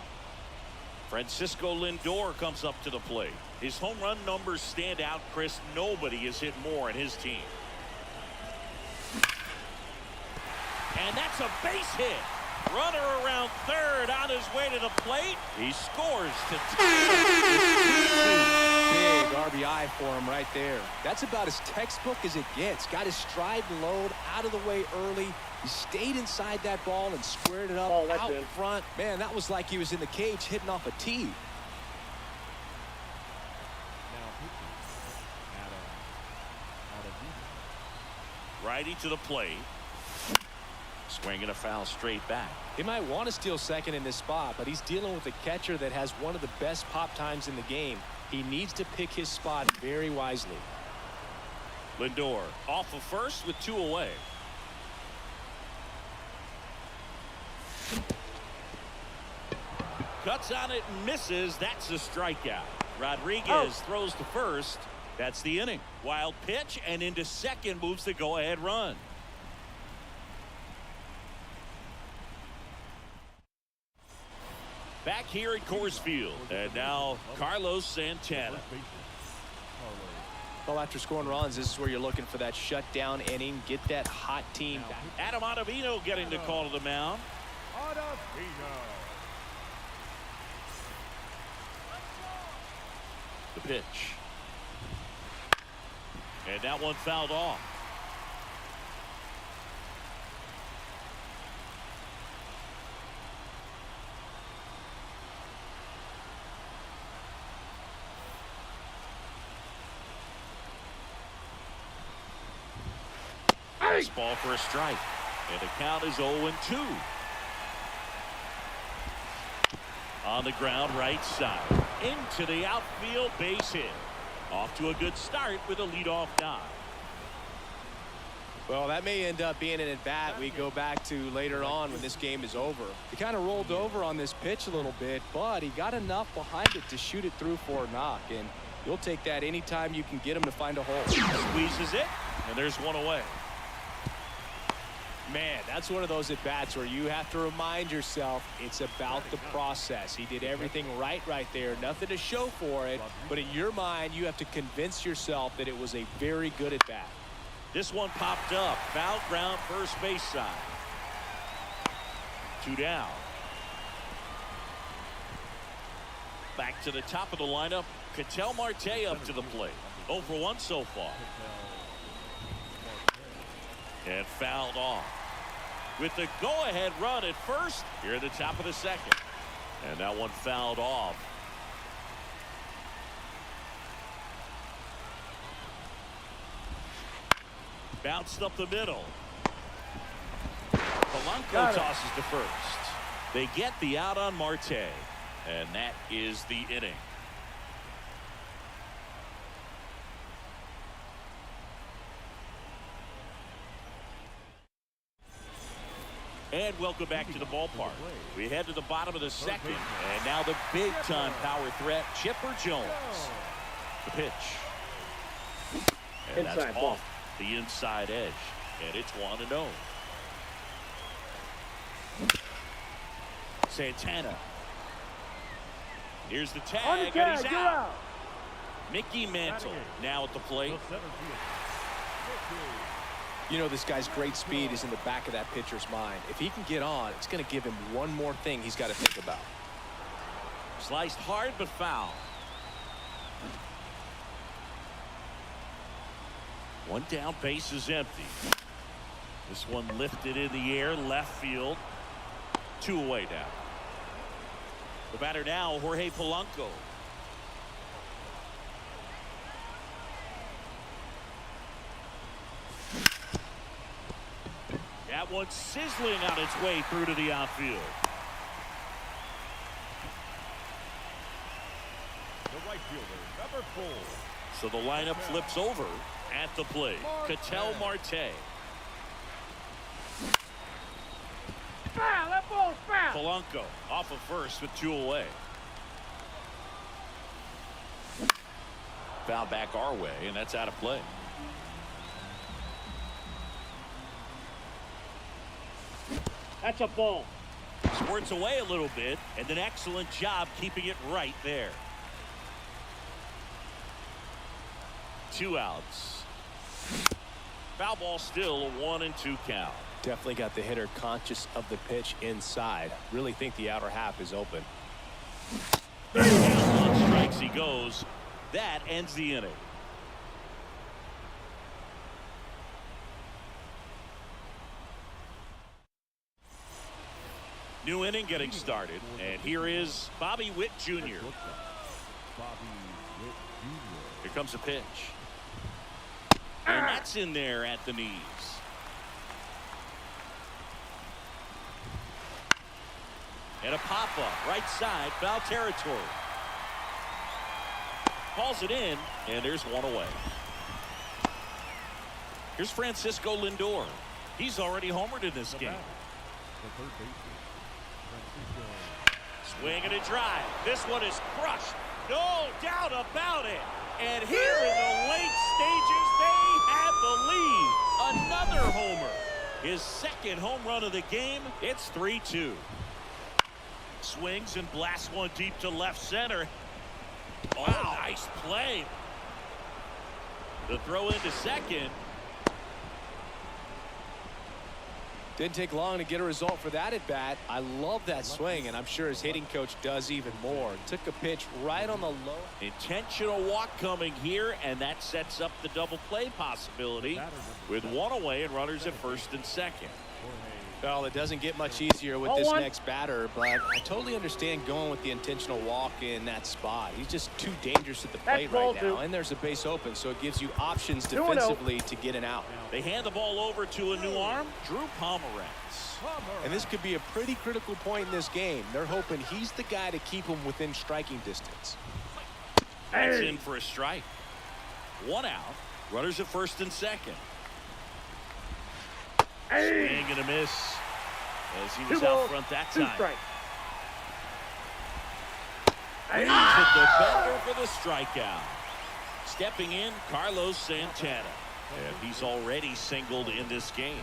Francisco Lindor comes up to the plate. His home run numbers stand out, Chris. Nobody has hit more in his team. And that's a base hit. Runner around third on his way to the plate. He scores to tie it. Big RBI for him right there. That's about as textbook as it gets. Got his stride and load out of the way early. He stayed inside that ball and squared it up out in front. Man, that was like he was in the cage hitting off a tee. Righty to the plate. Swing and a foul straight back. He might want to steal second in this spot, but he's dealing with a catcher that has one of the best pop times in the game. He needs to pick his spot very wisely. Lindor off of first with 2 away. Cuts on it and misses. That's a strikeout. Rodriguez throws to first. That's the inning. Wild pitch, and into second moves the go-ahead run. Back here at Coors Field, and now Carlos Santana. Well, after scoring runs, this is where you're looking for that shutdown inning, get that hot team back. Adam Ottavino getting the call to the mound. The pitch. And that one fouled off. Ball for a strike. And the count is 0-2. On the ground, right side. Into the outfield, base hit. Off to a good start with a leadoff dive. Well, that may end up being an at-bat we go back to later on when this game is over. He kind of rolled over on this pitch a little bit, but he got enough behind it to shoot it through for a knock. And you'll take that anytime you can get him to find a hole. Squeezes it, and there's one away. Man, that's one of those at-bats where you have to remind yourself it's about the process. He did everything right there. Nothing to show for it. But in your mind, you have to convince yourself that it was a very good at-bat. This one popped up. Foul ground, first base side. 2 down. Back to the top of the lineup. Ketel Marte up to the plate. 0 for 1 so far. And fouled off. With the go-ahead run at first, here at the top of the second. And that one fouled off. Bounced up the middle. Polanco tosses to first. They get the out on Marte. And that is the inning. And welcome back to the ballpark. We head to the bottom of the second. And now the big-time power threat, Chipper Jones. The pitch. And Inside that's ball. off the inside edge. And it's 1-0. Santana. Here's the tag, and he's out. Mickey Mantle now at the plate. You know, this guy's great speed is in the back of that pitcher's mind. If he can get on, it's going to give him one more thing he's got to think about. Sliced hard but foul. One down, base is empty. This one lifted in the air, left field. 2 away now. The batter now, Jorge Polanco. That one sizzling on its way through to the outfield. The right fielder, number 4. So the lineup flips over at the plate. Ketel Marte. Foul! That ball's foul! Polanco off of first with 2 away. Foul back our way, and that's out of play. That's a ball. Squirts away a little bit, and an excellent job keeping it right there. 2 outs. Foul ball still, a 1-2 count. Definitely got the hitter conscious of the pitch inside. Really think the outer half is open. Down 1 strikes he goes. That ends the inning. New inning getting started, and here is Bobby Witt Jr. Here comes a pitch. And that's in there at the knees. And a pop-up, right side, foul territory. Calls it in, and there's one away. Here's Francisco Lindor. He's already homered in this game. The third baseman, Francisco. Swing and a drive. This one is crushed. No doubt about it. And here in the late stages, they have the lead. Another homer. His second home run of the game. It's 3-2. Swings and blasts one deep to left center. Oh, nice play. The throw into second. Didn't take long to get a result for that at bat. I love that swing, and I'm sure his hitting coach does even more. Took a pitch right on the low. Intentional walk coming here, and that sets up the double play possibility with one away and runners at first and second. Well, it doesn't get much easier with this next batter, but I totally understand going with the intentional walk in that spot. He's just too dangerous at the plate right now, and there's a base open, so it gives you options defensively to get an out. They hand the ball over to a new arm, Drew Pomeranz. And this could be a pretty critical point in this game. They're hoping he's the guy to keep him within striking distance. That's in for a strike. One out, runners at first and second. Swing and a miss as he was out front that time. He's hit the batter for the strikeout. Stepping in, Carlos Santana. And he's already singled in this game.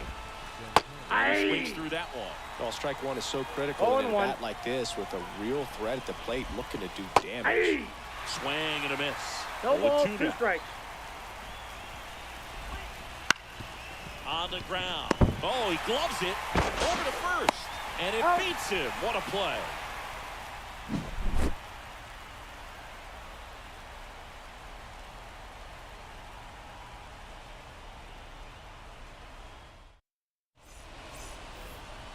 He swings through that one. Well, strike one is so critical in a bat like this with a real threat at the plate looking to do damage. Swing and a miss. No ball, 2 strikes. On the ground. Oh, he gloves it over to first. And it beats him. What a play.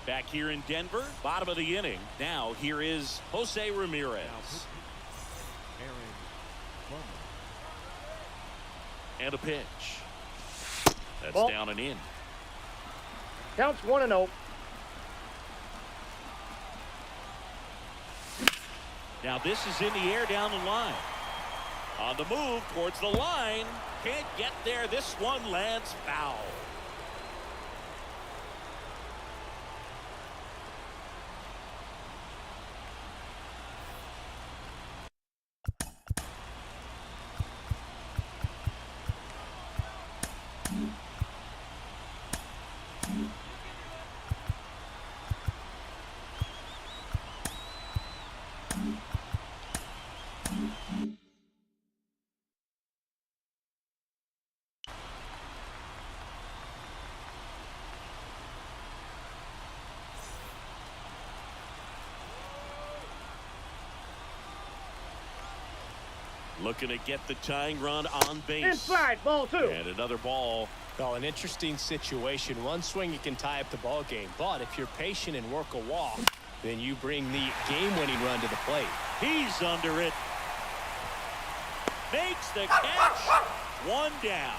Back here in Denver, bottom of the inning. Now here is Jose Ramirez. And a pitch. That's down and in. Counts 1-0. Now this is in the air down the line. On the move towards the line. Can't get there. This one lands foul. Looking to get the tying run on base. Inside, ball 2. And another ball. Well, an interesting situation. One swing you can tie up the ball game, but if you're patient and work a walk, then you bring the game-winning run to the plate. He's under it. Makes the catch. One down.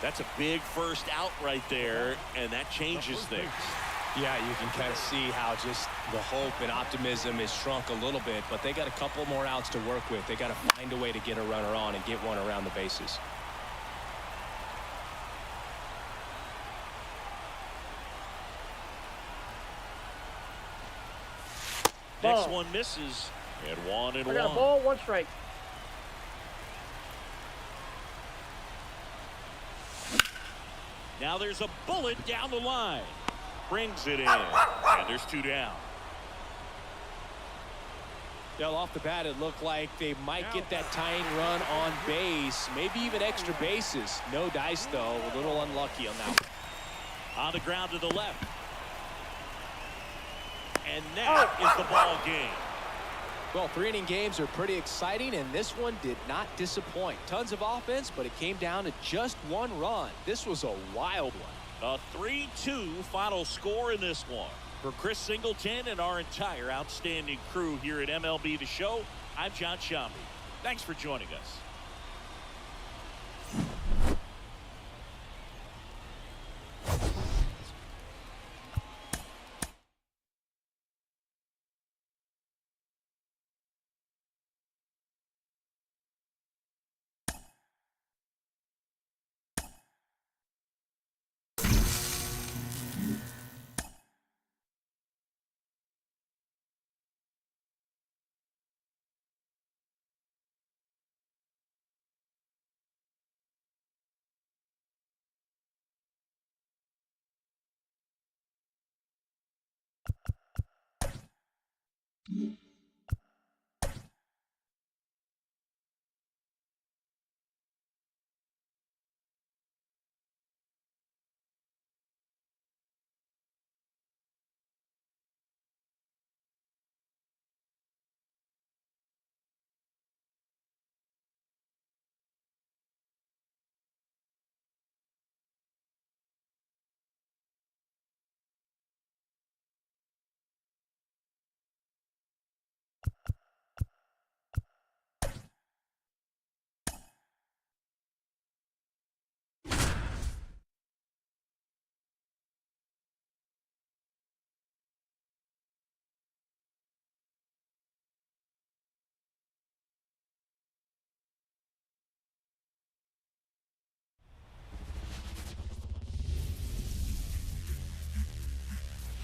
That's a big first out right there, and that changes things. Yeah, you can kind of see how just the hope and optimism is shrunk a little bit, but they got a couple more outs to work with. They got to find a way to get a runner on and get one around the bases. Next one misses. And 1-1. I got a ball, 1 strike. Now there's a bullet down the line. Brings it in. And there's 2 down. Well, off the bat, it looked like they might get that tying run on base. Maybe even extra bases. No dice, though. A little unlucky on that one. On the ground to the left. And that is the ball game. Well, 3-inning games are pretty exciting, and this one did not disappoint. Tons of offense, but it came down to just 1 run. This was a wild one. A 3-2 final score in this one. For Chris Singleton and our entire outstanding crew here at MLB The Show, I'm John Shambi. Thanks for joining us.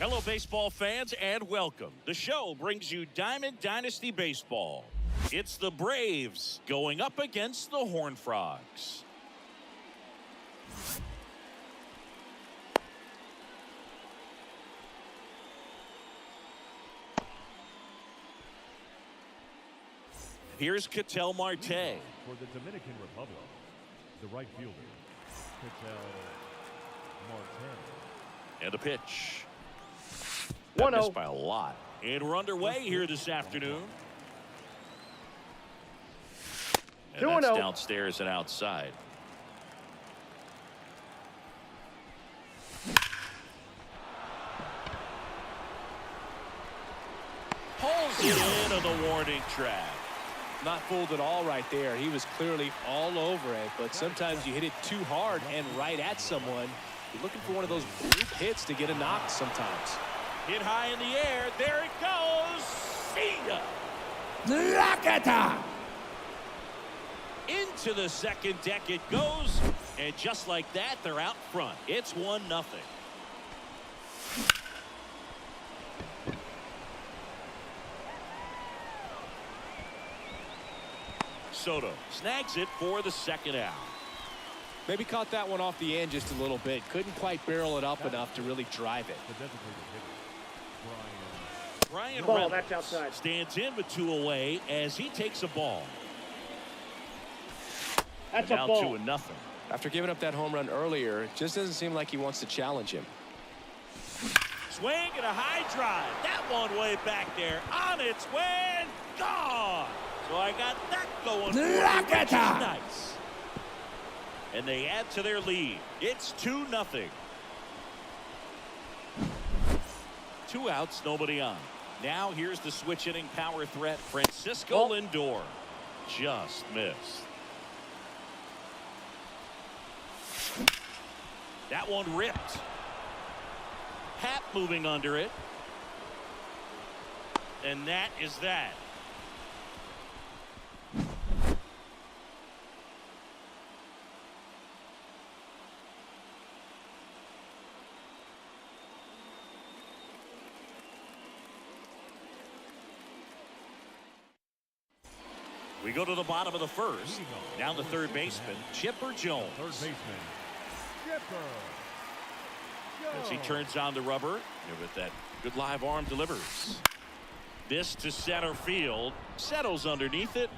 Hello, baseball fans, and welcome. The show brings you Diamond Dynasty Baseball. It's the Braves going up against the Horned Frogs. Here's Ketel Marte. For the Dominican Republic, the right fielder, Ketel Marte. And a pitch. 1-0. Missed by a lot. And we're underway here this afternoon. And 2-0. that's downstairs and outside. Pulls it into the warning track. Not fooled at all right there. He was clearly all over it, but sometimes you hit it too hard and right at someone. You're looking for one of those group hits to get a knock sometimes. Hit high in the air. There it goes. See ya. Into the second deck it goes. And just like that, they're out front. It's 1-0. Soto snags it for the second out. Maybe caught that one off the end just a little bit. Couldn't quite barrel it up enough to really drive it. The designated hitter, Brian Ball, Reynolds that's outside. stands in with 2 away as he takes a ball. That's Now a ball. 2-0. After giving up that home run earlier, it just doesn't seem like he wants to challenge him. Swing and a high drive. That one way back there. On its way and gone. So I got that going for me, which is nice. And they add to their lead. It's 2-0. 2 outs, nobody on. Now here's the switch hitting power threat, Francisco Lindor. Just missed. That one ripped. Happ moving under it. And that is that. We go to the bottom of the first. Down the third baseman, Chipper Jones. third baseman, Chipper Jones. As he turns on the rubber, and with that good live arm delivers. This to center field, settles underneath it.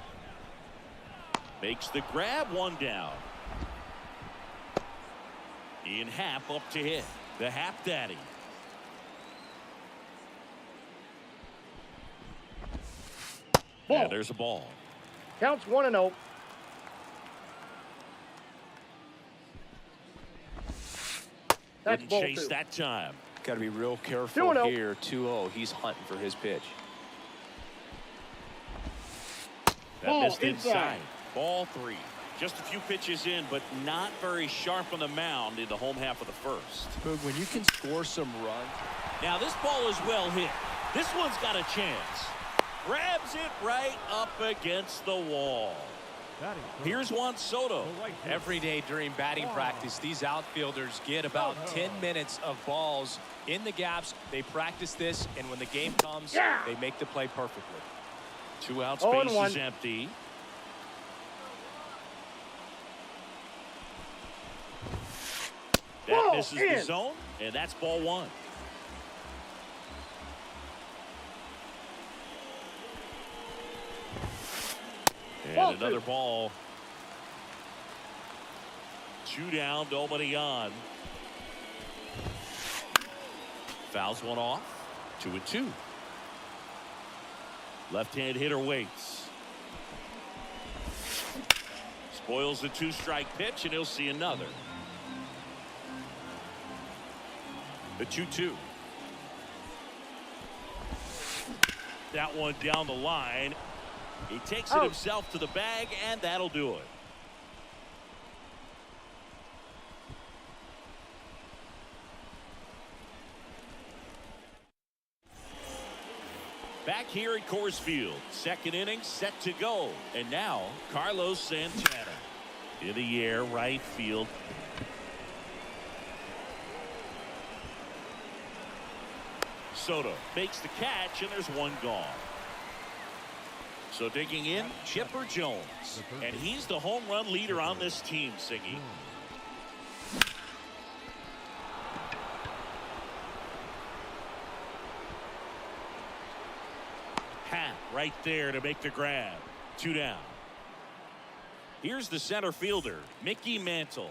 Makes the grab, 1 down. Ian Happ up to hit. The Happ Daddy. Ball. And there's a ball. Counts 1-0. That's Didn't ball chase 2. that time. Got to be real careful 2-0. here. 2-0. He's hunting for his pitch. That Ball missed inside. inside. Ball 3. Just a few pitches in, but not very sharp on the mound in the home half of the first. Boog, when you can score some runs. Now this ball is well hit. This one's got a chance. Grabs it right up against the wall. Batting first, Here's Juan Soto. the right fielder, Every day during batting practice, these outfielders get about 10 minutes of balls in the gaps. They practice this, and when the game comes, they make the play perfectly. 2 outs, 0-1. base is empty. That Ball misses in. the zone, and that's ball 1. And another ball. 2 down, nobody on. Fouls one off. 2-2. Left-hand hitter waits. Spoils the 2-strike pitch, and he'll see another. The 2-2. That one down the line. He takes it himself to the bag, and that'll do it. Back here at Coors Field, second inning set to go. And now Carlos Santana in the air, right field. Soto makes the catch, and there's one gone. So digging in, Chipper Jones, and he's the home run leader on this team, Siggy. Pat right there to make the grab. 2 down. Here's the center fielder, Mickey Mantle.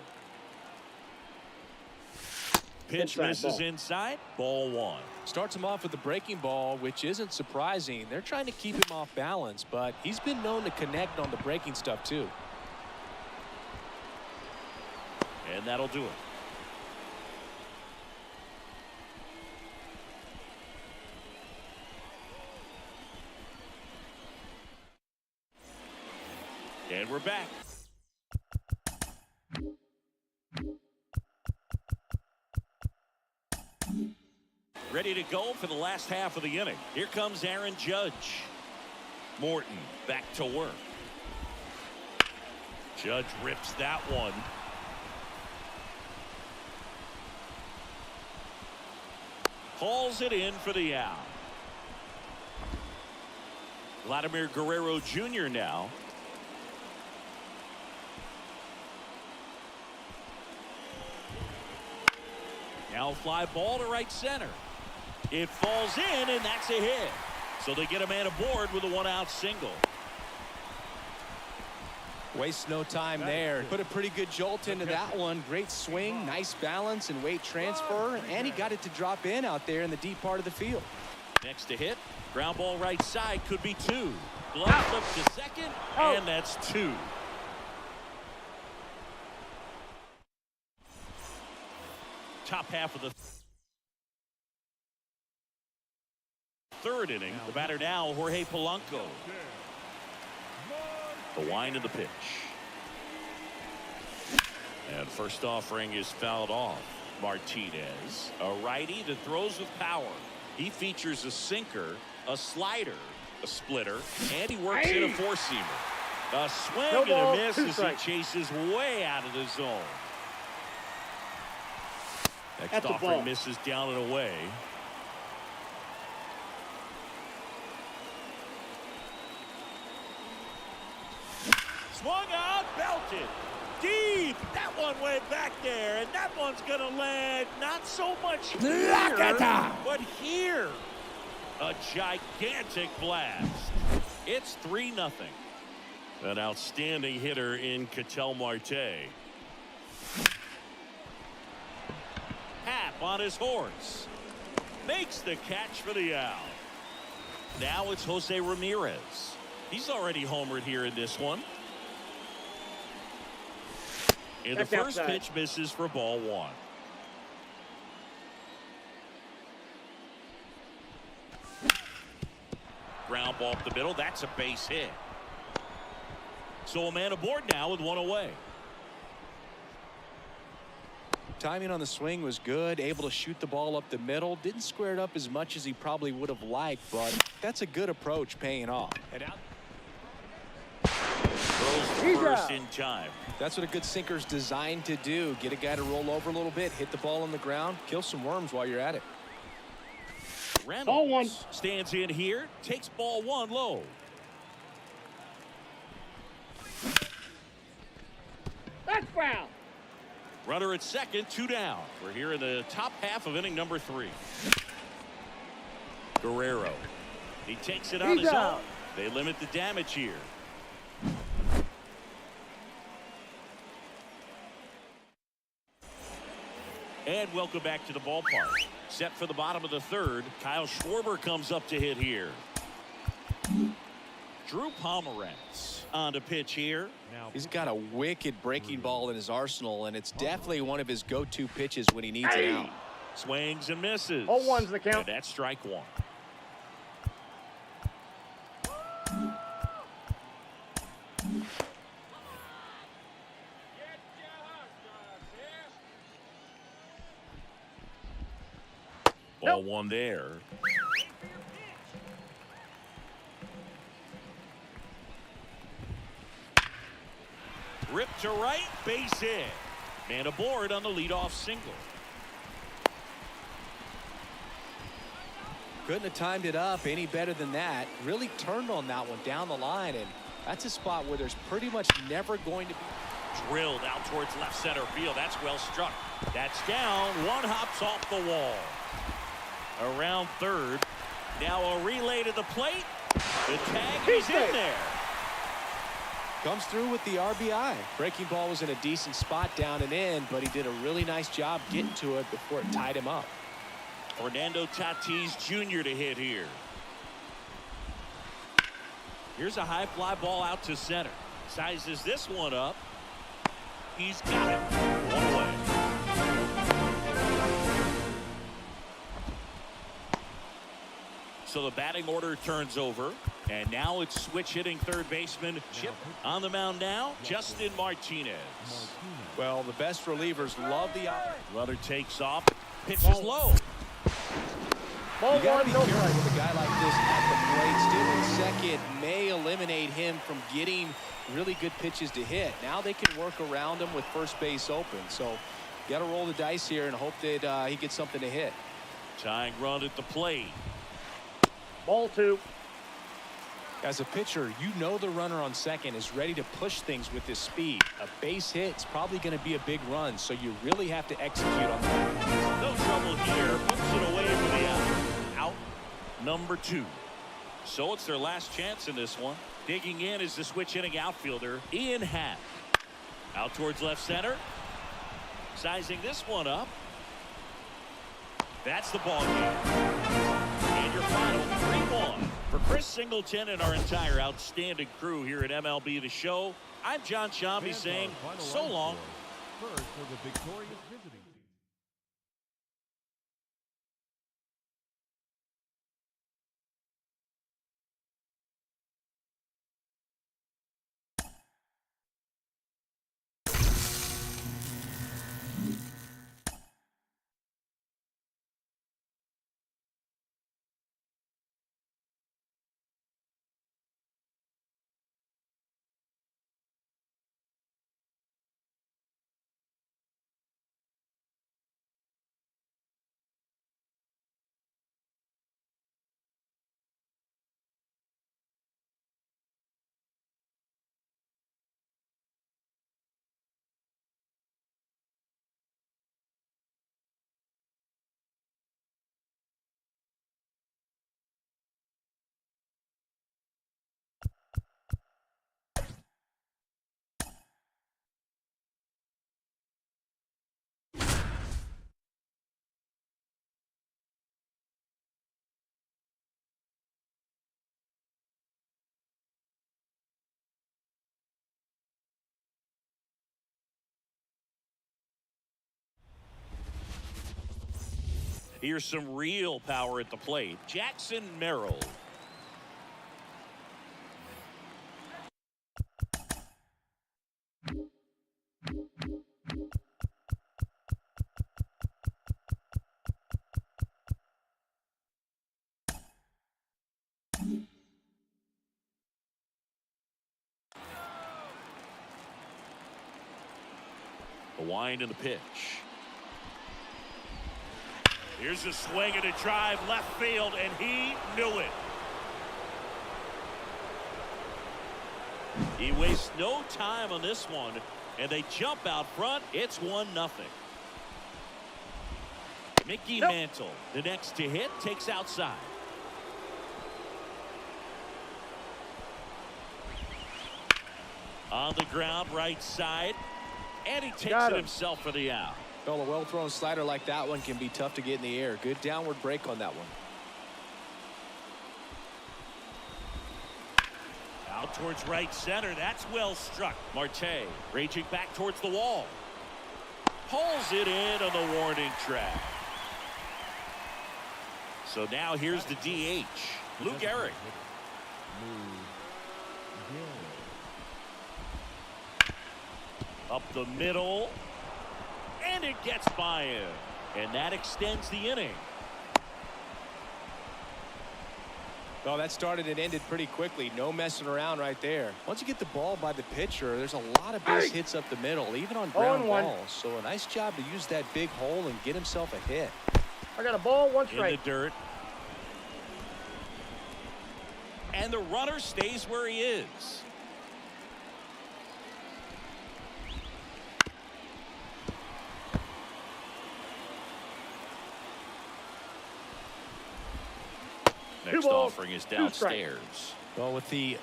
Pitch misses inside. Ball 1. Starts him off with the breaking ball, which isn't surprising. They're trying to keep him off balance, but he's been known to connect on the breaking stuff too. And that'll do it. And we're back. Ready to go for the last half of the inning. Here comes Aaron Judge. Morton back to work. Judge rips that one. Hauls it in for the out. Vladimir Guerrero Jr. now. Now fly ball to right center. It falls in, and that's a hit. So they get a man aboard with a 1-out single. Waste no time there. Put a pretty good jolt into that one. Great swing, nice balance and weight transfer, and he got it to drop in out there in the deep part of the field. Next to hit, ground ball right side, could be 2. Glove flip to second, and that's 2. Top half of the third inning. The batter now, Jorge Polanco. The wind of the pitch. And first offering is fouled off. Martinez, a righty that throws with power. He features a sinker, a slider, a splitter, and he works in a 4-seamer. A swing and a miss as he chases way out of the zone. Next offering misses down and away. Swung out, belted. Deep. That one went back there, and that one's going to land not so much here, but here. A gigantic blast. It's 3-0. An outstanding hitter in Ketel Marte. Happ on his horse. Makes the catch for the out. Now it's Jose Ramirez. He's already homered here in this one. And the first pitch misses for ball 1. Ground ball up the middle. That's a base hit. So a man aboard now with 1 away. Timing on the swing was good. Able to shoot the ball up the middle. Didn't square it up as much as he probably would have liked, but that's a good approach paying off. And out. Throws first in time. That's what a good sinker's designed to do. Get a guy to roll over a little bit, hit the ball on the ground, kill some worms while you're at it. Reynolds ball 1 stands in here, takes ball 1 low. That's foul. Runner at second, 2 down. We're here in the top half of inning number 3. Guerrero. He takes it on his own. They limit the damage here. And welcome back to the ballpark. Set for the bottom of the third. Kyle Schwarber comes up to hit here. Drew Pomeranz on the pitch here. He's got a wicked breaking ball in his arsenal, and it's definitely one of his go-to pitches when he needs it out. Swings and misses. 0-1's the count. And that's strike one. Ball one there. Ripped to right, base hit. Man aboard on the leadoff single. Couldn't have timed it up any better than that. Really turned on that one down the line, and that's a spot where there's pretty much never going to be. Drilled out towards left center field. That's well struck. That's down. One hops off the wall. Around third. Now a relay to the plate. The tag is in there. Comes through with the RBI. Breaking ball was in a decent spot down and in, but he did a really nice job getting to it before it tied him up. Fernando Tatis Jr. to hit here. Here's a high fly ball out to center. Sizes this one up. He's got it. One away. So the batting order turns over. And now it's switch hitting third baseman Chip on the mound now. Justin Martinez. Well, the best relievers love the Runner takes off. Pitches low. Ball you gotta one, be no careful strike. with a guy like this at the plate. Stealing second may eliminate him from getting really good pitches to hit. Now they can work around him with first base open. So you got to roll the dice here and hope that he gets something to hit. Tying run at the plate. Ball two. As a pitcher, you know the runner on second is ready to push things with his speed. A base hit is probably going to be a big run, so you really have to execute on that. No trouble here. Puts it away for the out. Out number two. So it's their last chance in this one. Digging in is the switch hitting outfielder Ian Happ. Out towards left center. Sizing this one up. That's the ball game. And your final 3-1. For Chris Singleton and our entire outstanding crew here at MLB The Show, I'm John Shambi saying so long. First for the victorious visiting team. Here's some real power at the plate. Jackson Merrill. The wind and the pitch. Here's a swing and a drive left field, and he knew it. He wastes no time on this one, and they jump out front. It's 1-0. Mickey Mantle, the next to hit, takes outside. On the ground, right side, and he takes it himself for the out. Well, a well-thrown slider like that one can be tough to get in the air. Good downward break on that one. Out towards right center. That's well struck. Marte raging back towards the wall. Pulls it in on the warning track. So now here's the DH, Lou Gehrig. Up the middle. And it gets by him. And that extends the inning. Well, that started and ended pretty quickly. No messing around right there. Once you get the ball by the pitcher, there's a lot of base hits up the middle, even on ground balls. So a nice job to use that big hole and get himself a hit. I got a ball, 1 strike. In the dirt. And the runner stays where he is. Next offering is downstairs. Well, with the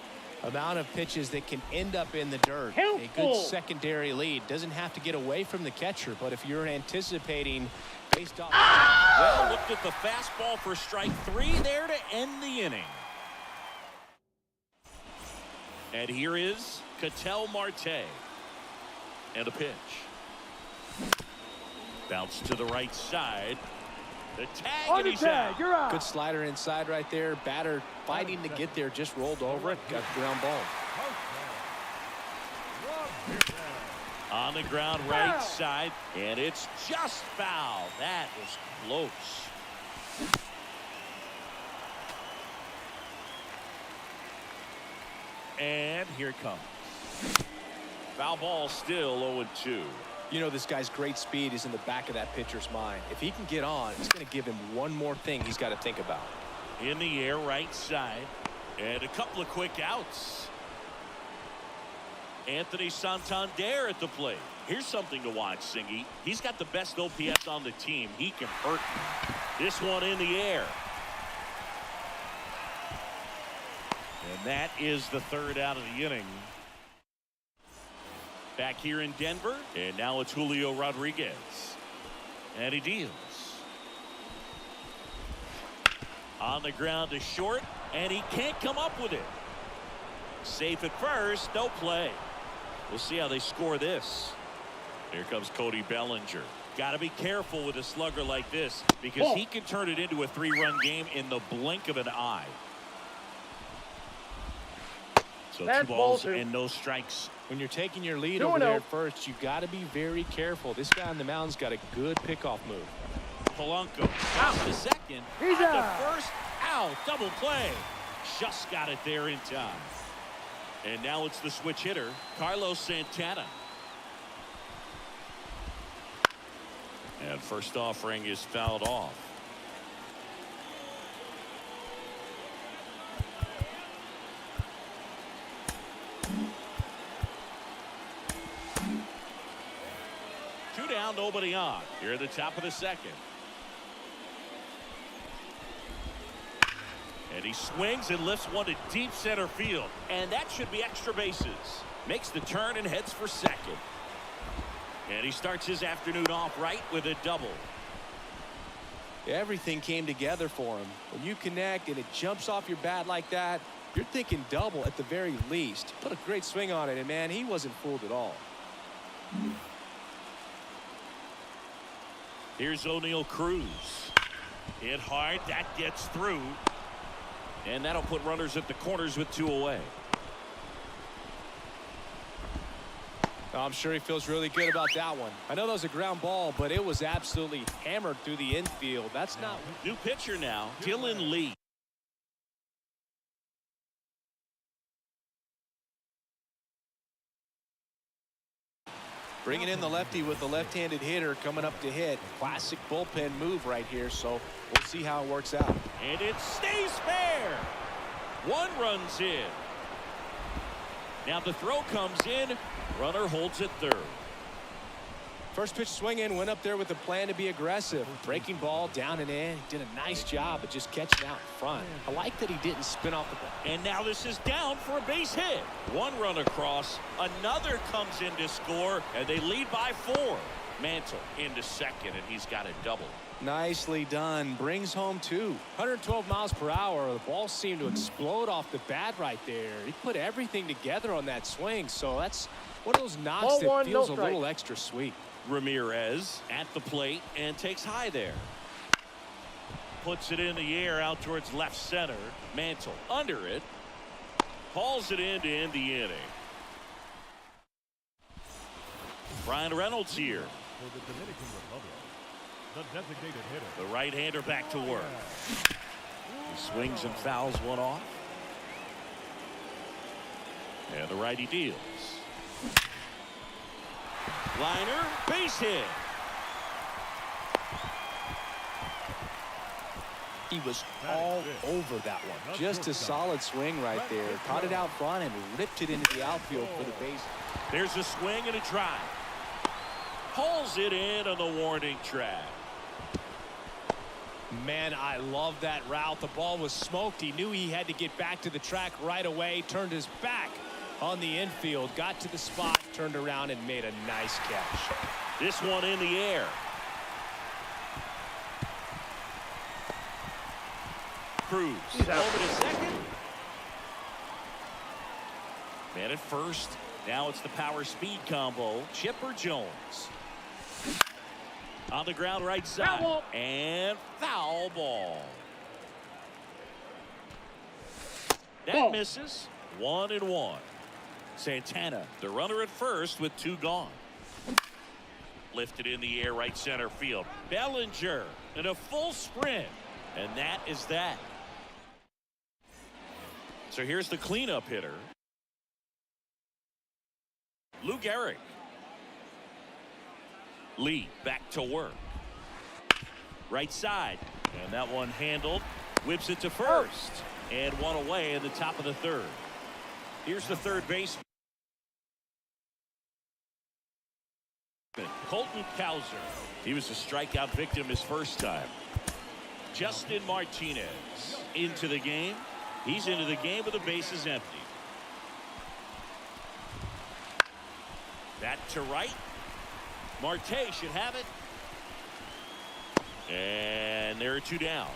amount of pitches that can end up in the dirt, a good secondary lead. Doesn't have to get away from the catcher, but if you're anticipating based off... Well, looked at the fastball for strike 3 there to end the inning. And here is Ketel Marte. And a pitch. Bounce to the right side. The tag, and he's out. You're out. Good slider inside right there. Batter fighting to get there, just rolled over it. Got the ground ball. On the ground right side, and it's just foul. That was close. And here it comes. Foul ball, still 0-2. You know, this guy's great speed is in the back of that pitcher's mind. If he can get on, it's going to give him one more thing he's got to think about. In the air, right side. And a couple of quick outs. Anthony Santander at the plate. Here's something to watch, Singy. He's got the best OPS on the team. He can hurt this one in the air. And that is the third out of the inning. Back here in Denver, and now it's Julio Rodriguez. And he deals. On the ground to short, and he can't come up with it. Safe at first, no play. We'll see how they score this. Here comes Cody Bellinger. Got to be careful with a slugger like this because he can turn it into a 3-run game in the blink of an eye. So 2 balls and no strikes. When you're taking your lead over there at first, you got to be very careful. This guy on the mound's got a good pickoff move. Polanco out to second. He's out. The first out. Double play. Just got it there in time. And now it's the switch hitter, Carlos Santana. And first offering is fouled off. Two down, nobody on. Here at the top of the second. And he swings and lifts one to deep center field. And that should be extra bases. Makes the turn and heads for second. And he starts his afternoon off right with a double. Everything came together for him. When you connect and it jumps off your bat like that, you're thinking double at the very least. Put a great swing on it, and man, he wasn't fooled at all. Here's O'Neal Cruz. Hit hard. That gets through. And that'll put runners at the corners with 2 away. I'm sure he feels really good about that one. I know that was a ground ball, but it was absolutely hammered through the infield. That's not... New pitcher now, Dylan Lee. Bringing in the lefty with the left-handed hitter coming up to hit. Classic bullpen move right here, so we'll see how it works out. And it stays fair. 1 run's in. Now the throw comes in. Runner holds it third. First pitch swing in, went up there with a plan to be aggressive. Breaking ball down and in. He did a nice job of just catching out in front. I like that he didn't spin off the ball. And now this is down for a base hit. 1 run across. Another comes in to score, and they lead by 4. Mantle into second, and he's got a double. Nicely done. Brings home 2. 112 miles per hour. The ball seemed to explode off the bat right there. He put everything together on that swing, so that's one of those knocks that feels a little extra sweet. Ramirez at the plate and takes high there. Puts it in the air out towards left center. Mantle under it. Hauls it in to end the inning. Brian Reynolds here. For the Dominican Republic, the designated hitter. The right-hander back to work. He swings and fouls one off. And the righty deals. Liner, base hit. He was all over that one. Just a solid swing right there. Caught it out front and ripped it into the outfield for the base. There's a swing and a drive. Pulls it in on the warning track. Man, I love that route. The ball was smoked. He knew he had to get back to the track right away. Turned his back on the infield. Got to the spot, turned around, and made a nice catch. This one in the air. Cruz over to second. Man at first. Now it's the power speed combo. Chipper Jones. On the ground right side. Foul. And foul ball. That Ball. misses. 1-1. Santana, the runner at first with 2 gone. Lifted in the air right center field. Bellinger in a full sprint. And that is that. So here's the cleanup hitter. Lou Gehrig. Lee back to work. Right side. And that one handled. Whips it to first. And one away in the top of the third. Here's the third baseman. Colton Cowser. He was a strikeout victim his first time. Justin Martinez into the game. He's into the game with the bases empty. That to right. Marte should have it. And there are 2 down.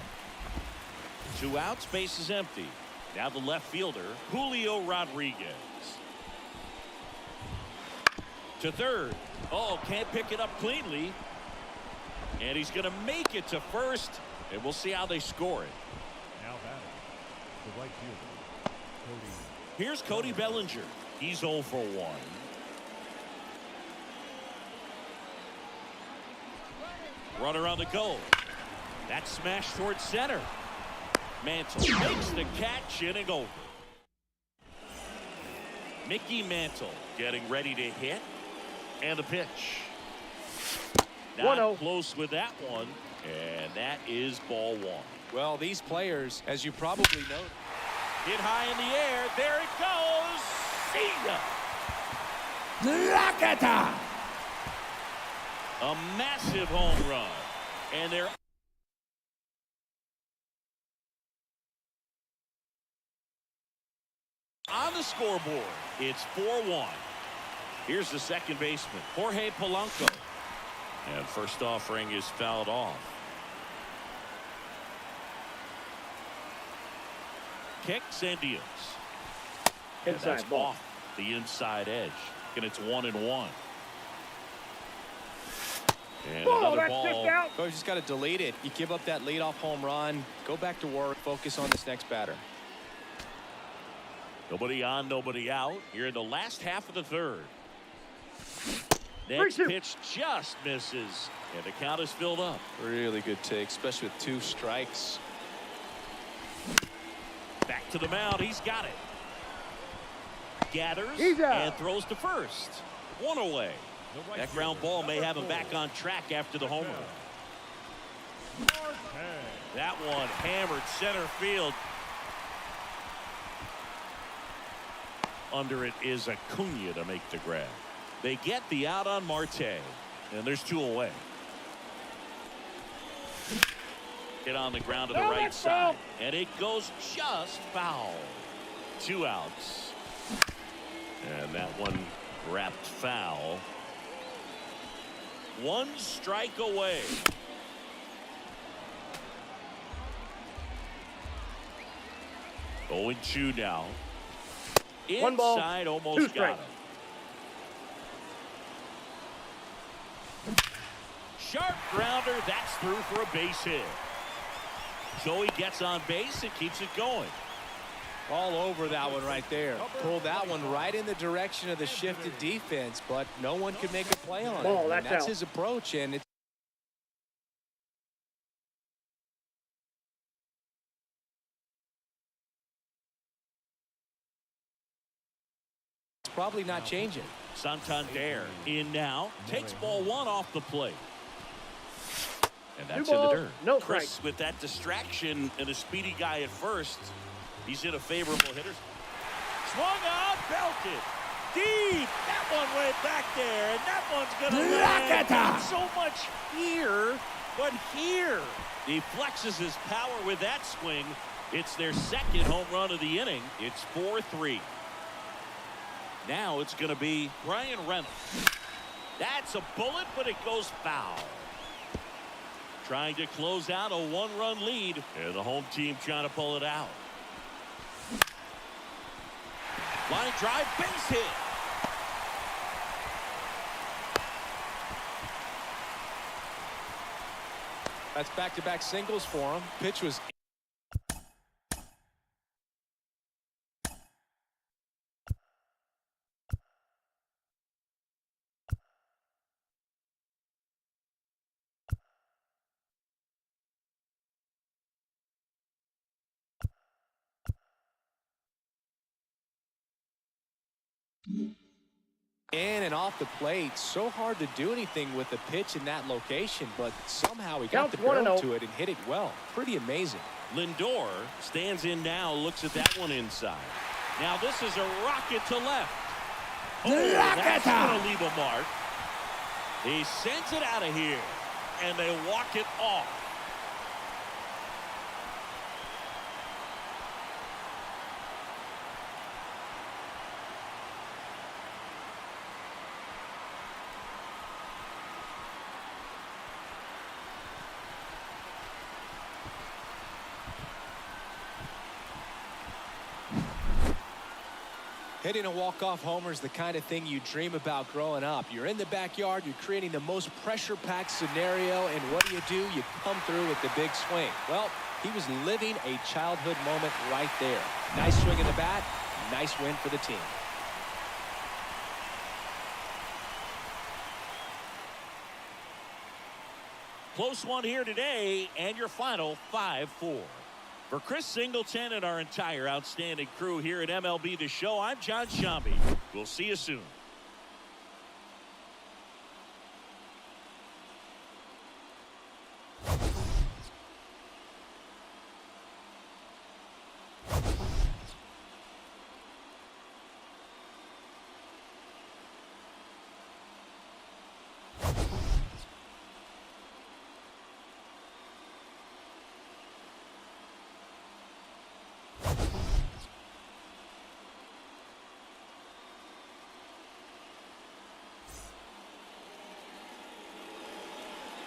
2 outs, bases empty. Now the left fielder, Julio Rodriguez. To third. Oh, can't pick it up cleanly. And he's going to make it to first. And we'll see how they score it. Now batting, the right fielder, Cody. Here's Cody Bellinger. He's 0 for 1. Runner on the go. That smash towards center. Mantle makes the catch, inning over. Mickey Mantle getting ready to hit. And the pitch. Not 1-0. close with that one. And that is ball 1. Well, these players, as you probably know, Hit high in the air. There it goes. See ya. Rakata. A massive home run. And they're on the scoreboard. It's 4-1. Here's the second baseman, Jorge Polanco. And first offering is fouled off. Kicks and deals. And Inside that's ball. off the inside edge. And it's 1-1. And Ball, another that's ball. just out. Coach just got to delete it. You give up that leadoff home run. Go back to work. Focus on this next batter. Nobody on, nobody out. Here in the last half of the third. Next pitch just misses. And the count is filled up. Really good take, especially with 2 strikes. Back to the mound. He's got it. Gathers He's out. and throws to first. 1 away. That ground ball may have him back on track after the homer. That one hammered center field. Under it is Acuna to make the grab. They get the out on Marte. And there's 2 away. Hit on the ground to the right side. And it goes just foul. 2 outs. And that one wrapped foul. One strike away. Oh, and 2 now. One ball, Inside, 2 almost strikes. got him. Sharp grounder, that's through for a base hit. Joey gets on base and keeps it going. All over that one right there. Pulled that one right in the direction of the shifted defense, but no one could make a play on it. That's That's out. his approach, and it's probably not changing. Santander in now. Takes ball 1 off the plate. And that's 2 in the balls, dirt. no Chris strike. with that distraction and a speedy guy at first. He's in a favorable hitter. Swung out, belted. Deep. That one went back there, and that one's going to land. Not so much here, but here. He flexes his power with that swing. It's their second home run of the inning. It's 4-3. Now it's going to be Brian Reynolds. That's a bullet, but it goes foul. Trying to close out a 1-run lead, and the home team trying to pull it out. Line drive, base hit. That's back-to-back singles for him. Pitch was in and off the plate. So hard to do anything with the pitch in that location, but somehow he got Counts the 1-0. barrel to it and hit it well. Pretty amazing. Lindor stands in now, looks at that one inside. Now this is a rocket to left. Oh, that's going to leave a mark. He sends it out of here, and they walk it off. Hitting a walk-off homer is the kind of thing you dream about growing up. You're in the backyard, you're creating the most pressure-packed scenario, and what do? You come through with the big swing. Well, he was living a childhood moment right there. Nice swing of the bat, nice win for the team. Close one here today, and your final 5-4. For Chris Singleton and our entire outstanding crew here at MLB The Show, I'm John Shambi. We'll see you soon.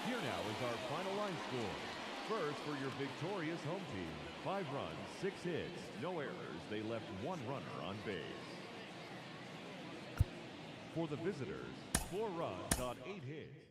Here now is our final line score. First, for your victorious home team, 5 runs, 6 hits, no errors. They left 1 runner on base. For the visitors, 4 runs on 8 hits.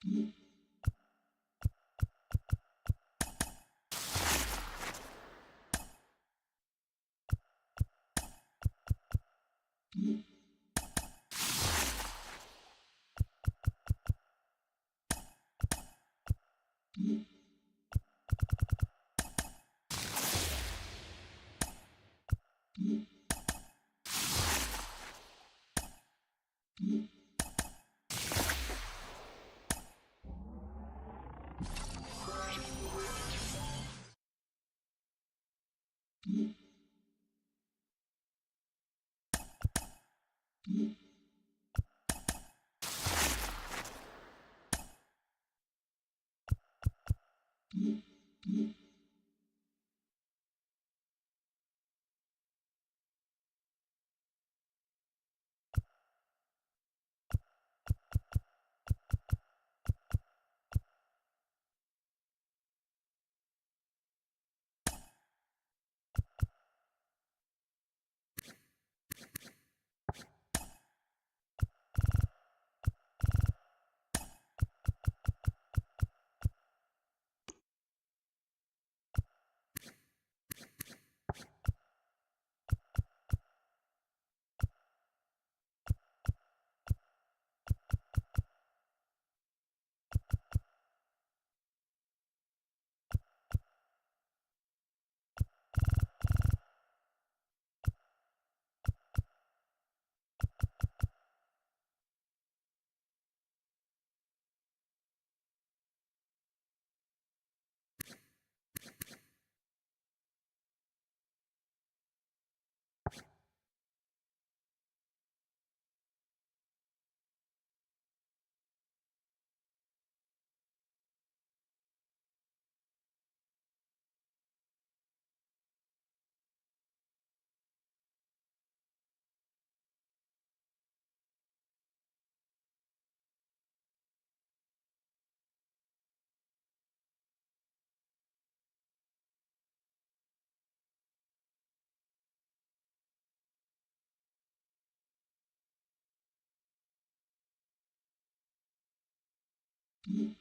Mm-hmm. Mm-hmm.